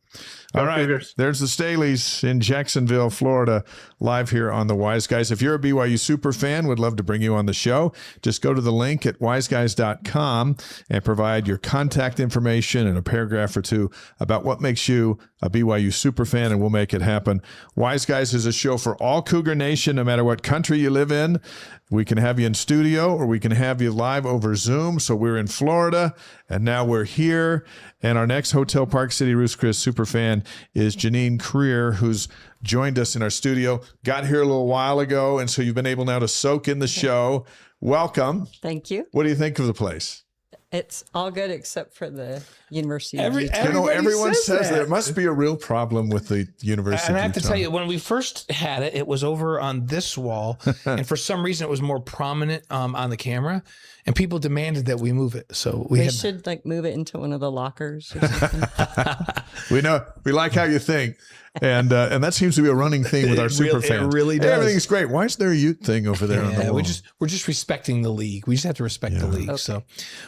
Go All right. Cougars. There's the Staileys in Jacksonville, Florida, live here on the Wise Guys. If you're a BYU super fan, we'd love to bring you on the show. Just go to the link at wiseguys.com and provide your contact information and a paragraph or two about what makes you a BYU super fan, and we'll make it happen. Wise Guys is a show for all Cougar Nation, no matter what country you live in. We can have you in studio or we can have you live over Zoom. So we're in Florida and now we're here. And our next Hotel Park City Ruth's Chris super fan is Janene Creer, who's joined us in our studio. Got here a little while ago, and so you've been able now to soak in the show. Welcome. Thank you. What do you think of the place? It's all good except for the University. Everyone says that. It must be a real problem with the University. And I have to of Utah. tell you, when we first had it, it was over on this wall, and for some reason, it was more prominent on the camera, and people demanded that we move it. So we should like move it into one of the lockers or something. We like how you think, and that seems to be a running theme with our super fans. It really Hey, does. everything's great. Why is there a Ute thing over there on the Yeah, wall? we're just respecting the league. We just have to respect the league. Okay. So,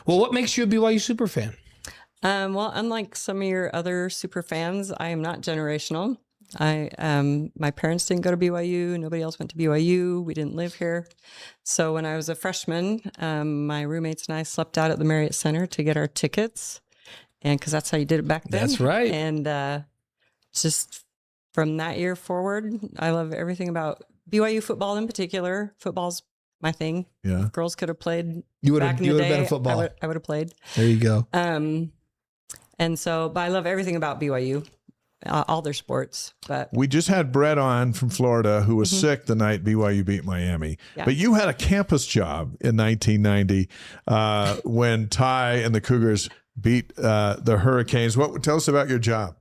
well, what makes you a BYU super fan? Well, unlike some of your other super fans, I am not generational. My parents didn't go to BYU. Nobody else went to BYU. We didn't live here. So when I was a freshman, my roommates and I slept out at the Marriott Center to get our tickets, and because that's how you did it back then. That's right. And just from that year forward, I love everything about BYU football in particular. Football's my thing. Yeah. If girls could have played. You would back have in the day, been a football. I would have played. There you go. And so, but I love everything about BYU, all their sports. But We just had Brett on from Florida, who was sick the night BYU beat Miami. Yeah. But you had a campus job in 1990 when Ty and the Cougars beat the Hurricanes. Tell us about your job?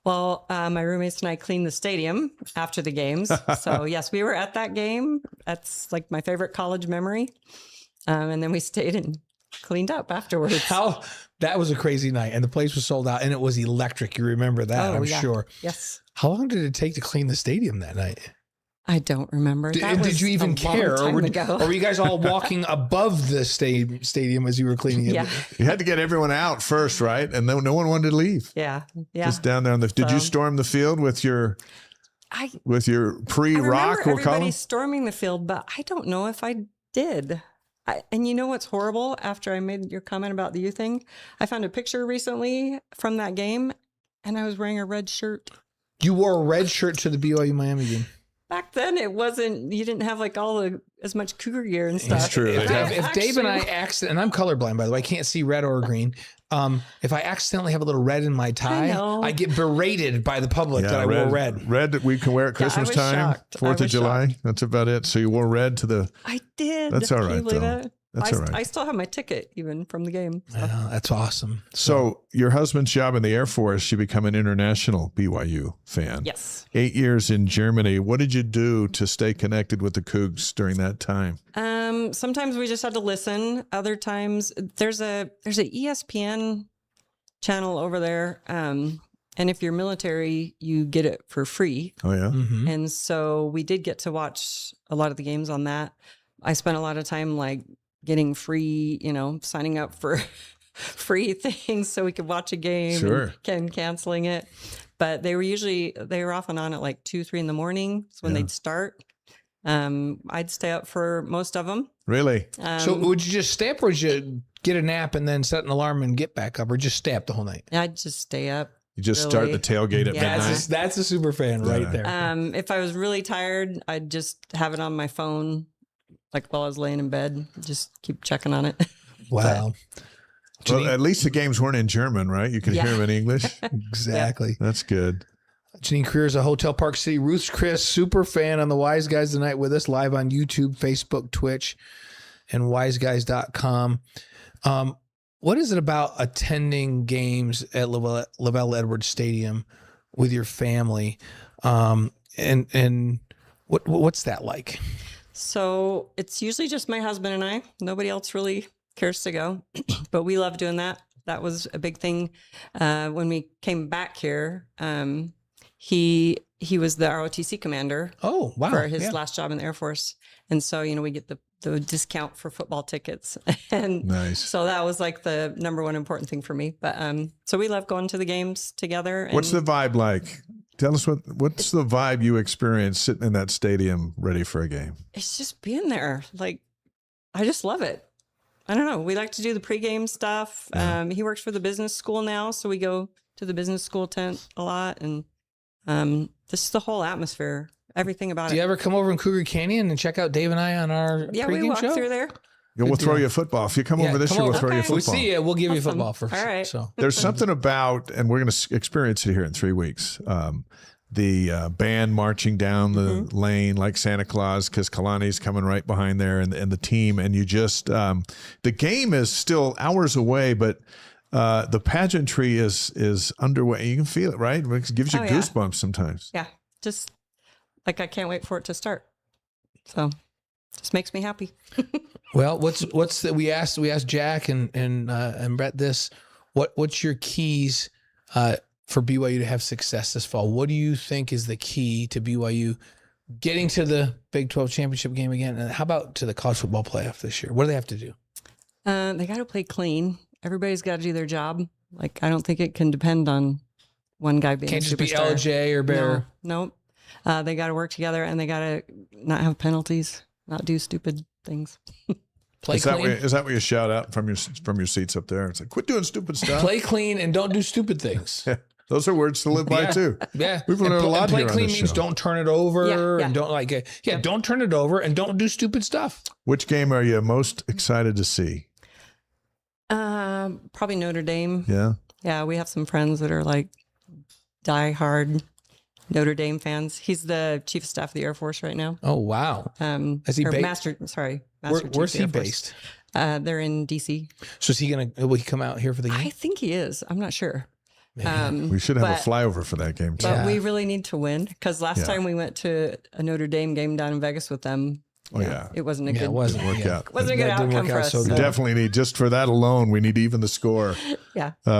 well, my roommates and I cleaned the stadium after the games. So yes, we were at that game. That's like my favorite college memory. And then we stayed and cleaned up afterwards. That was a crazy night, and the place was sold out, and it was electric. You remember that, I'm sure. Yes. How long did it take to clean the stadium that night? I don't remember. Did you even care, or were you guys all walking above the stadium as you were cleaning it? Yeah. You had to get everyone out first, right? And no one wanted to leave. Yeah. Yeah. Just down there on the. Did you storm the field with your I pre-rock? remember We'll call everybody them? storming the field, but I don't know if I did. And you know what's horrible? After I made your comment about the U thing, I found a picture recently from that game, and I was wearing a red shirt. You wore a red shirt to the BYU Miami game. Back then, it wasn't. You didn't have like as much Cougar gear and stuff. That's true. If Dave and I accident, and I'm colorblind by the way, I can't see red or green. If I accidentally have a little red in my tie, I get berated by the public that I wore red. Red that we can wear at Christmas time, shocked. 4th of July. Shocked. That's about it. So you wore red to the. I did. That's all Can you right, believe though. it? That's all right. I still have my ticket even from the game. So. That's awesome. So your husband's job in the Air Force, you become an international BYU fan. Yes. 8 years in Germany. What did you do to stay connected with the Cougs during that time? Sometimes we just had to listen. Other times there's a ESPN channel over there. And if you're military, you get it for free. Oh, yeah? Mm-hmm. And so we did get to watch a lot of the games on that. I spent a lot of time like getting free, signing up for free things so we could watch a game Sure. and canceling it. But they were off and on at like 2, 3 in the morning. So when they'd start, I'd stay up for most of them. Really? So would you just stay up or would you get a nap and then set an alarm and get back up or just stay up the whole night? I'd just stay up. You just start the tailgate at midnight? That's a super fan right there. If I was really tired, I'd just have it on my phone, like while I was laying in bed, just keep checking on it. Wow. Well, at least the games weren't in German, right? You could hear them in English. Exactly. That's good. Janene Creer is a Hotel Park City Ruth's Chris super fan on the Wise Guys tonight with us live on YouTube, Facebook, Twitch, and wiseguys.com. What is it about attending games at Lavelle Edwards Stadium with your family? And what's that like? So it's usually just my husband and I. Nobody else really cares to go, but we love doing that. That was a big thing when we came back here. He was the ROTC commander. Oh, wow. For his last job in the Air Force. And so, we get the discount for football tickets. And nice. So that was like the number one important thing for me. But so we love going to the games together. And What's the vibe like? Tell us what's the vibe you experience sitting in that stadium ready for a game? It's just being there. Like, I just love it. I don't know. We like to do the pregame stuff. He works for the business school now, so we go to the business school tent a lot. And this is the whole atmosphere, everything about it. Do you ever come over in Cougar Canyon and check out Dave and I on our Yeah, pregame we walk show? through there. We'll throw you a football. If you come over this year, we'll throw you a football. We see you. We'll give you Awesome. football for All right. So There's something about, and we're going to experience it here in 3 weeks, the band marching down the lane like Santa Claus because Kalani's coming right behind there and the team. And you just, the game is still hours away, but the pageantry is underway. You can feel it, right? It gives you goosebumps sometimes. Yeah. Just like I can't wait for it to start. So just makes me happy. well, we asked Jack and Brett this. What's your keys for BYU to have success this fall? What do you think is the key to BYU getting to the Big 12 championship game again? And how about to the college football playoff this year? What do they have to do? They got to play clean. Everybody's got to do their job. Like, I don't think it can depend on one guy being Can't a just be superstar. LJ or Bear. No. They got to work together and they got to not have penalties, not do stupid things. Play Is clean. that what you shout out from your seats up there? It's like, quit doing stupid stuff. Play clean and don't do stupid things. Those are words to live by too. Yeah. We've learned a lot play here on clean this means show. don't turn it over Yeah. and don't don't turn it over and don't do stupid stuff. Which game are you most excited to see? Probably Notre Dame. Yeah. Yeah, we have some friends that are like diehard Notre Dame fans. He's the chief of staff of the Air Force right now. Oh, wow. Is he or based? Master chief Where's of the he Air Force. based? They're in DC. So will he come out here for the game? I think he is. I'm not sure. We should have a but- flyover for that game too. But we really need to win because last Yeah. time we went to a Notre Dame game down in Vegas with them. It wasn't a good. it wasn't Work out. Wasn't a good That didn't outcome work for out us. so We good. definitely need, just for that alone, we need to even the score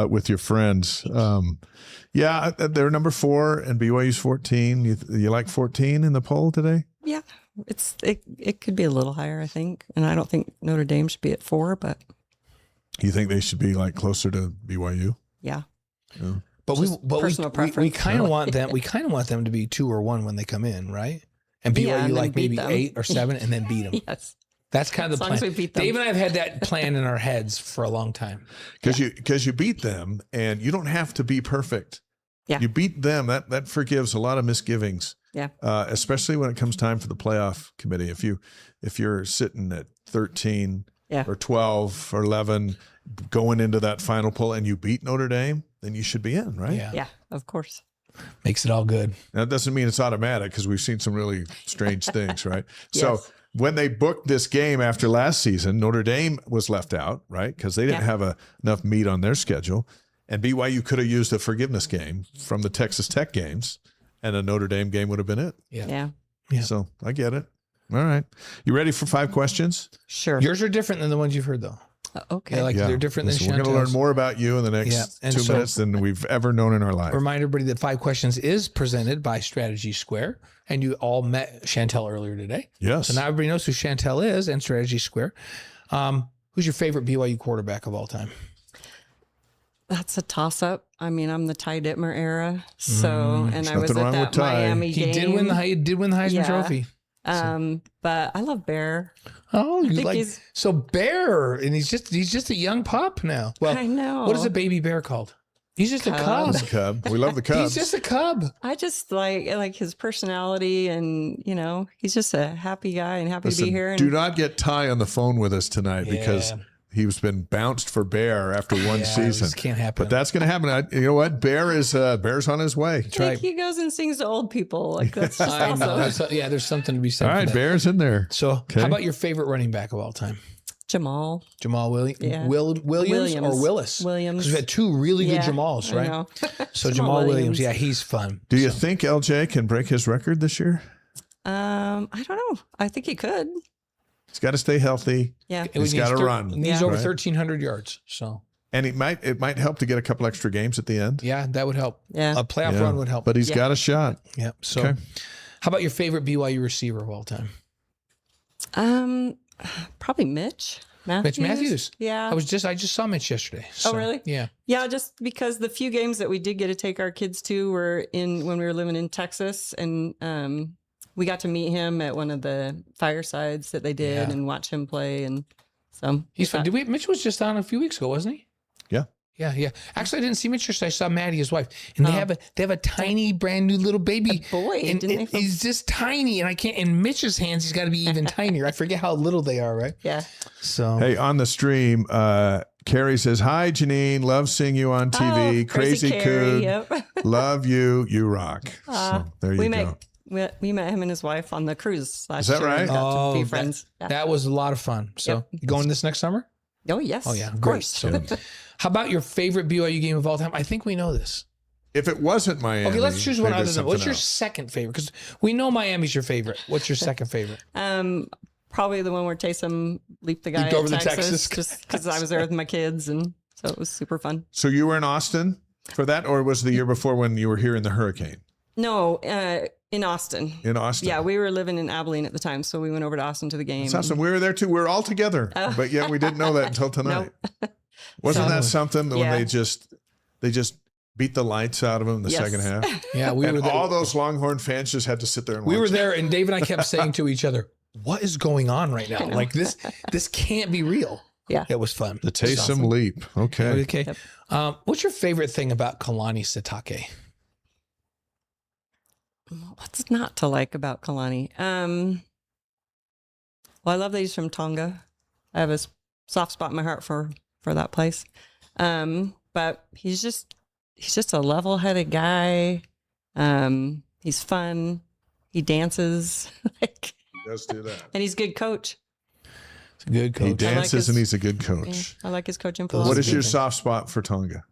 with your friends. They're number 4 and BYU's 14. You like 14 in the poll today? Yeah, it could be a little higher, I think, and I don't think Notre Dame should be at 4, but You think they should be like closer to BYU? yeah. But personal we preference. kind of want them. We kind of want them to be 2 or 1 when they come in, right? And BYU and then like beat maybe them. 8 or 7 and then beat them. Yes. That's kind of the As long as plan. we beat them. Dave and I have had that plan in our heads for a long time. Because you beat them, and you don't have to be perfect. Yeah. You beat them. That forgives a lot of misgivings. Yeah. Especially when it comes time for the playoff committee. If you're sitting at 13 or 12 or 11 going into that final pull and you beat Notre Dame, then you should be in, right? Yeah, of course. Makes it all good. Now, that doesn't mean it's automatic because we've seen some really strange things, right? So Yes. when they booked this game after last season, Notre Dame was left out, right? Because they didn't have enough meat on their schedule. And BYU could have used a forgiveness game from the Texas Tech games, and a Notre Dame game would have been it. Yeah. So I get it. All right. You ready for 5 questions? Sure. Yours are different than the ones you've heard, though. Okay. Yeah, they're different Listen, than we're going to learn Chantell's. more about you in the next and 2 so- minutes than we've ever known in our life. Remind everybody that 5 Questions is presented by Strategy Square, and you all met Chantell earlier today. Yes. So now everybody knows who Chantell is and Strategy Square. Who's your favorite BYU quarterback of all time? That's a toss-up. I mean, I'm the Ty Dittmer era, so and I was nothing at wrong that with Ty. Miami He game. did win the Heisman Yeah. Trophy. But I love Bear. Oh, you think like he's- so Bear, and he's just a young pup now. Well, I know. What is a baby bear called? He's just a cub. He's a Cub. We love the Cubs. He's just a cub. I just like his personality, and he's just a happy guy and happy to Listen, be here. And do not get Ty on the phone with us tonight because Yeah. he's been bounced for Bear after one Yeah, season. this can't happen. But that's going to happen. You know what? Bear's on his way. I think he goes and sings to old people. Like that's just I know. awesome. There's something to be said. All for right, that. Bear's in there. So, Okay. how about your favorite running back of all time? Jamal Jamal Williams, Yeah. Williams or Willis? Williams. Because we've had 2 really good Yeah, Jamals, I right? know. So Jamal Jamal Williams, Williams. yeah, he's fun. Do you think LJ can break his record this year? I don't know. I think he could. He's got to stay healthy, Yeah. He's gotta run. He's over Right. 1,300 yards. So and it might help to get a couple extra games at the end. yeah, that would help. Yeah. A playoff Yeah. run would help. But he's Yeah. got a shot. yeah. So, Okay. how about your favorite BYU receiver of all time? Probably Mitch Matthews. Yeah. I just saw Mitch yesterday. So, really? Yeah. Yeah, just because the few games that we did get to take our kids to were when we were living in Texas, and we got to meet him at one of the firesides that they did Yeah. and watch him play, and so He's fun. Mitch was just on a few weeks ago, wasn't he? Yeah. Yeah. Actually, I didn't see Mitch yesterday. I saw Maddie, his wife, and they have a tiny, brand new little baby. A boy, and didn't they? he's just tiny, and I can't. In Mitch's hands, he's got to be even tinier. I forget how little they are, right? Yeah. So Hey, on the stream, Carrie says, "Hi, Janene. Love seeing you on TV. Oh, Crazy Carrie, Coog. Yep. Love you. You rock." So there you go. We met him and his wife on the cruise last that year. right? And got to be that- friends. Yeah. that was a lot of fun. So Yep. you going this next summer? Oh yes. Oh yeah, Of great. course. So, how about your favorite BYU game of all time? I think we know this. If it wasn't Miami, Okay, let's choose one maybe other than. What's something your else. second favorite? Because we know Miami's your favorite. What's your second favorite? Probably the one where Taysom leaped the guy Leaped at over the Texas, Texas. just because I was there with my kids, and so it was super fun. So you were in Austin for that, or was it the year before when you were here in the hurricane No, in Austin. in Austin? Yeah, we were living in Abilene at the time, so we went over to Austin to the game. That's awesome. We were there too. We were all together, but yet we didn't know that until tonight. Wasn't that something when Yeah. they just beat the lights out of them in the Yes. second half? Yeah, we And were there. all those Longhorn fans just had to sit there and We watch were it. there, and Dave and I kept saying to each other, "What is going on right now? Like this can't be real." Yeah. It was fun. The It was Taysom awesome. leap. Okay. Okay. What's your favorite thing about Kalani Sitake? What's not to like about Kalani? Well, I love that he's from Tonga. I have a soft spot in my heart for that place. But he's just a level-headed guy. He's fun. He dances, He does do that. and he's a good coach. It's a good He coach. dances his- and he's a good Yeah, coach. I like his coaching Those What philosophy. is good your things. soft spot for Tonga?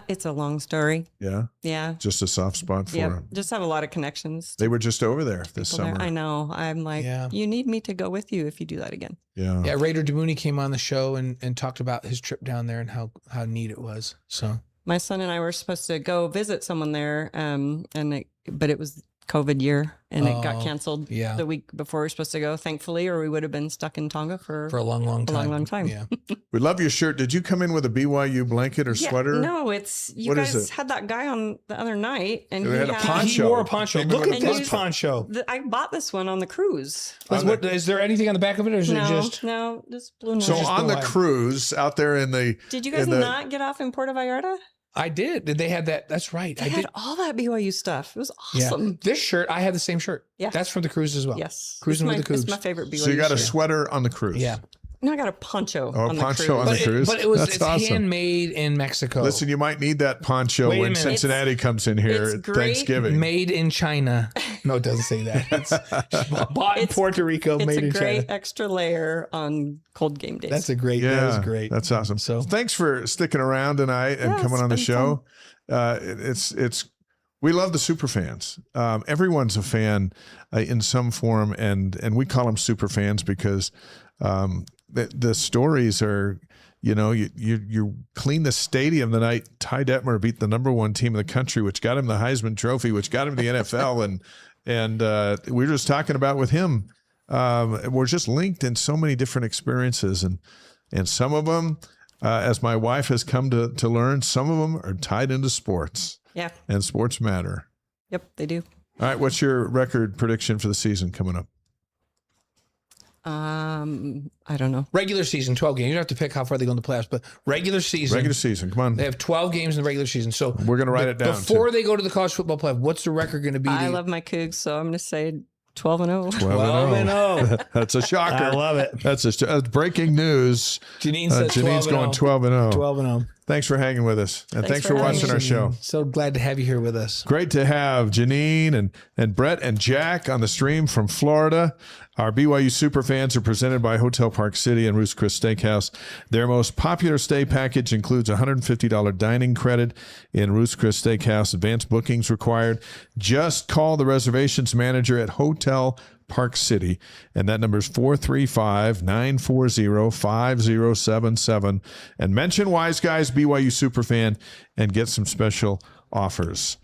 It's a long story. Yeah, Yeah. just a soft spot for Yeah. him. Just have a lot of connections. They were just over there this People there. summer. I know. I'm like, Yeah. you need me to go with you if you do that again. Yeah. Yeah, Raider Demooney came on the show and talked about his trip down there and how neat it was. So My son and I were supposed to go visit someone there, but it was COVID year, and it got canceled yeah. the week before we were supposed to go, thankfully, or we would have been stuck in Tonga for a long, long time. long time. Yeah. We love your shirt. Did you come in with a BYU blanket or sweater? No, it's you What is guys it? had that guy on the other night, and They he had a had, poncho. He wore a poncho. Look at And this he's- poncho. I bought this one on the cruise. Is there anything on the back of it, or is it just? No, just blue and So white. on the white. cruise out there in the Did you guys in the- not get off in Puerto Vallarta? I did. They had that. That's right. They I had did. all that BYU stuff. It was Yeah. awesome. This shirt, I had the same shirt. Yeah. That's from the cruise as well. Yes. Cruising with the Cougs. It's my favorite BYU so you got a shirt. sweater on the cruise. Yeah. No, I got a poncho Oh, a on the poncho cruise. on the cruise. But it was That's it's awesome. handmade in Mexico. Listen, you might need that poncho Wait a when minute. Cincinnati comes in here it's at great. Thanksgiving. Made in China. No, it doesn't say that. It's bought in It's- Puerto Rico, It's made a in great China. extra layer on cold game days. That's a great. That was great. That's awesome. So- thanks for sticking around tonight and Yeah, coming it's on the been show. It's we love the super fans. Everyone's a fan in some form, and we call them super fans because the stories are. You know, you clean the stadium the night Ty Detmer beat the #1 team in the country, which got him the Heisman Trophy, which got him the NFL, and we were just talking about with him. We're just linked in so many different experiences, and some of them, as my wife has come to learn, some of them are tied into sports. Yeah. And sports matter. Yep, they do. All right, what's your record prediction for the season coming up? I don't know. Regular season, 12 games. You don't have to pick how far they go in the playoffs, but regular season. Regular season, come on. They have 12 games in the regular season. So We're going to write it down. before they go to the college football playoff. What's the record going to be? I love my Cougs, so I'm going to say 12-0. 12-0. That's a shocker. I love it. That's breaking news. Janene said Janine's 12-0. going 12-0. 12-0. Thanks for hanging with us. And thanks for for having watching me. our show. So glad to have you here with us. Great to have Janene and Brett and Jack on the stream from Florida. Our BYU super fans are presented by Hotel Park City and Ruth's Chris Steakhouse. Their most popular stay package includes a $150 dining credit in Ruth's Chris Steakhouse. Advanced bookings required. Just call the reservations manager at Hotel Park City, and that number is 435-940-5077, and mention Wise Guys BYU Superfan and get some special offers.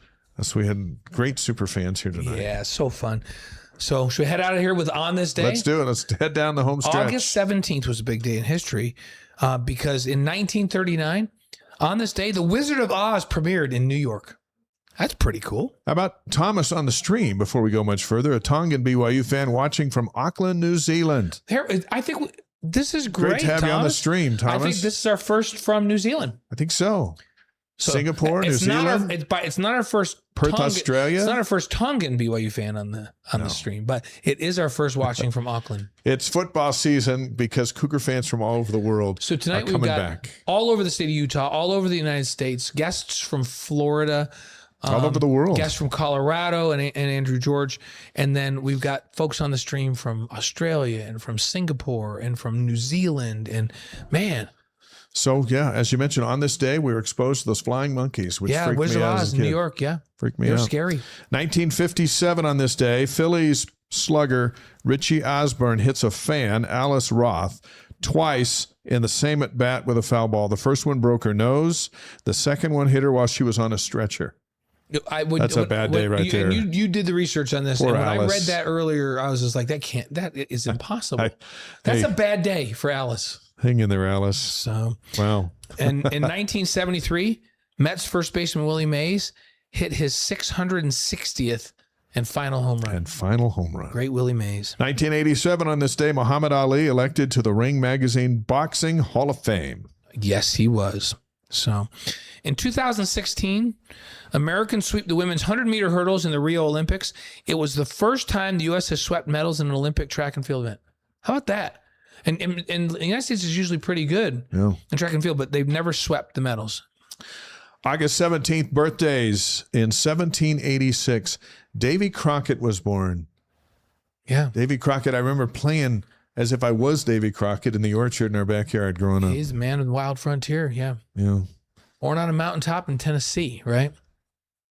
So we had great super fans here tonight. Yeah, so fun. So should we head out of here with On This Day? Let's do it. Let's head down the home stretch. August 17th was a big day in history because in 1939, on this day, The Wizard of Oz premiered in New York. That's pretty cool. How about Thomas on the stream before we go much further? A Tongan BYU fan watching from Auckland, New Zealand. Here, I think this is great. Great to have you on the Thomas. stream, Thomas. I think this is our first from New Zealand. I think so. So Singapore, New it's Zealand, it's not our first Perth, Australia. It's not our first Tongan BYU fan on the stream, but it is our first watching from Auckland. It's football season because Cougar fans from all over the world So are tonight we've coming got back. all over the state of Utah, all over the United States, guests from Florida, All over the world. guests from Colorado and Andrew George, and then we've got folks on the stream from Australia and from Singapore and from New Zealand, and man. So, yeah, as you mentioned, on this day, we were exposed to those flying monkeys, which freaked Wizard me of out Oz as a in New kid. York, yeah. Freaked me They're out. scary. 1957 on this day, Phillies slugger Richie Osborne hits a fan, Alice Roth, twice in the same at bat with a foul ball. The first one broke her nose. The second one hit her while she was on a stretcher. That's a bad day right there. You did the research on this, Poor and when Alice. I read that earlier, I was just like, that is impossible. That's hey. a bad day for Alice. Hang in there, Alice. So, Wow. and in 1973, Mets first baseman Willie Mays hit his 660th and final home run. Great Willie Mays. 1987 on this day, Muhammad Ali elected to the Ring Magazine Boxing Hall of Fame. Yes, he was. So, in 2016, Americans sweep the women's 100-meter hurdles in the Rio Olympics. It was the first time the U.S. has swept medals in an Olympic track and field event. How about that? And the United States is usually pretty good in track and field, but they've never swept the medals. August 17th, birthdays. In 1786, Davy Crockett was born. Yeah. Davy Crockett, I remember playing as if I was Davy Crockett in the orchard in our backyard growing up. He's a man of the wild frontier, yeah. Yeah. Born on a mountaintop in Tennessee, right?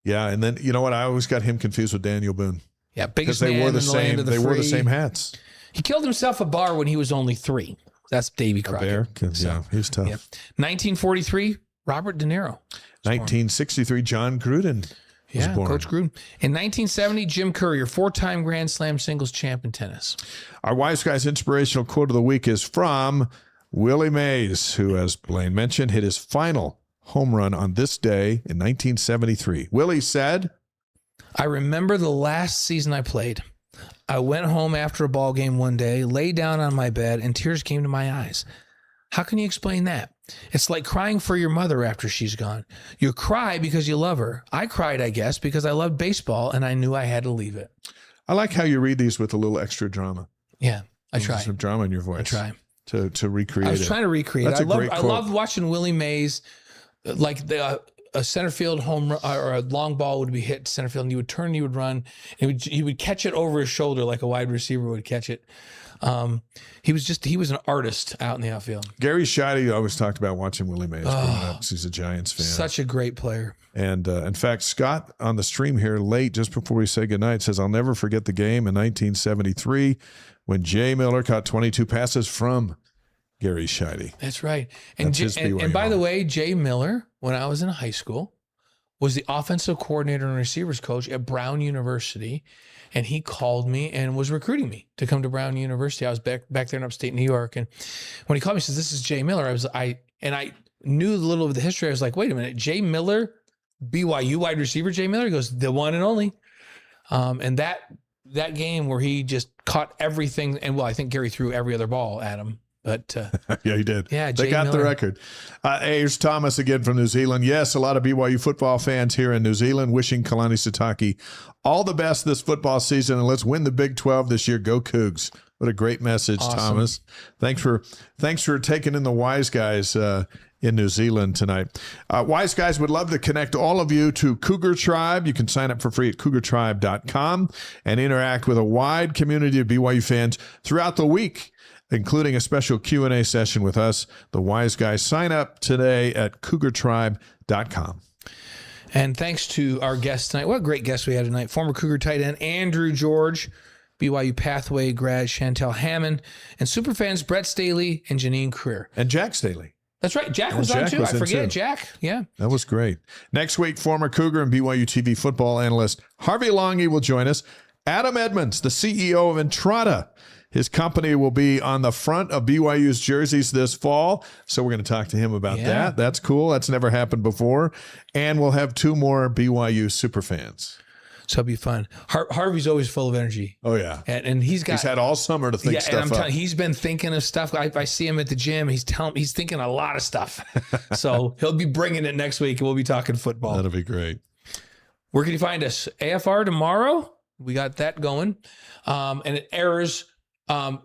Yeah, and then, you know what? I always got him confused with Daniel Boone. Yeah, Because biggest they man wore in the the land same. of the They wore the free. same hats. He killed himself at a bar when he was only 3. That's Davy Crockett. Bear, 'cause, yeah, he was tough. Yep. 1943, Robert De Niro. 1963, John Gruden. Yeah, born. Coach Gruden. In 1970, Jim Courier, 4-time Grand Slam singles champ in tennis. Our Wise Guys inspirational quote of the week is from Willie Mays, who, as Blaine mentioned, hit his final home run on this day in 1973. Willie said, I remember the last season I played. I went home after a ball game one day, lay down on my bed, and tears came to my eyes. How can you explain that? It's like crying for your mother after she's gone. You cry because you love her. I cried, I guess, because I loved baseball and I knew I had to leave it. I like how you read these with a little extra drama. Yeah, I try. Some drama in your voice. I try. To recreate it. I was trying to recreate. That's a great I quote. love watching Willie Mays, like a center field home run or a long ball would be hit to center field, and you would turn, you would run, and he would catch it over his shoulder like a wide receiver would catch it. He was an artist out in the outfield. Gary Scheide always talked about watching Willie Mays growing up 'cause he's a Giants fan. Such a great player. And in fact, Scott on the stream here late, just before we say goodnight, says, I'll never forget the game in 1973 when Jay Miller caught 22 passes from Gary Scheide. That's right. That's his BYU And by the home. way, Jay Miller, when I was in high school, was the offensive coordinator and receivers coach at Brown University. And he called me and was recruiting me to come to Brown University. I was back there in upstate New York. And when he called me, he says, this is Jay Miller. I knew a little of the history. I was like, wait a minute, Jay Miller, BYU wide receiver Jay Miller? He goes, the one and only. And that game where he just caught everything, and well, I think Gary threw every other ball at him. But yeah, he did. Yeah, they Jay got the Miller. record. Here's Thomas again from New Zealand. Yes, a lot of BYU football fans here in New Zealand wishing Kalani Sitake all the best this football season, and let's win the Big 12 this year. Go Cougs! What a great message, Awesome. Thomas. Thanks for taking in the Wise Guys in New Zealand tonight. Wise Guys would love to connect all of you to Cougar Tribe. You can sign up for free at cougartribe.com and interact with a wide community of BYU fans throughout the week, including a special Q&A session with us, the Wise Guys. Sign up today at cougartribe.com. And thanks to our guest tonight. What a great guest we had tonight. Former Cougar tight end Andrew George, BYU-Pathway grad Chantell Hammond, and superfans Bret Stailey and Janene Creer. And Jack Stailey. That's right. Jack was on Jack too. was I in forget. too. Jack. Yeah. That was great. Next week, former Cougar and BYU TV football analyst Harvey Langi will join us. Adam Edmunds, the CEO of Entrata. His company will be on the front of BYU's jerseys this fall. So we're going to talk to him about that. That's cool. That's never happened before. And we'll have 2 more BYU superfans. So it'll be fun. Harvey's always full of energy. Oh, yeah. And he's had all summer to think and stuff I'm up. telling you, he's been thinking of stuff. I see him at the gym. He's thinking a lot of stuff. So he'll be bringing it next week, and we'll be talking football. That'll be great. Where can you find us? AFR tomorrow. We got that going. And it airs.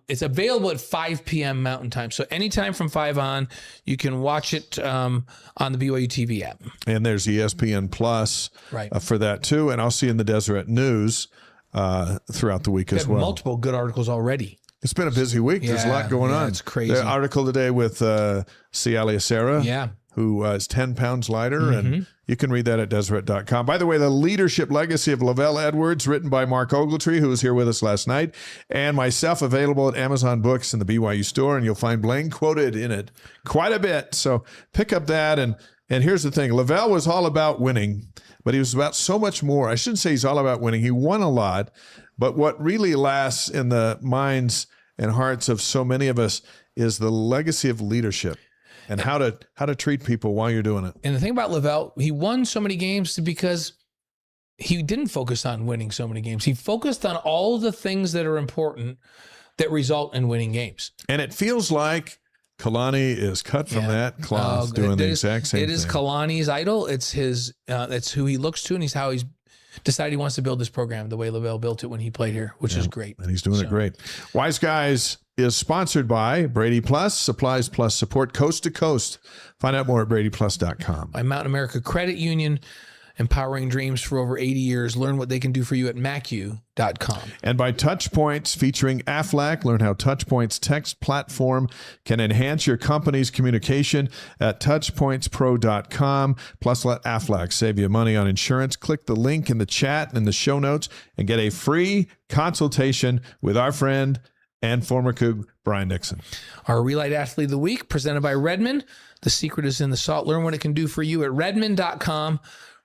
It's available at 5 p.m. Mountain Time. So anytime from 5 on, you can watch it on the BYU TV app. And there's ESPN Plus Right. For that, too. And I'll see you in the Deseret News throughout the week We as have well. multiple good articles already. It's been a busy week. There's a lot going on. It's crazy. The article today with Cialia Serra, Yeah. who is 10 pounds lighter, and you can read that at Deseret.com. By the way, The Leadership Legacy of Lavelle Edwards, written by Mark Ogletree, who was here with us last night, and myself, available at Amazon Books and the BYU store, and you'll find Blaine quoted in it quite a bit. So pick up that, and here's the thing. Lavelle was all about winning, but he was about so much more. I shouldn't say he's all about winning. He won a lot, but what really lasts in the minds and hearts of so many of us is the legacy of leadership. And how to treat people while you're doing it. And the thing about Lavelle, he won so many games because he didn't focus on winning so many games. He focused on all the things that are important that result in winning games. And it feels like Kalani is cut from that cloth, doing the exact same thing. It is Kalani's idol. It's his. That's who he looks to, and how he's decided he wants to build this program the way Lavelle built it when he played here, which is great. And he's doing it great. Wise Guys is sponsored by Brady Plus, Supplies Plus Support Coast to Coast. Find out more at bradyplus.com. By Mountain America Credit Union, empowering dreams for over 80 years. Learn what they can do for you at macu.com. And by Touchpoints, featuring Aflac. Learn how Touchpoints text platform can enhance your company's communication at touchpointspro.com. Plus, let Aflac save you money on insurance. Click the link in the chat and in the show notes and get a free consultation with our friend and former Coug, Brian Nixon. Our Re-Lyte Athlete of the Week, presented by Redmond. The secret is in the salt. Learn what it can do for you at redmond.com.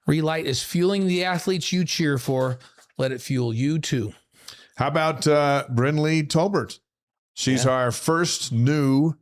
Re-Lyte is fueling the athletes you cheer for. Let it fuel you too. How about Brynnli Tolbert? She's our first new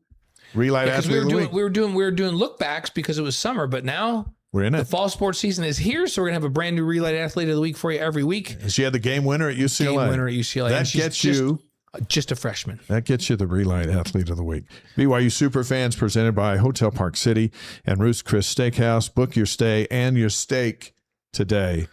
Re-Lyte athlete of the week. We were doing look backs because it was summer, but now We're in the it. fall sports season is here, so we're gonna have a brand new Re-Lyte athlete of the week for you every week. She had the game winner at UCLA. Game winner at UCLA. That And she's gets you. just a freshman. That gets you the Re-Lyte Athlete of the Week. BYU Superfans presented by Hotel Park City and Ruth's Chris Steakhouse. Book your stay and your steak today.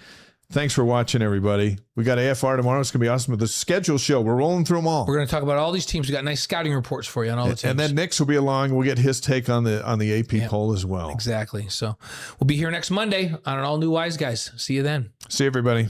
Thanks for watching, everybody. We got AFR tomorrow. It's going to be awesome. The schedule show, we're rolling through them all. We're going to talk about all these teams. We got nice scouting reports for you on all the teams. And then Nick's will be along. We'll get his take on the AP poll as well. Exactly. So we'll be here next Monday on an all new Wise Guys. See you then. See you, everybody.